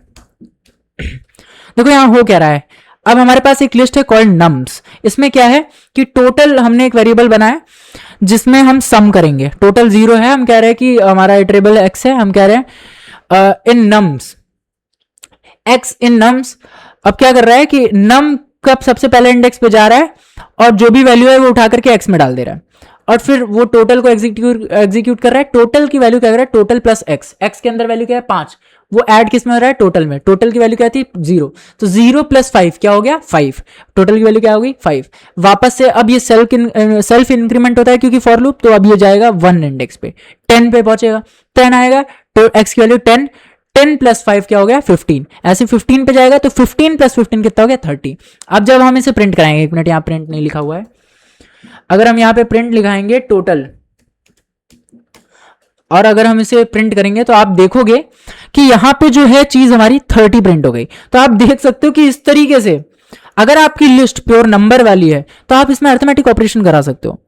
देखो यहाँ हो क्या रहा है, अब हमारे पास एक लिस्ट है कॉल्ड नम्स। इसमें क्या है कि टोटल हमने एक वेरिएबल बनाया जिसमें हम सम करेंगे। टोटल 0 है, हम कह रहे हैं कि हमारा इटरेबल x है, हम कह रहे हैं इन नम्स, x इन नम्स। अब क्या कर रहा है कि नम का सबसे पहले इंडेक्स पे जा रहा है और जो भी वैल्यू है वो उठा करके x में डाल दे रहा है, और फिर वो टोटल को एग्जीक्यूट कर रहा है। टोटल की वैल्यू क्या कर रहा है, टोटल प्लस x के अंदर वैल्यू क्या है 5, वो ऐड किस में हो रहा है, टोटल में। टोटल की वैल्यू क्या थी 0, तो 0 प्लस 5 क्या हो गया 5, टोटल की वैल्यू क्या होगी 5। वापस से अब ये सेल्फ इंक्रीमेंट होता है क्योंकि फॉर लूप, तो अब ये जाएगा 1 इंडेक्स पे, 10 पे पहुंचेगा, 10 आएगा, तो x की वैल्यू 10, 10 प्लस 5 क्या हो गया 15, ऐसे 15 पे जाएगा, तो 15 प्लस 15 कितना हो गया 30। अब जब हम इसे प्रिंट कराएंगे, एक मिनट यहाँ प्रिंट नहीं लिखा हुआ है, अगर हम यहाँ पे प्रिंट लिखाएंगे टोटल, और अगर हम इसे प्रिंट करेंगे तो आप देखोगे कि यहां पे जो है चीज हमारी 30 प्रिंट हो गई। तो आप देख सकते हो कि इस तरीके से अगर आपकी लिस्ट प्योर नंबर वाली है तो आप इसमें अरिथमेटिक ऑपरेशन करा सकते हो।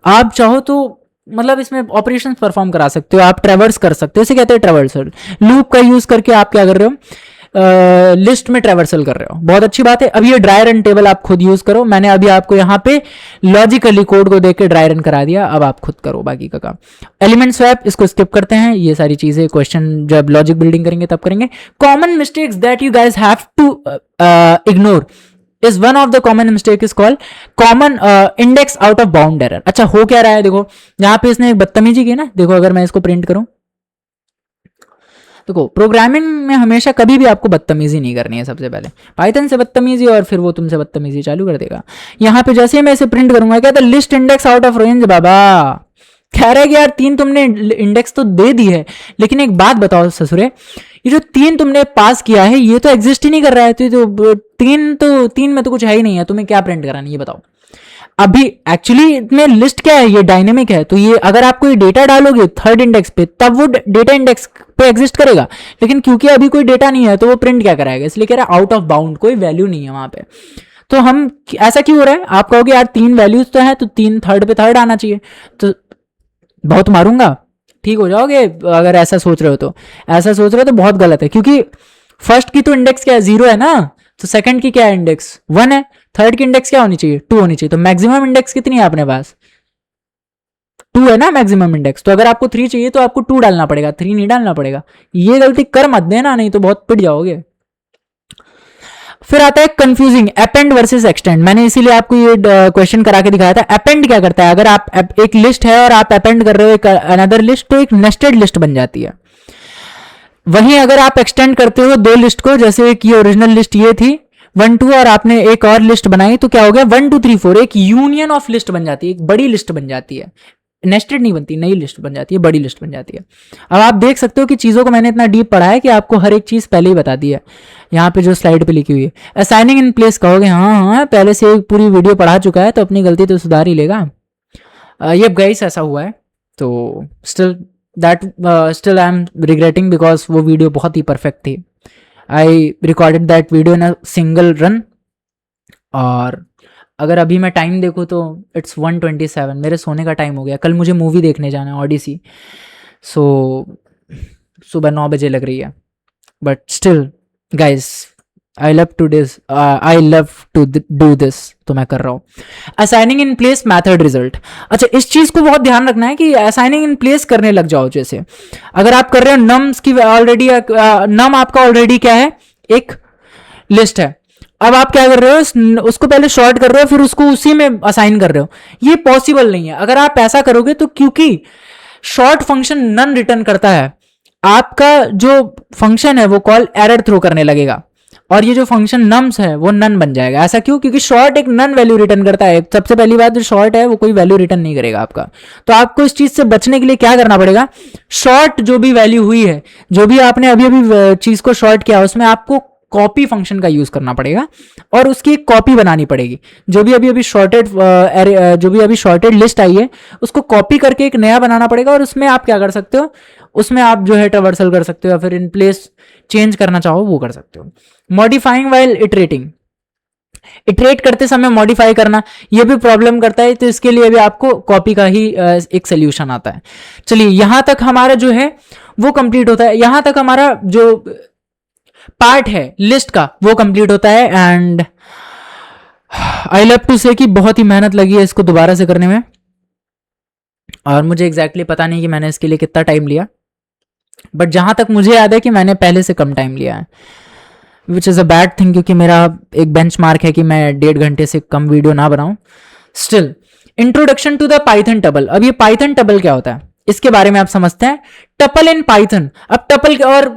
आप चाहो तो मतलब इसमें ऑपरेशंस परफॉर्म करा सकते हो, आप ट्रेवर्स कर सकते हो, इसे कहते हैं ट्रेवर्सल। लूप का यूज करके आप क्या कर रहे हो, लिस्ट में ट्रेवर्सल कर रहे हो, बहुत अच्छी बात है। अब ये ड्राई रन टेबल आप खुद यूज करो, मैंने अभी आपको यहाँ पे लॉजिकली कोड को देख के ड्राई रन करा दिया, अब आप खुद करो बाकी का काम। एलिमेंट स्वैप इसको स्किप करते हैं, ये सारी चीजें क्वेश्चन जब लॉजिक बिल्डिंग करेंगे तब करेंगे। Common mistakes that you guys have to ignore is one of the common mistake is called common index out of bound error। अच्छा हो क्या रहा है, देखो यहाँ पे इसने एक बदतमीजी की ना, देखो अगर मैं इसको प्रिंट करूं, देखो प्रोग्रामिंग में हमेशा कभी भी आपको बदतमीजी नहीं करनी है। सबसे पहले पाइथन से बदतमीजी और फिर वो तुमसे बदतमीजी चालू कर देगा। यहाँ पे जैसे मैं इसे प्रिंट करूंगा, क्या था list index out of range, बाबा कह रहा है कि यार 3 तुमने इंडेक्स तो दे दी है, लेकिन एक बात बताओ ससुरे, ये जो 3 तुमने पास किया है ये तो एग्जिस्ट ही नहीं कर रहा है, तो 3 में तो कुछ है ही नहीं है, तुम्हें क्या प्रिंट कराना ये बताओ। अभी एक्चुअली में लिस्ट क्या है, ये डायनेमिक है, तो ये अगर आप कोई डेटा डालोगे 3rd इंडेक्स पे तब वो डेटा इंडेक्स पे एग्जिस्ट करेगा, लेकिन क्योंकि अभी कोई डेटा नहीं है तो वो प्रिंट क्या कराएगा, इसलिए कह रहा है आउट ऑफ बाउंड, कोई वैल्यू नहीं है वहां पे। तो हम ऐसा क्यों हो रहा है? आप कहोगे यार 3 वैल्यूज तो है, तो 3 थर्ड पे थर्ड आना चाहिए, तो बहुत मारूंगा, ठीक हो जाओगे अगर ऐसा सोच रहे हो तो। ऐसा सोच रहे हो तो बहुत गलत है, क्योंकि फर्स्ट की तो इंडेक्स क्या है, 0 है ना, तो सेकंड की क्या है, इंडेक्स 1 है, थर्ड की इंडेक्स क्या होनी चाहिए, 2 होनी चाहिए। तो मैक्सिमम इंडेक्स कितनी है अपने पास, 2 है ना मैक्सिमम इंडेक्स। तो अगर आपको 3 चाहिए तो आपको 2 डालना पड़ेगा, 3 नहीं डालना पड़ेगा। ये गलती कर मत देना, नहीं तो बहुत पिट जाओगे। फिर आता है कंफ्यूजिंग अपेंड वर्सेस एक्सटेंड। मैंने इसीलिए आपको ये क्वेश्चन करा के दिखाया था। अपेंड क्या करता है, अगर आप एक लिस्ट है और आप अपेंड कर रहे हो एक अनदर लिस्ट, तो एक नेस्टेड लिस्ट बन जाती है। वहीं अगर आप एक्सटेंड करते हो दो लिस्ट को, जैसे एक ये ओरिजिनल लिस्ट ये थी 1 2 और आपने एक और लिस्ट बनाई, तो क्या हो गया 1 2 3 4, एक यूनियन ऑफ लिस्ट बन जाती है, एक बड़ी लिस्ट बन जाती है। नेस्टेड नहीं बनती, नई लिस्ट बन जाती है, बड़ी लिस्ट बन जाती है। अब आप देख सकते हो कि चीज़ों को मैंने इतना डीप पढ़ा है कि आपको हर एक चीज़ पहले ही बता दी है, यहाँ पे जो स्लाइड पे लिखी हुई है। असाइनिंग इन प्लेस कहोगे, हाँ हाँ पहले से पूरी वीडियो पढ़ा चुका है, तो अपनी गलती तो सुधार ही लेगा। ये गाइस ऐसा हुआ है, तो still I am regretting because वो वीडियो बहुत ही परफेक्ट थी। I recorded that video in a single run, और अगर अभी मैं टाइम देखूँ तो इट्स 1:27, मेरे सोने का टाइम हो गया। कल मुझे मूवी देखने जाना है, ऑडिसी, सो सुबह 9 बजे लग रही है। But still guys I love to do this, तो मैं कर रहा हूँ। Assigning in place method result. अच्छा, इस चीज को बहुत ध्यान रखना है कि असाइनिंग इन प्लेस करने लग जाओ। जैसे अगर आप कर रहे हो नम्स की ऑलरेडी, नम आपका ऑलरेडी क्या है, एक लिस्ट है। अब आप क्या कर रहे हो, उसको पहले शॉर्ट कर रहे हो, फिर उसको उसी में असाइन कर रहे हो। ये पॉसिबल नहीं है। अगर आप ऐसा करोगे तो, क्योंकि शॉर्ट फंक्शन नन रिटर्न करता है, आपका जो फंक्शन है वो कॉल एरर थ्रो करने लगेगा, और ये जो फंक्शन नम्स है वो नन बन जाएगा। ऐसा क्यों? क्योंकि शॉर्ट एक नन वैल्यू रिटर्न करता है। सबसे पहली बात, जो शॉर्ट है वो कोई वैल्यू रिटर्न नहीं करेगा आपका। तो आपको इस चीज से बचने के लिए क्या करना पड़ेगा, शॉर्ट जो भी वैल्यू हुई है, जो भी आपने अभी अभी चीज को शॉर्ट किया, उसमें आपको कॉपी फंक्शन का यूज करना पड़ेगा और उसकी एक कॉपी बनानी पड़ेगी। जो भी अभी शॉर्टेड लिस्ट आई है, उसको कॉपी करके एक नया बनाना पड़ेगा, और उसमें आप क्या कर सकते हो, उसमें आप जो है ट्रावर्सल कर सकते हो, या फिर इन प्लेस चेंज करना चाहो वो कर सकते हो। मॉडिफाइंग वाइल इटरेटिंग, इटरेट करते समय मॉडिफाई करना ये भी प्रॉब्लम करता है, तो इसके लिए भी आपको कॉपी का ही एक सोल्यूशन आता है। चलिए, यहां तक हमारा जो है वो कंप्लीट होता है, यहां तक हमारा जो पार्ट है लिस्ट का वो कंप्लीट होता है। एंड आई लव टू से कि बहुत ही मेहनत लगी है इसको दोबारा से करने में, और मुझे एग्जैक्टली पता नहीं कि मैंने इसके लिए कितना टाइम लिया, बट जहां तक मुझे याद है कि मैंने पहले से कम टाइम लिया है, which is a bad thing, क्योंकि मेरा एक बेंचमार्क है कि मैं 1.5 घंटे से कम वीडियो ना बनाऊं। Still, introduction to the Python tuple. अब ये पाइथन टपल क्या होता है इसके बारे में आप समझते हैं। टपल इन पाइथन, अब टपल और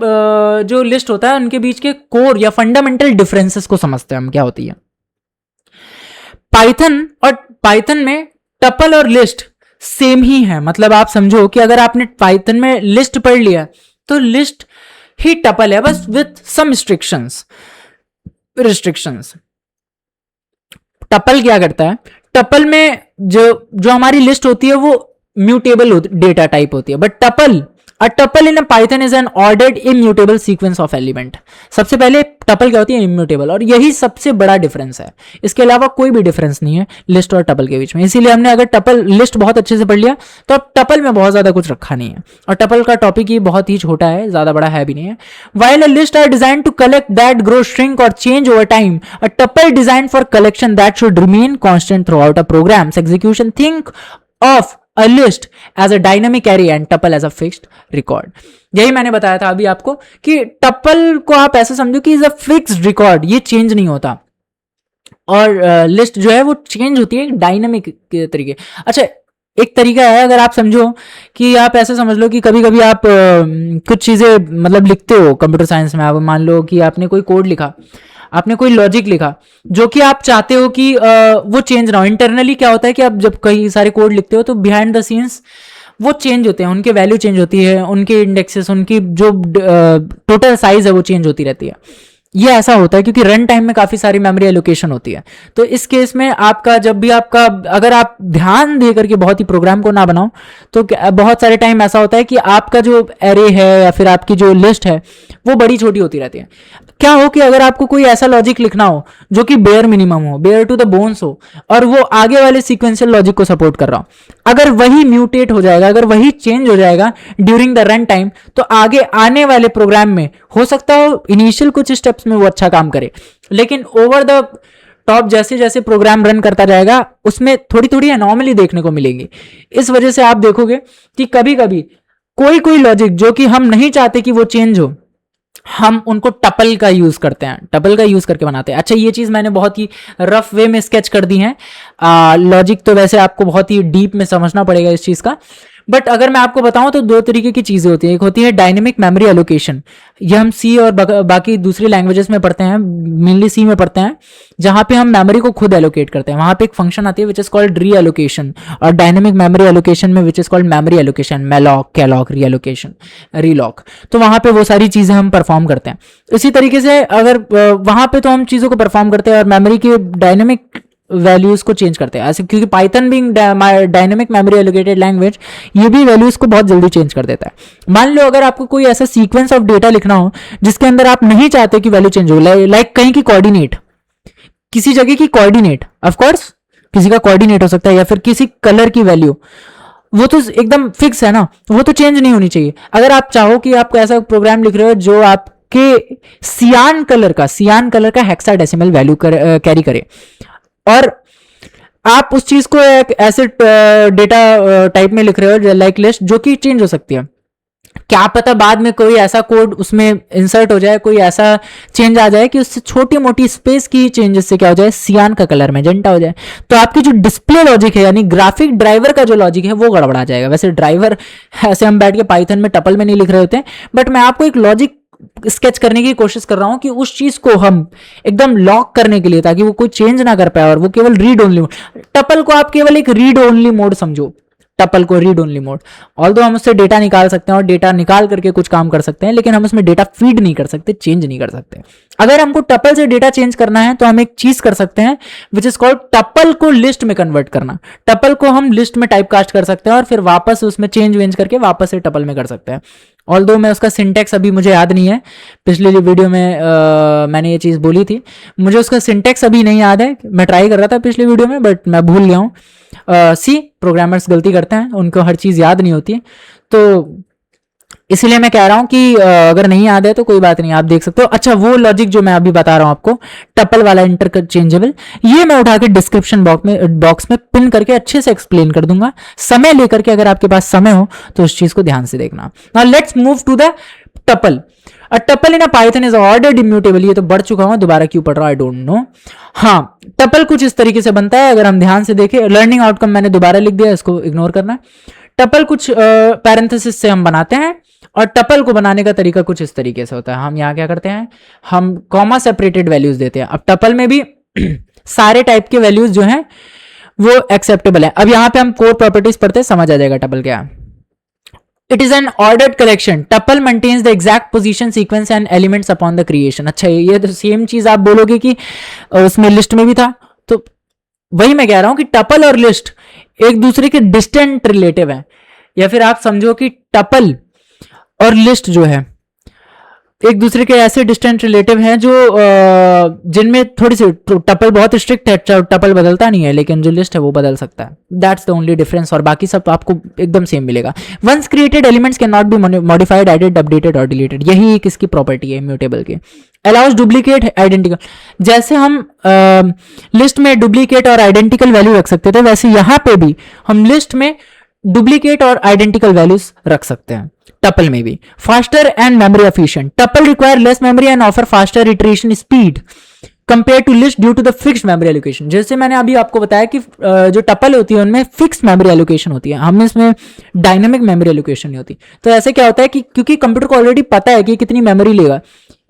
जो लिस्ट होता है उनके बीच के कोर या फंडामेंटल डिफरेंसेस को समझते हैं हम, क्या होती है पाइथन। और पाइथन में टपल और लिस्ट सेम ही है। मतलब आप समझो कि अगर आपने पाइथन में लिस्ट पढ़ लिया तो लिस्ट ही टपल है, बस विथ सम रिस्ट्रिक्शंस। टपल क्या करता है, टपल में जो हमारी लिस्ट होती है वो म्यूटेबल डेटा टाइप होती है, but a tuple in a Python is an ordered immutable sequence of element। सबसे पहले टपल क्या होती है, इम्यूटेबल, और यही सबसे बड़ा डिफरेंस है। इसके अलावा कोई भी डिफरेंस नहीं है लिस्ट और टपल के बीच में। इसीलिए हमने अगर टपल लिस्ट बहुत अच्छे से पढ़ लिया तो अब टपल में बहुत ज्यादा कुछ रखा नहीं है, और टपल का टॉपिक ही बहुत ही छोटा है, ज्यादा बड़ा है भी नहीं है। While a list are designed to collect that grow, shrink or change over time, a tuple designed for collection that should remain constant throughout a program's execution। Think of a list as a dynamic array and tuple as a fixed record। यही मैंने बताया था अभी आपको कि tuple को आप ऐसे समझो कि इज अ फिक्स्ड रिकॉर्ड, ये चेंज नहीं होता, और लिस्ट जो है वो चेंज होती है डायनामिक के तरीके। अच्छा, एक तरीका है, अगर आप समझो कि आप ऐसे समझ लो कि कभी कभी आप कुछ चीज़ें मतलब लिखते हो कंप्यूटर साइंस में। आप मान लो कि आपने कोई कोड लिखा, आपने कोई लॉजिक लिखा जो कि आप चाहते हो कि वो चेंज ना हो। इंटरनली क्या होता है कि आप जब कई सारे कोड लिखते हो तो बिहाइंड द सीन्स वो चेंज होते हैं, उनके वैल्यू चेंज होती है, उनके इंडेक्सेस, उनकी जो टोटल साइज है वो चेंज होती रहती है। ये ऐसा होता है क्योंकि रन टाइम में काफी सारी मेमोरी एलोकेशन होती है। तो इस केस में आपका जब भी आपका, अगर आप ध्यान दे करके बहुत ही प्रोग्राम को ना बनाओ तो बहुत सारे टाइम ऐसा होता है कि आपका जो एरे है या फिर आपकी जो लिस्ट है वो बड़ी छोटी होती रहती है। क्या हो कि अगर आपको कोई ऐसा लॉजिक लिखना हो जो कि बेयर मिनिमम हो, बेयर टू द बोन्स हो, और वो आगे वाले सीक्वेंशियल लॉजिक को सपोर्ट कर रहा हो, अगर वही म्यूटेट हो जाएगा, अगर वही चेंज हो जाएगा ड्यूरिंग द रन टाइम, तो आगे आने वाले प्रोग्राम में हो सकता हो इनिशियल कुछ स्टेप्स में वो अच्छा काम करे, लेकिन ओवर द टॉप जैसे जैसे प्रोग्राम रन करता जाएगा उसमें थोड़ी थोड़ी एनॉमली देखने को मिलेंगी। इस वजह से आप देखोगे कि कभी कभी कोई कोई लॉजिक जो कि हम नहीं चाहते कि वो चेंज हो, हम उनको टपल का यूज करते हैं, टपल का यूज करके बनाते हैं। अच्छा, ये चीज मैंने बहुत ही रफ वे में स्केच कर दी है, लॉजिक तो वैसे आपको बहुत ही डीप में समझना पड़ेगा इस चीज का, बट अगर मैं आपको बताऊं तो दो तरीके की चीजें होती है। एक होती है डायनेमिक मेमोरी एलोकेशन, ये हम सी और बाकी दूसरी लैंग्वेजेस में पढ़ते हैं, मेनली सी में पढ़ते हैं, जहां पे हम मेमोरी को खुद एलोकेट करते हैं। वहां पे एक फंक्शन आती है विच इज कॉल्ड री एलोकेशन, और डायनेमिक मेमोरी एलोकेशन में which is called memory allocation, malloc, calloc, री एलोकेशन, रीलॉक। तो वहां पे वो सारी चीजें हम परफॉर्म करते हैं। इसी तरीके से अगर वहां पे तो हम चीजों को परफॉर्म करते हैं और मेमोरी की डायनेमिक वैल्यूज को चेंज करते हैं ऐसे, क्योंकि पाइथन भी डायनेमिक मेमोरी एलोकेटेड लैंग्वेज, ये भी वैल्यूज को बहुत जल्दी चेंज कर देता है। मान लो अगर आपको कोई ऐसा सीक्वेंस ऑफ डेटा लिखना हो जिसके अंदर आप नहीं चाहते कि वैल्यू चेंज हो, लाइक कहीं की कोऑर्डिनेट, किसी जगह की कोऑर्डिनेट, ऑफ कोर्स किसी का कोऑर्डिनेट हो सकता है, या फिर किसी कलर की वैल्यू, वो तो एकदम फिक्स है ना, वो तो चेंज नहीं होनी चाहिए। अगर आप चाहो कि आप ऐसा प्रोग्राम लिख रहे हो जो आपके सियान कलर का हेक्साडेसिमल वैल्यू कैरी करे, और आप उस चीज को एक ऐसे डेटा टाइप में लिख रहे हो लाइक लिस्ट, जो कि चेंज हो सकती है, क्या पता बाद में कोई ऐसा कोड उसमें इंसर्ट हो जाए, कोई ऐसा चेंज आ जाए कि उससे छोटी मोटी स्पेस की चेंजेस से क्या हो जाए, सियान का कलर मैजेंटा हो जाए, तो आपकी जो डिस्प्ले लॉजिक है यानी ग्राफिक ड्राइवर का जो लॉजिक है वो गड़बड़ा जाएगा। वैसे ड्राइवर ऐसे हम बैठ के पाइथन में टपल में नहीं लिख रहे होते हैं, बट मैं आपको एक लॉजिक स्केच करने की कोशिश कर रहा हूं कि उस चीज को हम एकदम लॉक करने के लिए, ताकि वो कोई चेंज ना कर पाए और वो केवल रीड ओनली मोड, टपल को आप केवल एक रीड ओनली मोड समझो, टपल को रीड ओनली मोड। ऑल्दो हम उससे डेटा निकाल सकते हैं और डेटा निकाल करके कुछ काम कर सकते हैं, लेकिन हम उसमें डेटा फीड नहीं कर सकते, चेंज नहीं कर सकते। अगर हमको टपल से डेटा चेंज करना है तो हम एक चीज कर सकते हैं विच इज कॉल्ड टपल को लिस्ट में कन्वर्ट करना। टपल को हम लिस्ट में टाइप कास्ट कर सकते हैं और फिर वापस उसमें चेंज वेंज करके वापस से टपल में कर सकते हैं। ऑल्दो मैं उसका सिंटेक्स अभी मुझे याद नहीं है, पिछली वीडियो में मैंने ये चीज़ बोली थी, मुझे उसका सिंटेक्स अभी नहीं याद है, मैं ट्राई कर रहा था पिछली वीडियो में बट मैं भूल गया हूँ। सी प्रोग्रामर्स गलती करते हैं, उनको हर चीज़ याद नहीं होती, तो इसलिए मैं कह रहा हूं कि अगर नहीं याद है तो कोई बात नहीं, आप देख सकते हो। अच्छा, वो लॉजिक जो मैं अभी बता रहा हूं आपको, टपल वाला इंटरचेंजेबल, ये मैं उठा के डिस्क्रिप्शन बॉक्स में पिन करके अच्छे से एक्सप्लेन कर दूंगा, समय लेकर के, अगर आपके पास समय हो तो उस चीज को ध्यान से देखना। Now let's move to the tuple. A tuple in a Python is ordered immutable, ये तो बढ़ चुका हूं, दोबारा क्यों पढ़ रहा आई डोंट नो। हाँ, टपल कुछ इस तरीके से बनता है, अगर हम ध्यान से देखें, लर्निंग आउटकम मैंने दोबारा लिख दिया, इसको इग्नोर करना है। टपल कुछ पैरेंथेसिस से हम बनाते हैं, और टपल को बनाने का तरीका कुछ इस तरीके से होता है। हम यहाँ क्या करते हैं, हम कॉमा सेपरेटेड वैल्यूज देते हैं। अब टपल में भी सारे टाइप के वैल्यूज जो हैं वो एक्सेप्टेबल है। अब यहाँ पे हम कोर प्रॉपर्टीज पढ़ते हैं, समझ आ जाएगा टपल क्या है। It is an ordered collection, tuple maintains the exact position, sequence and elements upon the creation. अच्छा, ये तो सेम चीज आप बोलोगे कि उसमें लिस्ट में भी था, तो वही मैं कह रहा हूं कि टपल और लिस्ट एक दूसरे के डिस्टेंट रिलेटिव है, या फिर आप समझो कि टपल और लिस्ट जो है एक दूसरे के ऐसे डिस्टेंट रिलेटिव हैं जो जिनमें थोड़ी सी, टपल बहुत स्ट्रिक्ट है, टपल बदलता नहीं है, लेकिन जो लिस्ट है वो बदल सकता है। दैट्स द ओनली डिफरेंस, और बाकी सब आपको एकदम सेम मिलेगा। Once created elements can not be modified, added, updated और डिलीटेड, यही एक इसकी प्रॉपर्टी है इम्यूटेबल की। अलाउज डुप्लीकेट आइडेंटिकल, जैसे हम लिस्ट में डुप्लीकेट और आइडेंटिकल वैल्यू रख सकते थे, वैसे यहां पे भी हम लिस्ट में डुप्लीकेट और आइडेंटिकल वैल्यूज रख सकते हैं, टपल में भी। Faster and memory efficient, tuple require less memory and offer faster iteration speed compare to list due to the fixed memory allocation. जैसे मैंने अभी आपको बताया कि जो टपल होती है उनमें फिक्स्ड मेमोरी एलोकेशन होती है, हम इसमें डायनेमिक मेमोरी एलोकेशन नहीं होती। तो ऐसे क्या होता है कि क्योंकि कंप्यूटर को ऑलरेडी पता है कि कितनी मेमोरी लेगा,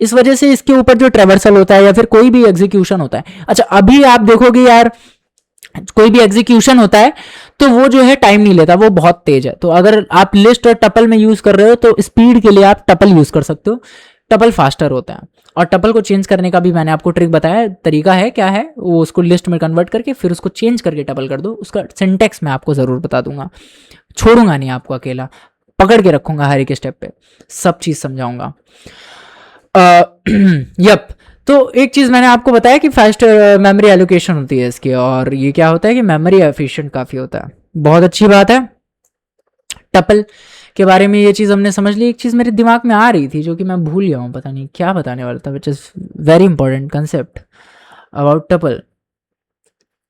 इस वजह से इसके ऊपर जो ट्रेवर्सल होता है या फिर कोई भी एग्जीक्यूशन होता है, अच्छा अभी आप देखोगे यार कोई भी एग्जीक्यूशन होता है तो वो जो है टाइम नहीं लेता, वो बहुत तेज है। तो अगर आप लिस्ट और टपल में यूज कर रहे हो तो स्पीड के लिए आप टपल यूज कर सकते हो, टपल फास्टर होता है। और टपल को चेंज करने का भी मैंने आपको ट्रिक बताया, तरीका है क्या है, वो उसको लिस्ट में कन्वर्ट करके फिर उसको चेंज करके टपल कर दो। उसका सिंटेक्स मैं आपको जरूर बता दूंगा, छोड़ूंगा नहीं आपको अकेला, पकड़ के रखूंगा हर एक स्टेप पे, सब चीज समझाऊंगा। यप। तो एक चीज मैंने आपको बताया कि फास्ट मेमोरी एलोकेशन होती है इसकी, और ये क्या होता है कि मेमोरी एफिशिएंट काफी होता है। बहुत अच्छी बात है। टपल के बारे में ये चीज हमने समझ ली। एक चीज मेरे दिमाग में आ रही थी जो कि मैं भूल गया हूँ, पता नहीं क्या बताने वाला था, which is very important concept about tuple.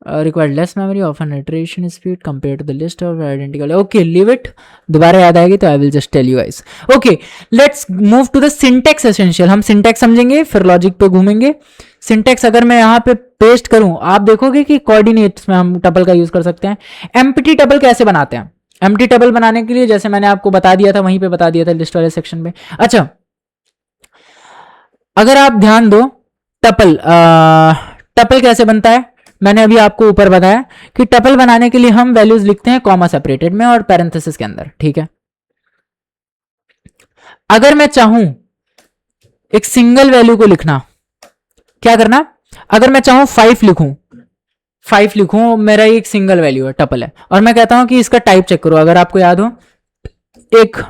Required less memory of an iteration speed compare to the list of identical. Okay, leave it, दोबारा याद आएगी तो I will just tell you guys. Okay, let's move to the syntax essential. हम syntax समझेंगे, फिर logic पे घूमेंगे। Syntax अगर मैं यहाँ पे पेस्ट करूं, आप देखोगे कि कोऑर्डिनेट्स में हम टपल का यूज कर सकते हैं। एम्प्टी टपल कैसे बनाते हैं? एम्प्टी टपल बनाने के लिए जैसे मैंने आपको बता दिया था, वहीं पे बता दिया था लिस्ट वाले सेक्शन में। अच्छा, अगर आप ध्यान दो, टपल टपल कैसे बनता है, मैंने अभी आपको ऊपर बताया कि टपल बनाने के लिए हम वैल्यूज लिखते हैं कॉमा सेपरेटेड में और पैरेंथेसिस के अंदर, ठीक है। अगर मैं चाहूं एक सिंगल वैल्यू को लिखना, क्या करना? अगर मैं चाहूं 5 लिखूं, 5 लिखूं, मेरा एक सिंगल वैल्यू है, टपल है, और मैं कहता हूं कि इसका टाइप चेक करो। अगर आपको याद हो,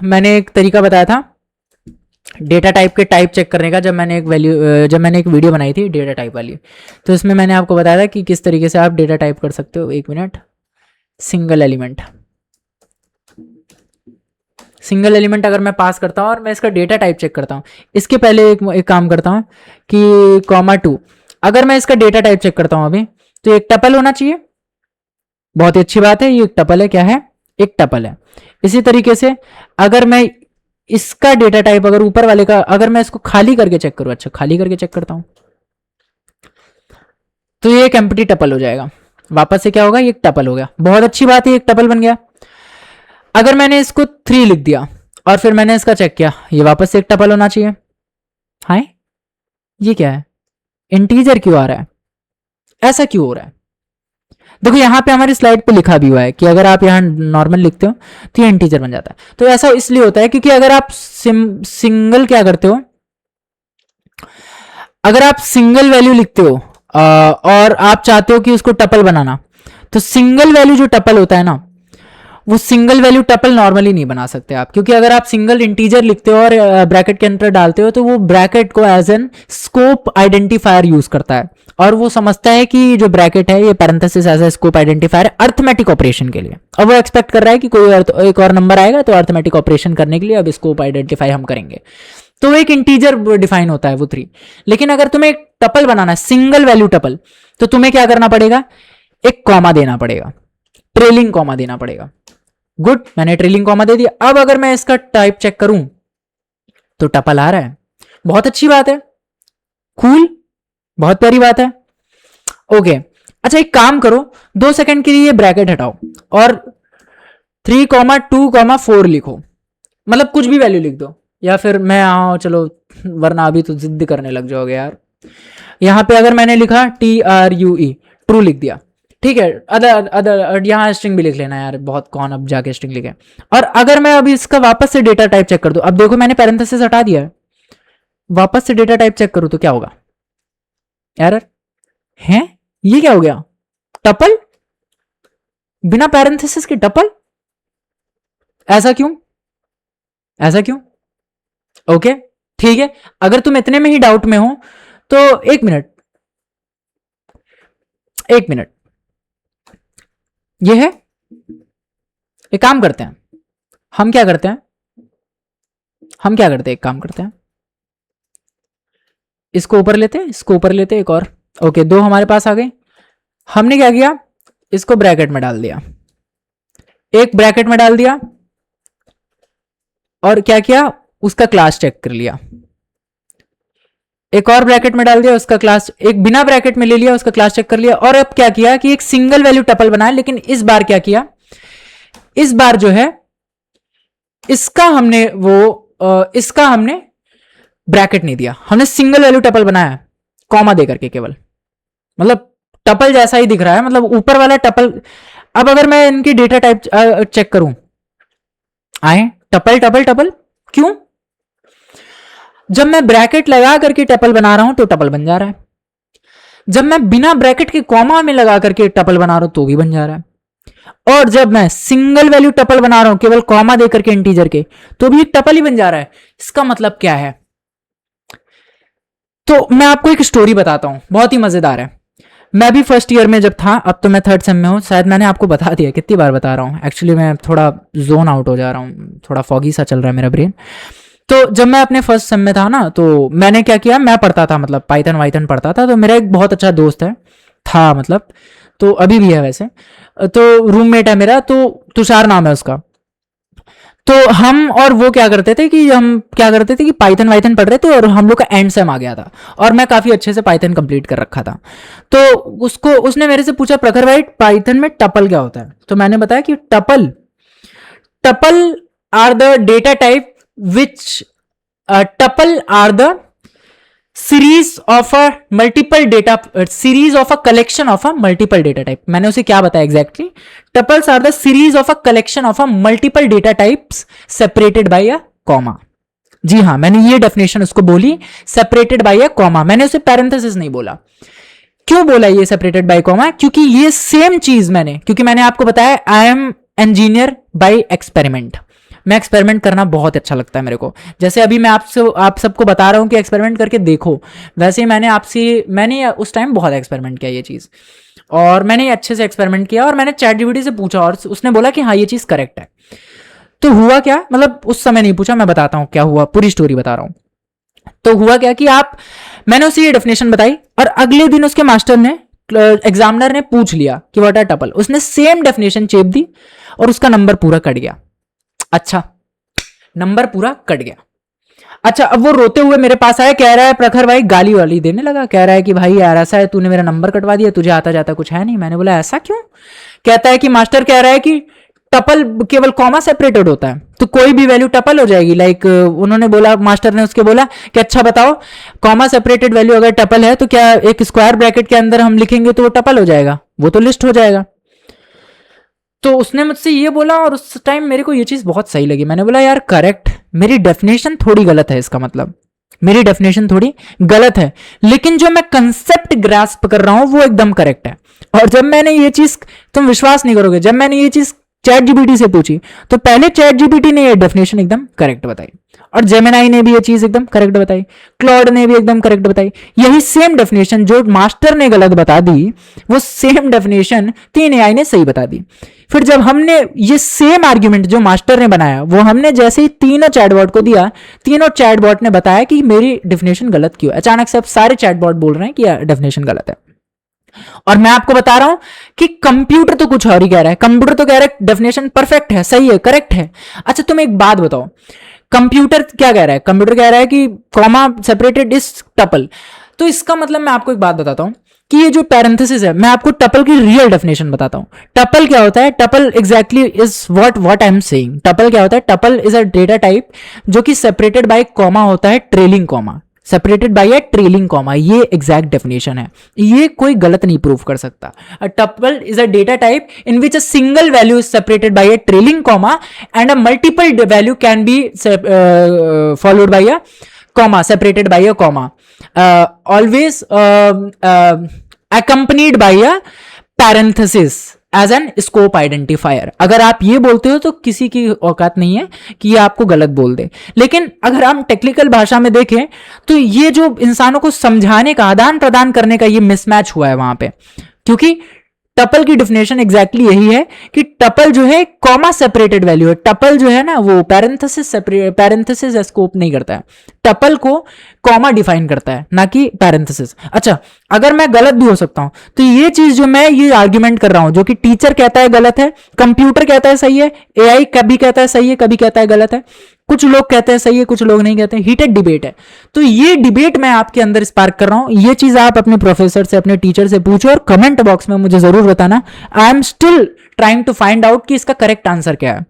मैंने एक तरीका बताया था डेटा टाइप के टाइप चेक करने का, जब मैंने एक वीडियो बनाई थी डेटा टाइप वाली, तो इसमें मैंने आपको बताया था कि किस तरीके से आप डेटा टाइप कर सकते हो। एक मिनट, सिंगल एलिमेंट अगर मैं पास करता हूं और मैं इसका डेटा टाइप चेक करता हूं, इसके पहले एक काम करता हूं कि (2), अगर मैं इसका डेटा टाइप चेक करता हूं अभी, तो एक टपल होना चाहिए। बहुत ही अच्छी बात है, ये एक टपल है। क्या है? एक टपल है। इसी तरीके से अगर मैं इसका डेटा टाइप, अगर ऊपर वाले का, अगर मैं इसको खाली करके चेक करूं, अच्छा खाली करके चेक करता हूं, तो ये एक एम्प्टी टपल हो जाएगा। वापस से क्या होगा? ये एक टपल हो गया। बहुत अच्छी बात है, एक टपल बन गया। अगर मैंने इसको 3 लिख दिया और फिर मैंने इसका चेक किया, ये वापस से एक टपल होना चाहिए। हाय, ये क्या है? इंटीजर क्यों आ रहा है? ऐसा क्यों हो रहा है? देखो यहाँ पे हमारी स्लाइड पे लिखा भी हुआ है कि अगर आप यहाँ नॉर्मल लिखते हो तो ये इंटीजर बन जाता है। तो ऐसा इसलिए होता है क्योंकि अगर आप सिंगल क्या करते हो, अगर आप सिंगल वैल्यू लिखते हो और आप चाहते हो कि उसको टपल बनाना, तो सिंगल वैल्यू जो टपल होता है ना, वो सिंगल वैल्यू टपल नॉर्मली नहीं बना सकते आप, क्योंकि अगर आप सिंगल इंटीजर लिखते हो और ब्रैकेट के अंदर डालते हो, तो वो ब्रैकेट को as an scope identifier use करता है, और वो समझता है कि जो ब्रैकेट है ये parenthesis as a scope identifier arithmetic operation के लिए, और वो एक्सपेक्ट कर रहा है कि कोई एक और नंबर आएगा तो अर्थमेटिक ऑपरेशन करने के लिए अब स्कोप आइडेंटिफाई हम करेंगे। तो एक इंटीजर डिफाइन होता है वो 3। लेकिन अगर तुम्हें एक टपल बनाना है, सिंगल वैल्यू टपल, तो तुम्हें क्या करना पड़ेगा? एक कॉमा देना पड़ेगा, ट्रेलिंग कॉमा देना पड़ेगा। गुड, मैंने ट्रेलिंग कॉमा दे दिया। अब अगर मैं इसका टाइप चेक करूं तो टपल आ रहा है। बहुत अच्छी बात है, कूल, बहुत प्यारी बात है। ओके, अच्छा एक काम करो, 2 सेकंड के लिए ब्रैकेट हटाओ और 3,2,4 लिखो, मतलब कुछ भी वैल्यू लिख दो, या फिर मैं चलो, वरना अभी तो जिद करने लग जाओगे यार। यहां पे अगर मैंने लिखा TRUE, ट्रू लिख दिया, ठीक है। अदर यहाँ स्ट्रिंग भी लिख लेना यार, बहुत कौन अब जाके स्ट्रिंग लिखे। और अगर मैं अभी इसका वापस से डेटा टाइप चेक कर दूं, अब देखो मैंने पैरेंथेसिस हटा दिया है, वापस से डेटा टाइप चेक करूं तो क्या होगा? एरर है। ये क्या हो गया? टपल, बिना पैरेंथेसिस के टपल, ऐसा क्यों? ऐसा क्यों? ओके, ठीक है। अगर तुम इतने में ही डाउट में हो तो एक मिनट, ये है, एक काम करते हैं, हम क्या करते हैं, एक काम करते हैं, इसको ऊपर लेते हैं, एक और। ओके, 2 हमारे पास आ गए। हमने क्या किया? इसको ब्रैकेट में डाल दिया, एक ब्रैकेट में डाल दिया, और क्या किया? उसका क्लास चेक कर लिया। एक और ब्रैकेट में डाल दिया, उसका क्लास, एक बिना ब्रैकेट में ले लिया, उसका क्लास चेक कर लिया। और अब क्या किया कि एक सिंगल वैल्यू टपल बनाया, लेकिन इस बार क्या किया? इस बार जो है इसका हमने ब्रैकेट नहीं दिया, हमने सिंगल वैल्यू टपल बनाया कॉमा दे करके केवल, मतलब टपल जैसा ही दिख रहा है, मतलब ऊपर वाला टपल। अब अगर मैं इनकी डेटा टाइप चेक करूं, आए टपल टपल टपल, क्यों? जब मैं ब्रैकेट लगा करके टपल बना रहा हूं तो टपल बन जा रहा है, जब मैं बिना ब्रैकेट के कॉमा में लगा करके टपल बना रहा हूं तो भी बन जा रहा है, और जब मैं सिंगल वैल्यू टपल बना रहा हूं केवल कॉमा देकर के इंटीजर के, तो भी टपल ही बन जा रहा है। इसका मतलब क्या है? तो मैं आपको एक स्टोरी बताता हूँ, बहुत ही मजेदार है। मैं भी फर्स्ट ईयर में जब था, अब तो मैं थर्ड सेम में हूँ, शायद मैंने आपको बता दिया, कितनी बार बता रहा हूँ, एक्चुअली मैं थोड़ा जोन आउट हो जा रहा हूँ, थोड़ा फॉगी सा चल रहा है मेरा ब्रेन। तो जब मैं अपने फर्स्ट सेम में था ना, तो मैंने क्या किया, मैं पढ़ता था, मतलब पाइथन वाइथन पढ़ता था। तो मेरा एक बहुत अच्छा दोस्त है, था मतलब, तो अभी भी है वैसे, तो रूममेट है मेरा, तो तुषार नाम है उसका। तो हम और वो क्या करते थे कि पाइथन वाइथन पढ़ रहे थे, और हम लोग का एंड सेम आ गया था, और मैं काफी अच्छे से पाइथन कंप्लीट कर रखा था। तो उसने मेरे से पूछा, प्रखर भाई पाइथन में टपल क्या होता है? तो मैंने बताया कि tuple tuple are the data type which tuple are the series of a collection of a multiple data type. मैंने उसे क्या बताया exactly? Tuples are the series of a collection of a multiple data types separated by a comma. जी हाँ, मैंने ये definition उसको बोली, सेपरेटेड बाय अ कॉमा। मैंने उसे पैरेंथेसिस नहीं बोला। क्यों बोला ये सेपरेटेड बाय कॉमा? क्योंकि ये सेम चीज क्योंकि मैंने आपको बताया I am engineer by experiment. मैं एक्सपेरिमेंट करना बहुत अच्छा लगता है मेरे को। जैसे अभी मैं आप सबको बता रहा हूं कि एक्सपेरिमेंट करके देखो, वैसे ही मैंने उस टाइम बहुत एक्सपेरिमेंट किया ये चीज, और मैंने अच्छे से एक्सपेरिमेंट किया, और मैंने चैट जीपीटी से पूछा, और उसने बोला कि हाँ ये चीज करेक्ट है। तो हुआ क्या, मतलब उस समय नहीं पूछा, मैं बताता हूँ क्या हुआ, पूरी स्टोरी बता रहा हूँ। तो हुआ क्या कि मैंने उसे ये डेफिनेशन बताई, और अगले दिन उसके मास्टर ने, एग्जामिनर ने पूछ लिया कि व्हाट आर टपल। उसने सेम डेफिनेशन चेप दी, और उसका नंबर पूरा कट गया। अच्छा, नंबर पूरा कट गया। अच्छा, अब वो रोते हुए मेरे पास आया, कह रहा है प्रखर भाई, गाली वाली देने लगा, कह रहा है कि भाई यार ऐसा है, तूने मेरा नंबर कटवा दिया, तुझे आता जाता कुछ है नहीं। मैंने बोला ऐसा क्यों? कहता है कि मास्टर कह रहा है कि टपल केवल कॉमा सेपरेटेड होता है, तो कोई भी वैल्यू टपल हो जाएगी। लाइक उन्होंने बोला, मास्टर ने उसके बोला कि अच्छा बताओ, कॉमा सेपरेटेड वैल्यू अगर टपल है तो क्या एक स्क्वायर ब्रैकेट के अंदर हम लिखेंगे तो वो टपल हो जाएगा? वो तो लिस्ट हो जाएगा। तो उसने मुझसे ये बोला, और उस टाइम मेरे को ये चीज बहुत सही लगी। मैंने बोला यार करेक्ट, मेरी डेफिनेशन थोड़ी गलत है, इसका मतलब मेरी डेफिनेशन थोड़ी गलत है, लेकिन जो मैं कंसेप्ट ग्रास्प कर रहा हूं वो एकदम करेक्ट है। और जब मैंने ये चीज, तुम विश्वास नहीं करोगे, जब मैंने ये चीज चैट जीपीटी से पूछी, तो पहले चैट जीपीटी ने ये डेफिनेशन एकदम करेक्ट बताई, और जेमिनाई ने भी ये चीज एकदम करेक्ट बताई, क्लॉड ने भी एकदम करेक्ट बताई। यही सेम डेफिनेशन जो मास्टर ने गलत बता दी, वो सेम डेफिनेशन 3 AI ने सही बता दी। फिर जब हमने ये सेम आर्ग्यूमेंट जो मास्टर ने बनाया, वो हमने जैसे ही तीनों चैटबॉट को दिया, तीनों चैटबॉट ने बताया कि मेरी डेफिनेशन गलत क्यों है। अचानक से अब सारे चैटबॉट बोल रहे हैं कि डेफिनेशन गलत है। और मैं आपको बता रहा हूं कि कंप्यूटर तो कुछ और ही कह रहा है। कंप्यूटर तो कह रहा है डेफिनेशन परफेक्ट है, सही है, करेक्ट है। अच्छा तुम एक बात बताओ, कंप्यूटर क्या कह रहा है? कंप्यूटर कह रहा है कि कॉमा सेपरेटेड इज टपल। तो इसका मतलब मैं आपको एक बात बताता हूं कि ये जो पैरेंथेसिस है, मैं आपको टपल की रियल डेफिनेशन बताता हूं। टपल क्या होता है? Tuple exactly is what I am saying. Tuple क्या होता है? Tuple is a data type जो कि सेपरेटेड बाय कॉमा होता है, trailing comma, separated by a trailing comma. ये एग्जैक्ट डेफिनेशन है, ये कोई गलत नहीं प्रूव कर सकता। A tuple is a data type in which a single value is separated by a trailing comma and a multiple value can be followed bye a comma, separated by a comma, always accompanied by a parenthesis as an scope identifier. अगर आप ये बोलते हो तो किसी की औकात नहीं है कि ये आपको गलत बोल दे। लेकिन अगर हम टेक्निकल भाषा में देखें तो ये जो इंसानों को समझाने का, आदान प्रदान करने का ये मिसमैच हुआ है वहां पे, क्योंकि टपल की डिफिनेशन एग्जैक्टली यही है कि टपल जो है कॉमा सेपरेटेड वैल्यू है। टपल जो है ना वो पैरेंथेसिस स्कोप नहीं करता है, टपल को कॉमा डिफाइन करता है, ना कि पैरेंथेसिस। अच्छा, अगर मैं गलत भी हो सकता हूं, तो ये चीज जो मैं ये आर्ग्यूमेंट कर रहा हूं, जो कि टीचर कहता है गलत है, कंप्यूटर कहता है सही है, एआई कभी कहता है सही है, कभी कहता है गलत है, कुछ लोग कहते हैं सही है, कुछ लोग नहीं कहते हैं, हीटेड डिबेट है। तो ये डिबेट मैं आपके अंदर स्पार्क कर रहा हूं। ये चीज आप अपने प्रोफेसर से, अपने टीचर से पूछो, और कमेंट बॉक्स में मुझे जरूर बताना। I am still trying to find out कि इसका करेक्ट आंसर क्या है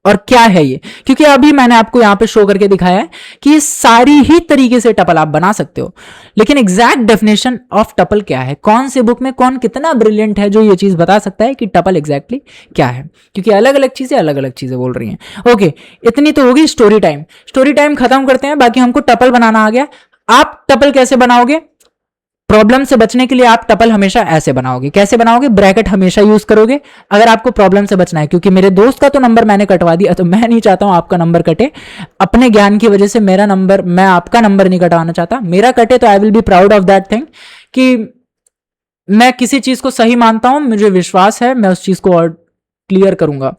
और क्या है ये, क्योंकि अभी मैंने आपको यहां पे शो करके दिखाया है कि ये सारी ही तरीके से टपल आप बना सकते हो, लेकिन एग्जैक्ट डेफिनेशन ऑफ टपल क्या है, कौन से बुक में कौन कितना ब्रिलियंट है जो ये चीज बता सकता है कि टपल एग्जैक्टली क्या है, क्योंकि अलग अलग चीजें बोल रही हैं। ओके, इतनी तो होगी स्टोरी टाइम। स्टोरी टाइम खत्म करते हैं, बाकी हमको टपल बनाना आ गया। आप टपल कैसे बनाओगे प्रॉब्लम से बचने के लिए आप टपल हमेशा ऐसे बनाओगे। कैसे बनाओगे? ब्रैकेट हमेशा यूज करोगे अगर आपको प्रॉब्लम से बचना है, क्योंकि मेरे दोस्त का तो नंबर मैंने कटवा दिया, तो मैं नहीं चाहता हूं आपका नंबर कटे। अपने ज्ञान की वजह से मेरा नंबर, मैं आपका नंबर नहीं कटवाना चाहता। मेरा कटे तो I will be proud of that thing कि मैं किसी चीज को सही मानता हूं, मुझे विश्वास है, मैं उस चीज को और क्लियर करूंगा।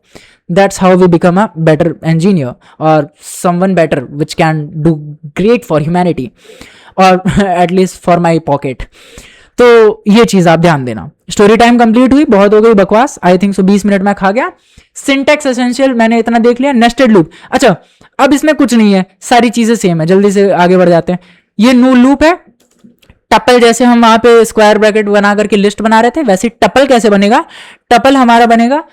That's how we become a better engineer और someone better which can do great for humanity और एटलीस्ट फॉर माई पॉकेट। तो ये चीज आप ध्यान देना। स्टोरी टाइम कंप्लीट हुई, बहुत हो गई बकवास, आई थिंक सो 20 मिनट में खा गया। सिंटैक्स एसेंशियल मैंने इतना देख लिया। नेस्टेड लूप, अच्छा अब इसमें कुछ नहीं है, सारी चीजें सेम है, जल्दी से आगे बढ़ जाते हैं। ये नो लूप है। टपल जैसे हम वहां पे स्क्वायर ब्रैकेट बना करके लिस्ट बना रहे थे, वैसे टपल कैसे बनेगा? टपल हमारा बनेगा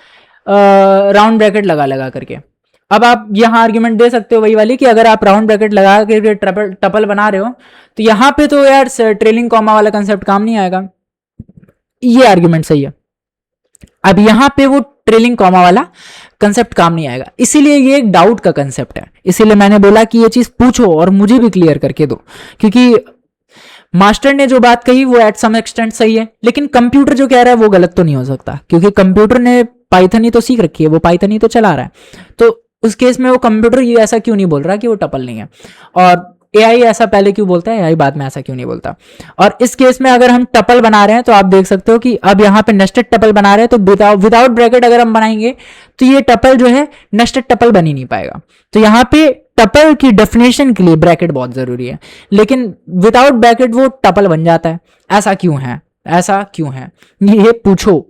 राउंड ब्रैकेट लगा लगा करके। अब आप यहां आर्ग्यूमेंट दे सकते हो वही वाली कि अगर आप राउंड ब्रैकेट लगा के टपल बना रहे हो तो यहां पे तो यार ट्रेलिंग कॉमा वाला कंसेप्ट काम नहीं आएगा। ये आर्ग्यूमेंट सही है। अब यहां पे वो ट्रेलिंग कॉमा वाला कंसेप्ट काम नहीं आएगा, इसीलिए ये एक डाउट का कंसेप्ट है। इसीलिए मैंने बोला कि ये चीज पूछो और मुझे भी क्लियर करके दो, क्योंकि मास्टर ने जो बात कही वो एट सम एक्सटेंट सही है, लेकिन कंप्यूटर जो कह रहा है वो गलत तो नहीं हो सकता, क्योंकि कंप्यूटर ने पाइथन ही तो सीख रखी है, वो पाइथन ही तो चला रहा है। तो उस केस में वो कंप्यूटर ये ऐसा क्यों नहीं बोल रहा कि वो टपल नहीं है, और एआई ऐसा पहले क्यों बोलता है, एआई बाद में ऐसा क्यों नहीं बोलता। और इस केस में अगर हम टपल बना रहे हैं तो आप देख सकते हो कि अब यहाँ पे नेस्टेड टपल बना रहे हैं, तो विदाउट ब्रैकेट अगर हम बनाएंगे तो ये टपल जो है नेस्टेड टपल बन ही नहीं पाएगा। तो यहाँ पे टपल की डेफिनेशन के लिए ब्रैकेट बहुत जरूरी है, लेकिन विदाउट ब्रैकेट वो टपल बन जाता है। ऐसा क्यों है, ऐसा क्यों है, ये पूछो।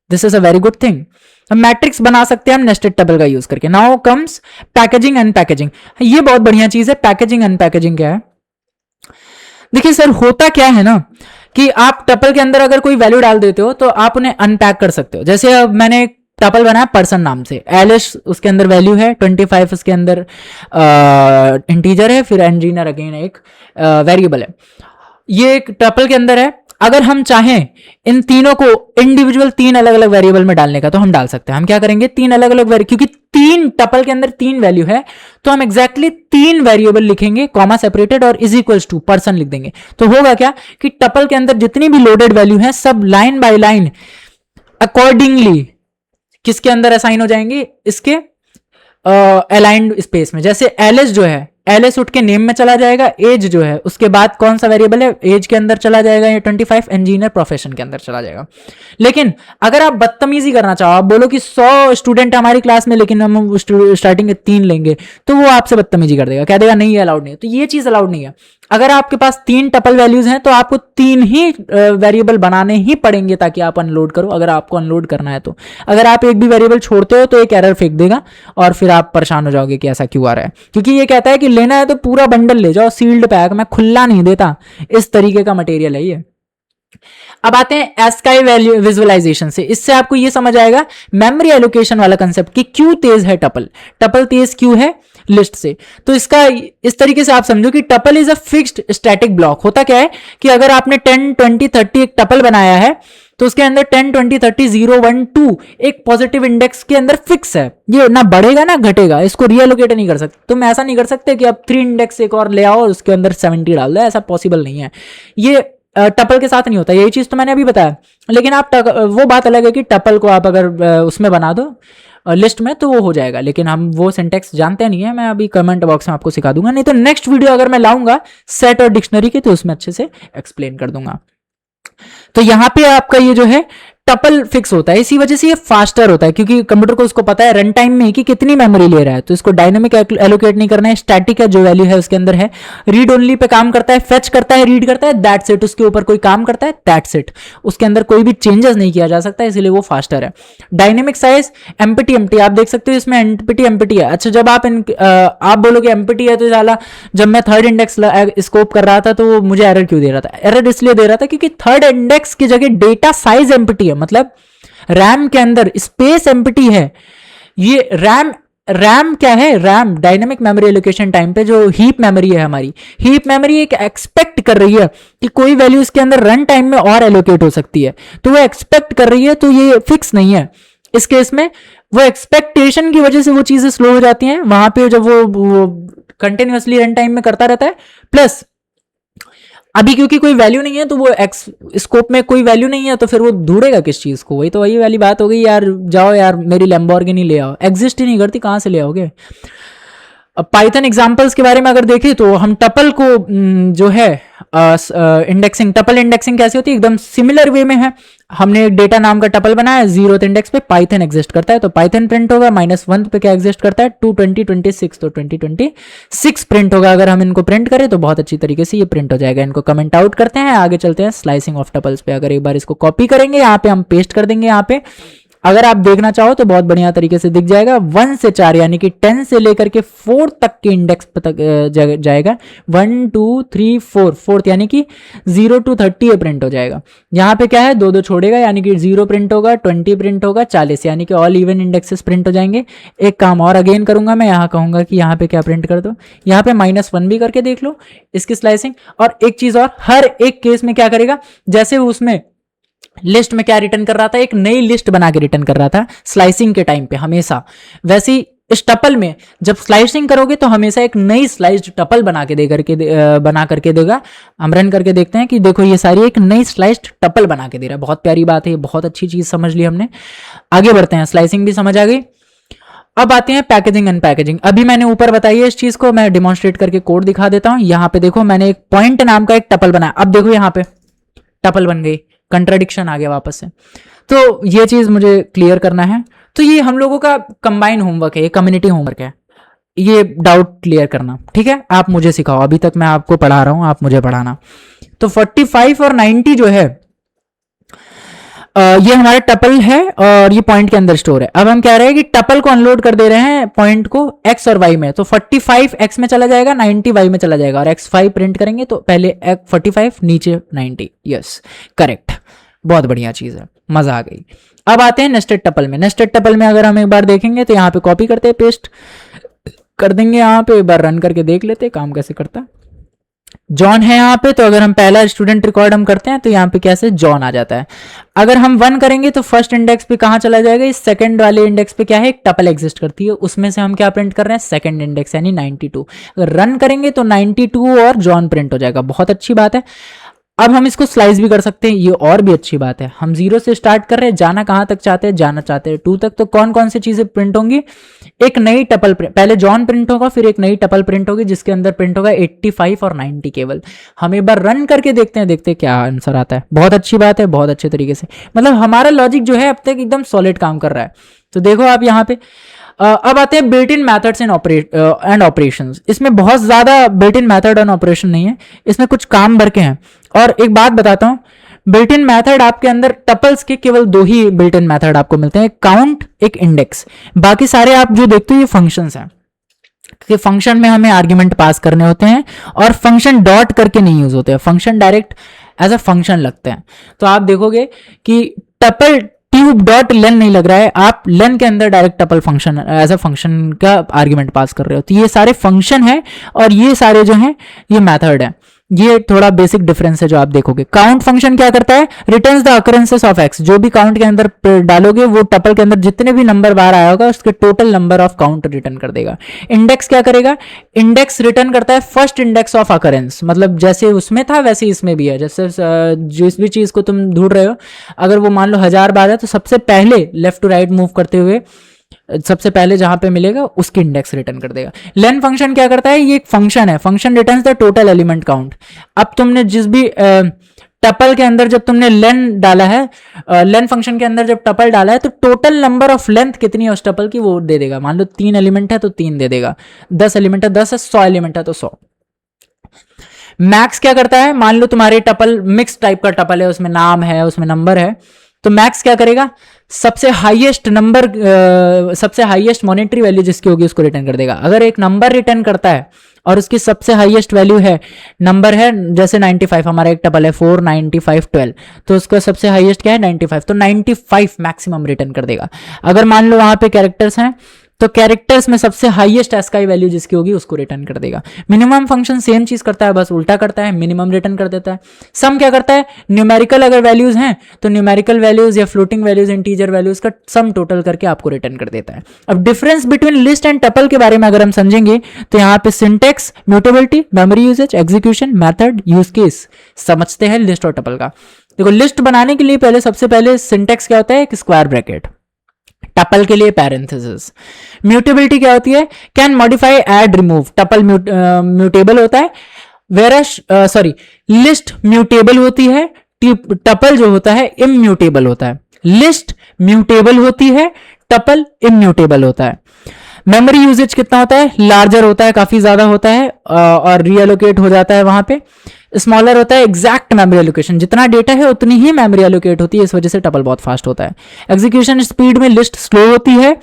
This is a very good thing. Matrix बना सकते हैं हम नेस्टेड टपल का यूज करके। Now comes packaging and packaging. ये बहुत बढ़िया चीज है। पैकेजिंग एंड पैकेजिंग क्या है? देखिए सर, होता क्या है ना कि आप टपल के अंदर अगर कोई वैल्यू डाल देते हो तो आप उन्हें अनपैक कर सकते हो। जैसे अब मैंने टपल बनाया पर्सन नाम से, एलिश उसके अंदर वैल्यू है, 25 उसके अंदर इंटीजर है, फिर इंजीनियर अगेन एक वेरिएबल है। ये एक टपल के अंदर है। अगर हम चाहें इन तीनों को इंडिविजुअल 3 अलग अलग वेरिएबल में डालने का तो हम डाल सकते हैं। हम क्या करेंगे, 3 अलग अलग क्योंकि 3 टपल के अंदर 3 वैल्यू है, तो हम एग्जैक्टली 3 वेरिएबल लिखेंगे, कॉमा सेपरेटेड, और इज इक्वल्स टू पर्सन लिख देंगे। तो होगा क्या कि टपल के अंदर जितनी भी लोडेड वैल्यू है सब लाइन बाय लाइन अकॉर्डिंगली किसके अंदर असाइन हो जाएंगे, इसके अलाइंड स्पेस में। जैसे एलएस जो है, एलएस उठ के नेम में चला जाएगा, एज जो है उसके बाद कौन सा वेरिएबल है, एज के अंदर चला जाएगा, या 25 इंजीनियर प्रोफेशन के अंदर चला जाएगा। लेकिन अगर आप बदतमीजी करना चाहो, आप बोलो कि 100 स्टूडेंट हमारी क्लास में लेकिन हम स्टार्टिंग के 3 लेंगे, तो वो आपसे बदतमीजी कर देगा, कह देगा नहीं ये अलाउड नहीं है। तो ये चीज अलाउड नहीं है। अगर आपके पास 3 टपल वैल्यूज हैं तो आपको 3 ही वेरिएबल बनाने ही पड़ेंगे ताकि आप अनलोड करो, अगर आपको अनलोड करना है तो। अगर आप एक भी वेरिएबल छोड़ते हो तो एक एरर फेंक देगा और फिर आप परेशान हो जाओगे कि ऐसा क्यों आ रहा है, क्योंकि ये कहता है कि लेना है तो पूरा बंडल ले जाओ, सील्ड पैक, मैं खुला नहीं देता। इस तरीके का मटेरियल है ये। अब आते हैं एस्काई वैल्यू विजुअलाइजेशन से। इससे आपको ये समझ आएगा मेमोरी एलोकेशन वाला कंसेप्ट कि क्यों तेज है टपल, टपल तेज क्यों है लिस्ट से। तो इसका इस तरीके से आप समझो कि tuple is a fixed static block. होता क्या है कि अगर आपने 10 20 30 एक टपल बनाया है तो उसके अंदर 10 20 30 0 1 2 एक पॉजिटिव इंडेक्स के अंदर फिक्स है, ये ना बढ़ेगा ना घटेगा, इसको रीएलोकेट नहीं कर सकते। तुम ऐसा नहीं कर सकते कि अब 3 इंडेक्स एक और ले आओ और उसके अंदर 70 डाल दो, ऐसा पॉसिबल नहीं है। ये टपल के साथ नहीं होता, यही चीज तो मैंने अभी बताया। लेकिन आप वो बात अलग है कि टपल को आप अगर उसमें बना दो लिस्ट में तो वो हो जाएगा, लेकिन हम वो सिंटेक्स जानते नहीं है। मैं अभी कमेंट बॉक्स में आपको सिखा दूंगा, नहीं तो नेक्स्ट वीडियो अगर मैं लाऊंगा सेट और डिक्शनरी की तो उसमें अच्छे से एक्सप्लेन कर दूंगा। तो यहां पे आपका ये जो है टपल फिक्स होता है, इसी वजह से ये फास्टर होता है, क्योंकि कंप्यूटर को उसको पता है रन टाइम में कि कितनी मेमोरी ले रहा है, तो इसको डायनेमिक एलोकेट नहीं करना है। स्टैटिक है, जो वैल्यू है उसके अंदर है। रीड ओनली पे काम करता है, फेच करता है, रीड करता है, दैट्स इट। उसके ऊपर कोई काम करता है, दैट्स इट। उसके अंदर कोई भी चेंजेस नहीं किया जा सकता, इसलिए वो फास्टर है। डायनेमिक साइज एम्प्टी एम्प्टी, आप देख सकते हो इसमें एम्प्टी एम्प्टी है। अच्छा, जब आप बोलोगे एम्प्टी है तो साला जब मैं थर्ड इंडेक्स स्कोप कर रहा था तो मुझे एरर क्यों दे रहा था? एरर इसलिए दे रहा था क्योंकि थर्ड इंडेक्स की जगह डेटा साइज एम्प्टी है, मतलब रैम के अंदर स्पेस एम्प्टी है। ये रैम क्या है? RAM dynamic memory allocation time पे जो हीप मेमोरी है हमारी, हीप मेमोरी एक एक्सपेक्ट कर रही है कि कोई वैल्यू इसके अंदर रन टाइम में और एलोकेट हो सकती है, तो वो एक्सपेक्ट कर रही है, तो ये फिक्स नहीं है। इस केस में वो एक्सपेक्टेशन की वजह से वो चीजें स्लो हो जाती हैं वहां पे, जब वो कंटिन्यूअसली रन टाइम में करता रहता है। प्लस अभी क्योंकि कोई वैल्यू नहीं है तो वो एक्स स्कोप में कोई वैल्यू नहीं है, तो फिर वो ढूंढेगा किस चीज को? वही तो वही वाली बात हो गई यार, जाओ यार मेरी लैम्बोर्गिनी ले आओ, एग्जिस्ट ही नहीं करती, कहाँ से ले आओगे? अब पाइथन एग्जांपल्स के बारे में अगर देखें तो हम टपल को जो है इंडेक्सिंग, टपल इंडेक्सिंग कैसे होती है, एकदम सिमिलर वे में है। हमने एक डेटा नाम का टपल बनाया, 0th इंडेक्स पे पाइथन एग्जिस्ट करता है तो पाइथन प्रिंट होगा, -1 पे क्या एग्जिस्ट करता है, 2 20 26, तो 2026 प्रिंट होगा। अगर हम इनको प्रिंट करें तो बहुत अच्छी तरीके से ये प्रिंट हो जाएगा। इनको कमेंट आउट करते हैं, आगे चलते हैं स्लाइसिंग ऑफ टपल्स पे। अगर एक बार इसको कॉपी करेंगे, यहाँ पे हम पेस्ट कर देंगे, यहाँ पे अगर आप देखना चाहो तो बहुत बढ़िया तरीके से दिख जाएगा। 1 से 4 यानी कि 10 से लेकर के 4 तक के इंडेक्स तक जाएगा। 1 2 3 4, फोर्थ यानी कि 0 to 30 प्रिंट हो जाएगा। यहाँ पे क्या है, 2 छोड़ेगा यानी कि 0 प्रिंट होगा, 20 प्रिंट होगा, 40 यानी कि ऑल इवन इंडेक्सेस प्रिंट हो जाएंगे। एक काम और अगेन करूंगा मैं, यहाँ कहूंगा कि यहाँ पे क्या प्रिंट कर दो, यहाँ पे -1 भी करके देख लो इसकी स्लाइसिंग। और एक चीज और, हर एक केस में क्या करेगा, जैसे उसमें लिस्ट में क्या रिटर्न कर रहा था, एक नई लिस्ट बना के रिटर्न कर रहा था स्लाइसिंग के टाइम पे हमेशा, वैसे ही इस टपल में जब स्लाइसिंग करोगे तो हमेशा एक नई स्लाइस्ड टपल बना करके देगा। हम रन करके देखते हैं कि देखो ये सारी एक नई स्लाइस्ड टपल बना के दे रहा है। बहुत प्यारी बात है, बहुत अच्छी चीज समझ ली हमने। आगे बढ़ते हैं, स्लाइसिंग भी समझ आ गई। अब आते हैं पैकेजिंग एंड पैकेजिंग। अभी मैंने ऊपर बताई है इस चीज को, मैं डिमॉन्स्ट्रेट करके कोड दिखा देता हूं। यहाँ पे देखो मैंने एक पॉइंट नाम का एक टपल बनाया, अब देखो यहाँ पे टपल बन गई, कंट्राडिक्शन आ गया वापस से। तो ये चीज मुझे क्लियर करना है। तो ये हम लोगों का कंबाइन होमवर्क है, ये कम्युनिटी होमवर्क है, ये डाउट क्लियर करना, ठीक है? आप मुझे सिखाओ, अभी तक मैं आपको पढ़ा रहा हूं, आप मुझे पढ़ाना। तो 45 और 90 जो है ये हमारा टपल है और ये पॉइंट के अंदर स्टोर है। अब हम कह रहे हैं कि टपल को अनलोड कर दे रहे हैं पॉइंट को x और y में, तो 45 x में चला जाएगा, 90 y में चला जाएगा, और x5 प्रिंट करेंगे तो पहले 45 नीचे 90। यस करेक्ट, बहुत बढ़िया चीज है, मजा आ गई। अब आते हैं नेस्टेड टपल में। नेस्टेड टपल में अगर हम एक बार देखेंगे तो यहाँ पे कॉपी करते हैं, पेस्ट कर देंगे, यहाँ पे एक बार रन करके देख लेते हैं काम कैसे करता है। जॉन है यहाँ पे, तो अगर हम पहला स्टूडेंट रिकॉर्ड हम करते हैं तो यहाँ पे कैसे जॉन आ जाता है। अगर हम 1 करेंगे तो फर्स्ट इंडेक्स पे कहाँ चला जाएगा, इस सेकंड वाले इंडेक्स पे क्या है, एक टपल एग्जिस्ट करती है, उसमें से हम क्या प्रिंट कर रहे हैं, सेकंड इंडेक्स यानी 92। अगर रन करेंगे तो 92 और जॉन प्रिंट हो जाएगा, बहुत अच्छी बात है। अब हम इसको स्लाइस भी कर सकते हैं, ये और भी अच्छी बात है। हम 0 से स्टार्ट कर रहे हैं, जाना कहां तक चाहते हैं, जाना चाहते हैं 2 तक, तो कौन कौन सी चीजें प्रिंट होंगी, एक नई टपल पहले जॉन प्रिंट होगा, फिर एक नई टपल प्रिंट होगी जिसके अंदर प्रिंट होगा 85 और 90 केवल। हम एक बार रन करके देखते हैं क्या आंसर आता है। बहुत अच्छी बात है, बहुत अच्छे तरीके से, मतलब हमारा लॉजिक जो है अब तक एकदम सॉलिड काम कर रहा है। तो देखो आप यहाँ पे अब आते हैं built in methods and operations. इसमें बहुत ज्यादा built in method and operation नहीं है, इसमें कुछ काम भर के हैं। और एक बात बताता हूं, बिल्ट इन मैथड आपके अंदर टपल्स के केवल 2 ही बिल्ट इन मैथड आपको मिलते हैं, एक काउंट एक इंडेक्स। बाकी सारे आप जो देखते हो ये फंक्शंस हैं, कि फंक्शन में हमें आर्ग्यूमेंट पास करने होते हैं और फंक्शन डॉट करके नहीं यूज होते हैं, function direct as a function लगते हैं। तो आप देखोगे कि टपल ट्यूब डॉट लेन नहीं लग रहा है, आप लेन के अंदर direct tuple function as a function का आर्ग्यूमेंट पास कर रहे हो। तो ये सारे फंक्शन है और ये सारे जो हैं ये मेथड है। ये थोड़ा बेसिक डिफरेंस है जो आप देखोगे। काउंट फंक्शन क्या करता है, returns the occurrences of x. जो भी काउंट के अंदर डालोगे वो टपल के अंदर जितने भी नंबर बाहर आया होगा उसके total number of count return कर देगा। इंडेक्स क्या करेगा, इंडेक्स रिटर्न करता है फर्स्ट इंडेक्स ऑफ अकरेंस, मतलब जैसे उसमें था वैसे इसमें भी है। जैसे जिस भी चीज को तुम ढूंढ रहे हो, अगर वो मान लो 1000 बार है तो सबसे पहले लेफ्ट टू राइट मूव करते हुए सबसे पहले जहां पे मिलेगा उसकी इंडेक्स रिटर्न कर देगा। लेन फंक्शन क्या करता है, ये एक फंक्शन है, function returns the total element count. अब तुमने जिस भी टपल के अंदर जब तुमने लेन डाला है, लेन फंक्शन के अंदर जब टपल डाला है तो टोटल नंबर ऑफ लेंथ कितनी है उस टपल की वो दे देगा। मान लो 3 एलिमेंट है तो 3 दे देगा, 10 एलिमेंट है 10 है, 100 एलिमेंट है तो 100। मैक्स क्या करता है, मान लो तुम्हारे टपल मिक्स टाइप का टपल है, उसमें नाम है उसमें नंबर है, तो मैक्स क्या करेगा, सबसे हाईएस्ट नंबर सबसे हाईएस्ट मॉनेटरी वैल्यू जिसकी होगी उसको रिटर्न कर देगा। अगर एक नंबर रिटर्न करता है और उसकी सबसे हाईएस्ट वैल्यू है नंबर है, जैसे 95, हमारा एक टपल है 4 95 12, तो उसका सबसे हाईएस्ट क्या है 95, तो 95 मैक्सिमम रिटर्न कर देगा। अगर मान लो वहां पे कैरेक्टर्स हैं तो कैरेक्टर्स में सबसे हाईएस्ट ASCII वैल्यू जिसकी होगी उसको रिटर्न कर देगा। मिनिमम फंक्शन सेम चीज करता है, बस उल्टा करता है, मिनिमम रिटर्न कर देता है। सम क्या करता है, न्यूमेरिकल अगर वैल्यूज हैं तो न्यूमेरिकल वैल्यूज या फ्लोटिंग वैल्यूज, इंटीजर वैल्यूज का सम टोटल करके आपको रिटर्न कर देता है। अब difference between list and tuple के बारे में अगर हम समझेंगे तो यहाँ पे syntax, mutability, memory usages, execution, method, use case समझते हैं लिस्ट और टपल का। देखो लिस्ट बनाने के लिए पहले सबसे पहले सिंटेक्स क्या होता है, एक स्क्वायर ब्रैकेट, टपल के लिए पैरेंथेसिस। म्यूटेबिलिटी क्या होती है, can modify, add, remove. Tuple mutable होता है, वेरस लिस्ट म्यूटेबल होती है, टपल जो होता है इम्यूटेबल होता है। लिस्ट म्यूटेबल होती है, टपल इम्यूटेबल होता है। मेमोरी यूजेज कितना होता है, लार्जर होता है, काफी ज्यादा होता है और रीएलोकेट हो जाता है वहां पे। स्मॉलर होता है एग्जैक्ट मेमोरी एलोकेशन, जितना डेटा है उतनी ही मेमोरी एलोकेट होती है, इस वजह से टपल बहुत फास्ट होता है। एग्जीक्यूशन स्पीड में लिस्ट स्लो होती है,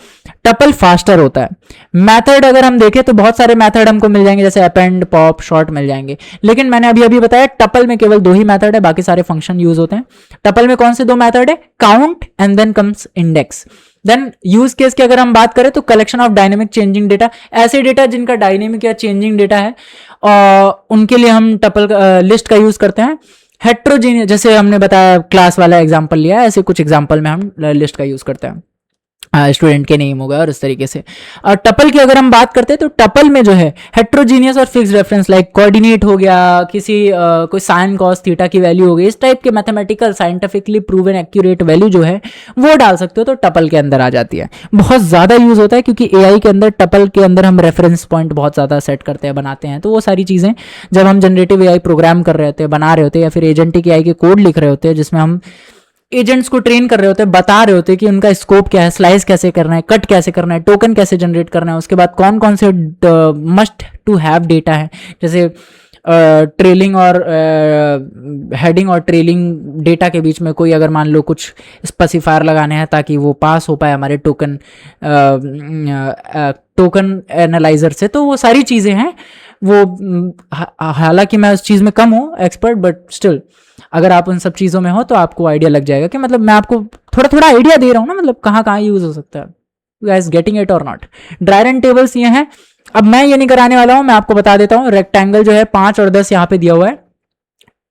टपल फास्टर होता है। मेथड अगर हम देखें तो बहुत सारे मेथड हमको मिल जाएंगे, जैसे अपेंड, पॉप, शॉर्ट मिल जाएंगे, लेकिन मैंने अभी बताया टपल में केवल 2 ही मेथड है, बाकी सारे फंक्शन यूज होते हैं। टपल में कौन से 2 मेथड है, count and then comes index. Then use case की अगर हम बात करें तो collection of dynamic changing data, ऐसे डेटा जिनका डायनेमिक या चेंजिंग डेटा है और उनके लिए हम टपल लिस्ट का यूज करते हैं। हेट्रोजीनियस, जैसे हमने बताया क्लास वाला एग्जांपल लिया, ऐसे कुछ एग्जांपल में हम लिस्ट का यूज करते हैं, स्टूडेंट के नेम होगा और इस तरीके से। और टपल की अगर हम बात करते हैं तो टपल में जो है हेट्रोजीनियस और फिक्स रेफरेंस, लाइक कोऑर्डिनेट हो गया, किसी कोई साइन कॉस थीटा की वैल्यू हो गई, इस टाइप के mathematical scientifically proven accurate value जो है वो डाल सकते हो, तो टपल के अंदर आ जाती है। बहुत ज्यादा यूज होता है क्योंकि एआई के अंदर टपल के अंदर हम रेफरेंस पॉइंट बहुत ज्यादा सेट करते हैं, बनाते हैं, तो वो सारी चीजें जब हम जनरेटिव एआई प्रोग्राम कर रहे होते हैं, बना रहे होते हैं, या फिर एजेंटिक एआई के कोड लिख रहे होते हैं जिसमें हम एजेंट्स को ट्रेन कर रहे होते हैं, बता रहे होते हैं कि उनका स्कोप क्या है, स्लाइस कैसे करना है, कट कैसे करना है, टोकन कैसे जनरेट करना है, उसके बाद कौन कौन से मस्ट टू हैव डेटा है, जैसे ट्रेलिंग और हेडिंग और ट्रेलिंग डेटा के बीच में कोई अगर मान लो कुछ स्पेसिफायर लगाने हैं ताकि वो पास हो पाए हमारे टोकन एनालाइजर से, तो वो सारी चीज़ें हैं वो। हालांकि मैं उस चीज़ में कम हूँ एक्सपर्ट, बट स्टिल अगर आप उन सब चीज़ों में हो तो आपको आइडिया लग जाएगा कि मतलब मैं आपको थोड़ा थोड़ा आइडिया दे रहा हूँ ना, मतलब कहाँ कहाँ यूज़ हो सकता है। यू गाइस गेटिंग इट और नॉट। ड्राई रन टेबल्स ये हैं, अब मैं ये नहीं कराने वाला हूँ, मैं आपको बता देता हूँ। रेक्टेंगल जो है 5 और 10 यहाँ पे दिया हुआ है,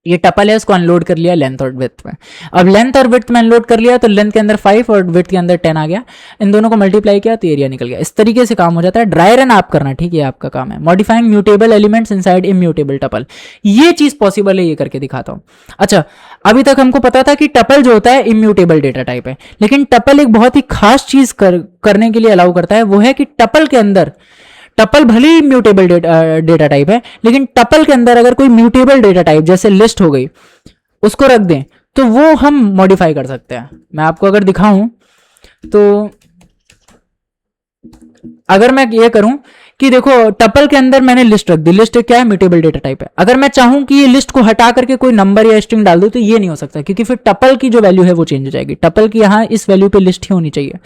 ये टपल है, उसको अनलोड कर लिया लेंथ और विड्थ में। अब लेंथ और विड्थ में अनलोड कर लिया तो लेंथ के अंदर 5 और विड्थ के अंदर 10 आ गया, इन दोनों को मल्टीप्लाई किया तो एरिया निकल गया। इस तरीके से काम हो जाता है। ड्राई रन आप करना, ठीक है, आपका काम है। Modifying mutable elements inside immutable tuple, ये चीज पॉसिबल है, ये करके दिखाता हूं। अच्छा, अभी तक हमको पता था कि टपल जो होता है इम्यूटेबल डेटा टाइप है, लेकिन टपल एक बहुत ही खास चीज करने के लिए अलाउ करता है, वो है कि टपल के अंदर, टपल भले ही म्यूटेबल डेटा टाइप है, लेकिन टपल के अंदर अगर कोई म्यूटेबल डेटा टाइप जैसे लिस्ट हो गई उसको रख दें तो वो हम मॉडिफाई कर सकते हैं। मैं आपको अगर दिखाऊं तो अगर मैं ये करूं कि देखो टपल के अंदर मैंने लिस्ट रख दी, लिस्ट क्या है, म्यूटेबल डेटा टाइप है। अगर मैं चाहूं कि ये लिस्ट को हटा करके कोई नंबर या स्ट्रिंग डाल दूं तो ये नहीं हो सकता, क्योंकि फिर टपल की जो वैल्यू है वो चेंज हो जाएगी। टपल की यहां इस वैल्यू पे लिस्ट ही होनी चाहिए,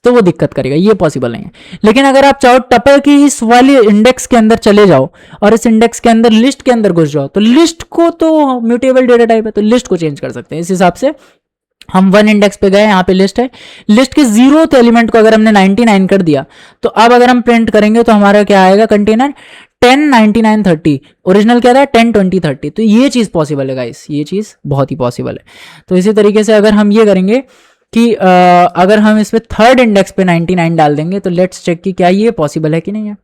तो वो दिक्कत करेगा, ये पॉसिबल नहीं है। लेकिन अगर आप चाहो टपल की इस वाली इंडेक्स के अंदर चले जाओ और इस इंडेक्स के अंदर लिस्ट के अंदर घुस जाओ, तो लिस्ट को तो म्यूटेबल डेटा टाइप है तो लिस्ट को चेंज कर सकते हैं। इस हिसाब से हम 1 इंडेक्स पे गए, यहाँ पे लिस्ट है, लिस्ट के 0th एलिमेंट को अगर हमने 99 कर दिया तो अब अगर हम प्रिंट करेंगे तो हमारा क्या आएगा कंटेनर 10 99 30। ओरिजिनल क्या था 10 20 30। तो ये चीज पॉसिबल है गाइस, ये चीज बहुत ही पॉसिबल है। तो इसी तरीके से अगर हम ये करेंगे कि अगर हम इस पे 3rd इंडेक्स पे 99 डाल देंगे तो लेट्स चेक कि क्या ये पॉसिबल है कि नहीं है।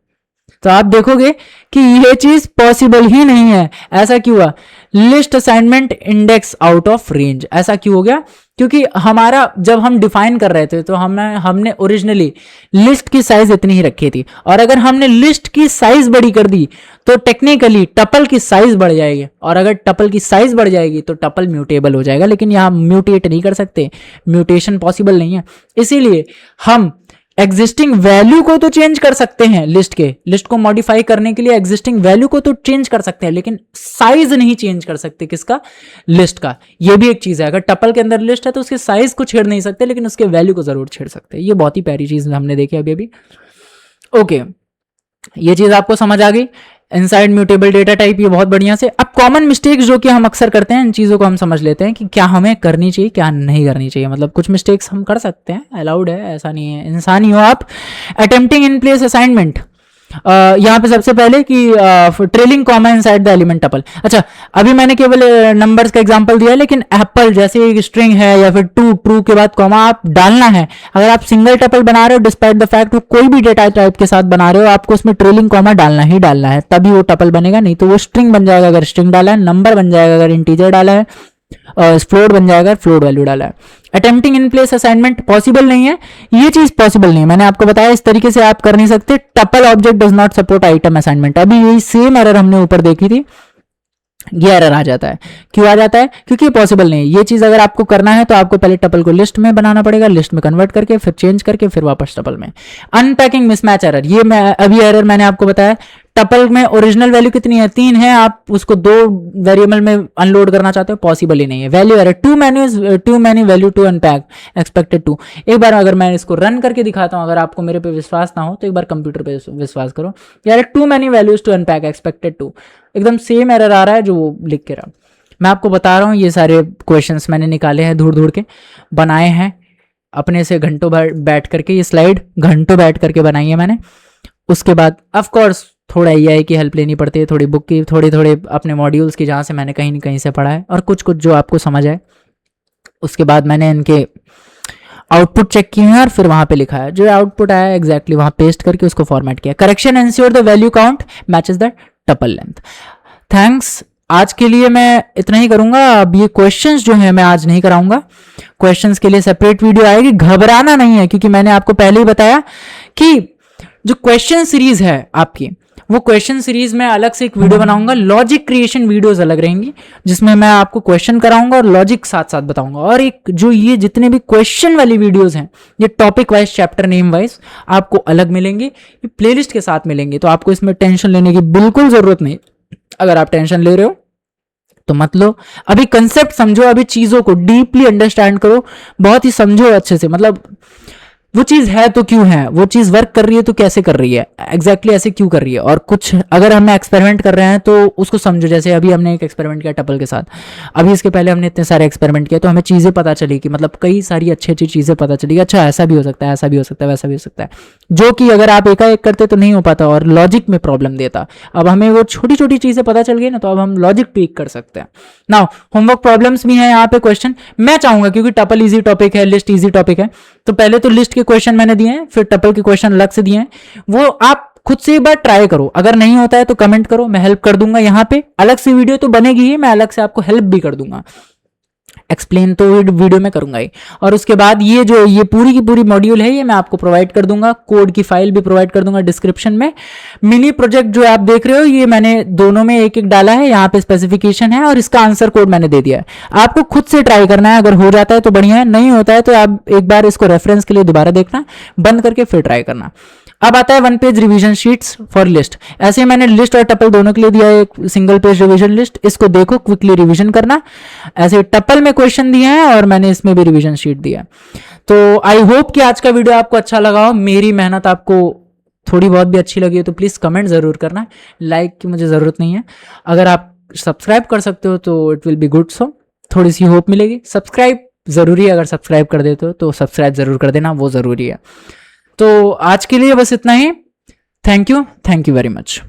तो आप देखोगे कि ये चीज पॉसिबल ही नहीं है। ऐसा क्यों हुआ, list assignment index out of range, ऐसा क्यों हो गया, क्योंकि हमारा जब हम डिफाइन कर रहे थे तो हमने ओरिजिनली लिस्ट की साइज इतनी ही रखी थी, और अगर हमने लिस्ट की साइज बड़ी कर दी तो टेक्निकली टपल की साइज बढ़ जाएगी, और अगर टपल की साइज बढ़ जाएगी तो टपल म्यूटेबल हो जाएगा। लेकिन यहाँ म्यूटेट नहीं कर सकते, म्यूटेशन पॉसिबल नहीं है। इसीलिए हम एग्जिस्टिंग वैल्यू को तो चेंज कर सकते हैं, लिस्ट को मॉडिफाई करने के लिए एग्जिस्टिंग वैल्यू को तो चेंज कर सकते हैं, लेकिन साइज नहीं चेंज कर सकते। किसका, लिस्ट का। ये भी एक चीज है, अगर टपल के अंदर लिस्ट है तो उसके साइज को छेड़ नहीं सकते, लेकिन उसके वैल्यू को जरूर छेड़ सकते हैं। ये बहुत ही प्यारी चीज हमने देखी अभी। ओके, ये चीज आपको समझ आ गई। इनसाइड म्यूटेबल डेटा टाइप, ये बहुत बढ़िया से। अब कॉमन मिस्टेक्स जो कि हम अक्सर करते हैं, इन चीज़ों को हम समझ लेते हैं कि क्या हमें करनी चाहिए क्या नहीं करनी चाहिए। मतलब कुछ मिस्टेक्स हम कर सकते हैं, अलाउड है, ऐसा नहीं है, इंसान ही हो आप। अटेम्प्टिंग इन प्लेस असाइनमेंट, यहाँ पे सबसे पहले कि trailing comma inside the element tuple. अच्छा, अभी मैंने केवल नंबर्स का एग्जांपल दिया है, लेकिन एप्पल जैसे एक स्ट्रिंग है या फिर ट्रू के बाद कॉमा आप डालना है। अगर आप सिंगल टपल बना रहे हो, डिस्पाइट द फैक्ट कोई भी डेटा टाइप के साथ बना रहे हो, आपको उसमें ट्रेलिंग कॉमा डालना ही डालना है, तभी वो टपल बनेगा, नहीं तो वो स्ट्रिंग बन जाएगा अगर स्ट्रिंग डाला है, नंबर बन जाएगा अगर इंटीजर डाला है, फ्लोट बन जाएगा फ्लोट वैल्यू डाला है। Attempting in place assignment possible नहीं है, ये चीज पॉसिबल नहीं है, मैंने आपको बताया इस तरीके से आप कर नहीं सकते। Tuple object does not support item assignment, अभी यही सेम एरर हमने ऊपर देखी थी, ये एरर आ जाता है। क्यों आ जाता है? क्योंकि पॉसिबल नहीं है। ये चीज अगर आपको करना है तो आपको पहले टपल को लिस्ट में बनाना पड़ेगा, लिस्ट में कन्वर्ट करके फिर चेंज करके फिर वापस टपल में। अनपैकिंग मिसमैच एरर, ये मैं अभी एरर मैंने आपको बताया। टपल में ओरिजिनल वैल्यू कितनी है? 3 है, आप उसको 2 वेरिएबल में अनलोड करना चाहते हो, पॉसिबल ही नहीं है। Value error, too many value to unpack expected two. एक बार अगर मैं इसको रन करके दिखाता हूं, अगर आपको मेरे पे विश्वास ना हो तो एक बार कंप्यूटर पे विश्वास करो यार। Too many values to unpack expected two, एकदम सेम एरर आ रहा है जो वो लिख के रहा। मैं आपको बता रहा हूँ, ये सारे क्वेश्चंस मैंने निकाले हैं, ढूंढ के बनाए हैं अपने से, घंटों बैठ करके, ये स्लाइड घंटों बैठ करके बनाई है मैंने। उसके बाद ऑफ कोर्स थोड़ा एआई की हेल्प लेनी पड़ती है, थोड़ी बुक की, थोड़े अपने मॉड्यूल्स की, जहाँ से मैंने कहीं न कहीं से पढ़ा है, और कुछ जो आपको समझ आए। उसके बाद मैंने इनके आउटपुट चेक किए हैं और फिर वहां पे लिखा है, जो आउटपुट आया एग्जैक्टली वहां पेस्ट करके उसको फॉर्मेट किया। Correction ensure the value count matches the tuple length. Thanks, आज के लिए मैं इतना ही करूंगा। अब ये क्वेश्चंस जो है मैं आज नहीं कराऊंगा, क्वेश्चंस के लिए सेपरेट वीडियो आएगी, घबराना नहीं है, क्योंकि मैंने आपको पहले ही बताया कि जो क्वेश्चन सीरीज है आपकी, वो क्वेश्चन सीरीज में अलग से एक वीडियो बनाऊंगा। लॉजिक क्रिएशन वीडियोस अलग रहेंगी, जिसमें मैं आपको क्वेश्चन कराऊंगा और लॉजिक साथ साथ बताऊंगा। और एक जो ये जितने भी क्वेश्चन वाली वीडियोस हैं, ये topic wise, chapter name wise आपको अलग मिलेंगे, ये प्लेलिस्ट के साथ मिलेंगे, तो आपको इसमें टेंशन लेने की बिल्कुल जरूरत नहीं। अगर आप टेंशन ले रहे हो तो मत लो, अभी कंसेप्ट समझो, अभी चीजों को डीपली अंडरस्टैंड करो, बहुत ही समझो अच्छे से। मतलब वो चीज है तो क्यों है, वो चीज वर्क कर रही है तो कैसे कर रही है, एग्जैक्टली ऐसे क्यों कर रही है। और कुछ अगर हम एक्सपेरिमेंट कर रहे हैं तो उसको समझो। जैसे अभी हमने एक एक्सपेरिमेंट किया टपल के साथ, अभी इसके पहले हमने इतने सारे एक्सपेरिमेंट किए, तो हमें चीजें पता चली कि मतलब कई सारी अच्छी अच्छी चीजें पता चली, अच्छा ऐसा भी हो सकता है, ऐसा भी हो सकता है, वैसा भी हो सकता है, जो कि अगर आप एकाएक करते तो नहीं हो पाता और लॉजिक में प्रॉब्लम देता। अब हमें वो छोटी छोटी चीजें पता चल गई ना, तो अब हम लॉजिक ट्वीक कर सकते हैं। नाउ होमवर्क प्रॉब्लम्स भी हैं यहाँ पे, क्वेश्चन मैं चाहूंगा, क्योंकि टपल इजी टॉपिक है, लिस्ट इजी टॉपिक है, तो पहले तो लिस्ट के क्वेश्चन मैंने दिए हैं, फिर टपल के क्वेश्चन अलग से दिए हैं, वो आप खुद से एक बार ट्राई करो। अगर नहीं होता है तो कमेंट करो, मैं हेल्प कर दूंगा। यहाँ पे अलग से वीडियो तो बनेगी ही, मैं अलग से आपको हेल्प भी कर दूंगा, एक्सप्लेन तो वीडियो में करूंगा ही। और उसके बाद ये पूरी की पूरी मॉड्यूल है, ये मैं आपको प्रोवाइड कर दूंगा, कोड की फाइल भी प्रोवाइड कर दूंगा डिस्क्रिप्शन में। मिनी प्रोजेक्ट जो आप देख रहे हो, ये मैंने दोनों में एक एक डाला है, यहाँ पे स्पेसिफिकेशन है और इसका आंसर कोड मैंने दे दिया है। आपको खुद से ट्राई करना है, अगर हो जाता है तो बढ़िया है, नहीं होता है तो आप एक बार इसको रेफरेंस के लिए दोबारा देखना, बंद करके फिर ट्राई करना। अब आता है 1 page revision sheets for list. ऐसे मैंने लिस्ट और टपल दोनों के लिए दिया है एक सिंगल पेज रिवीजन लिस्ट, इसको देखो, क्विकली रिवीजन करना। ऐसे टपल में क्वेश्चन दिए हैं और मैंने इसमें भी रिवीजन शीट दिया। तो आई होप कि आज का वीडियो आपको अच्छा लगा हो, मेरी मेहनत आपको थोड़ी बहुत भी अच्छी लगी हो तो प्लीज कमेंट जरूर करना, लाइक की मुझे जरूरत नहीं है। अगर आप सब्सक्राइब कर सकते हो तो इट विल बी गुड, सो थोड़ी सी होप मिलेगी। सब्सक्राइब जरूरी है, अगर सब्सक्राइब कर देते हो तो सब्सक्राइब जरूर कर देना, वो जरूरी है। तो आज के लिए बस इतना ही। Thank you very much.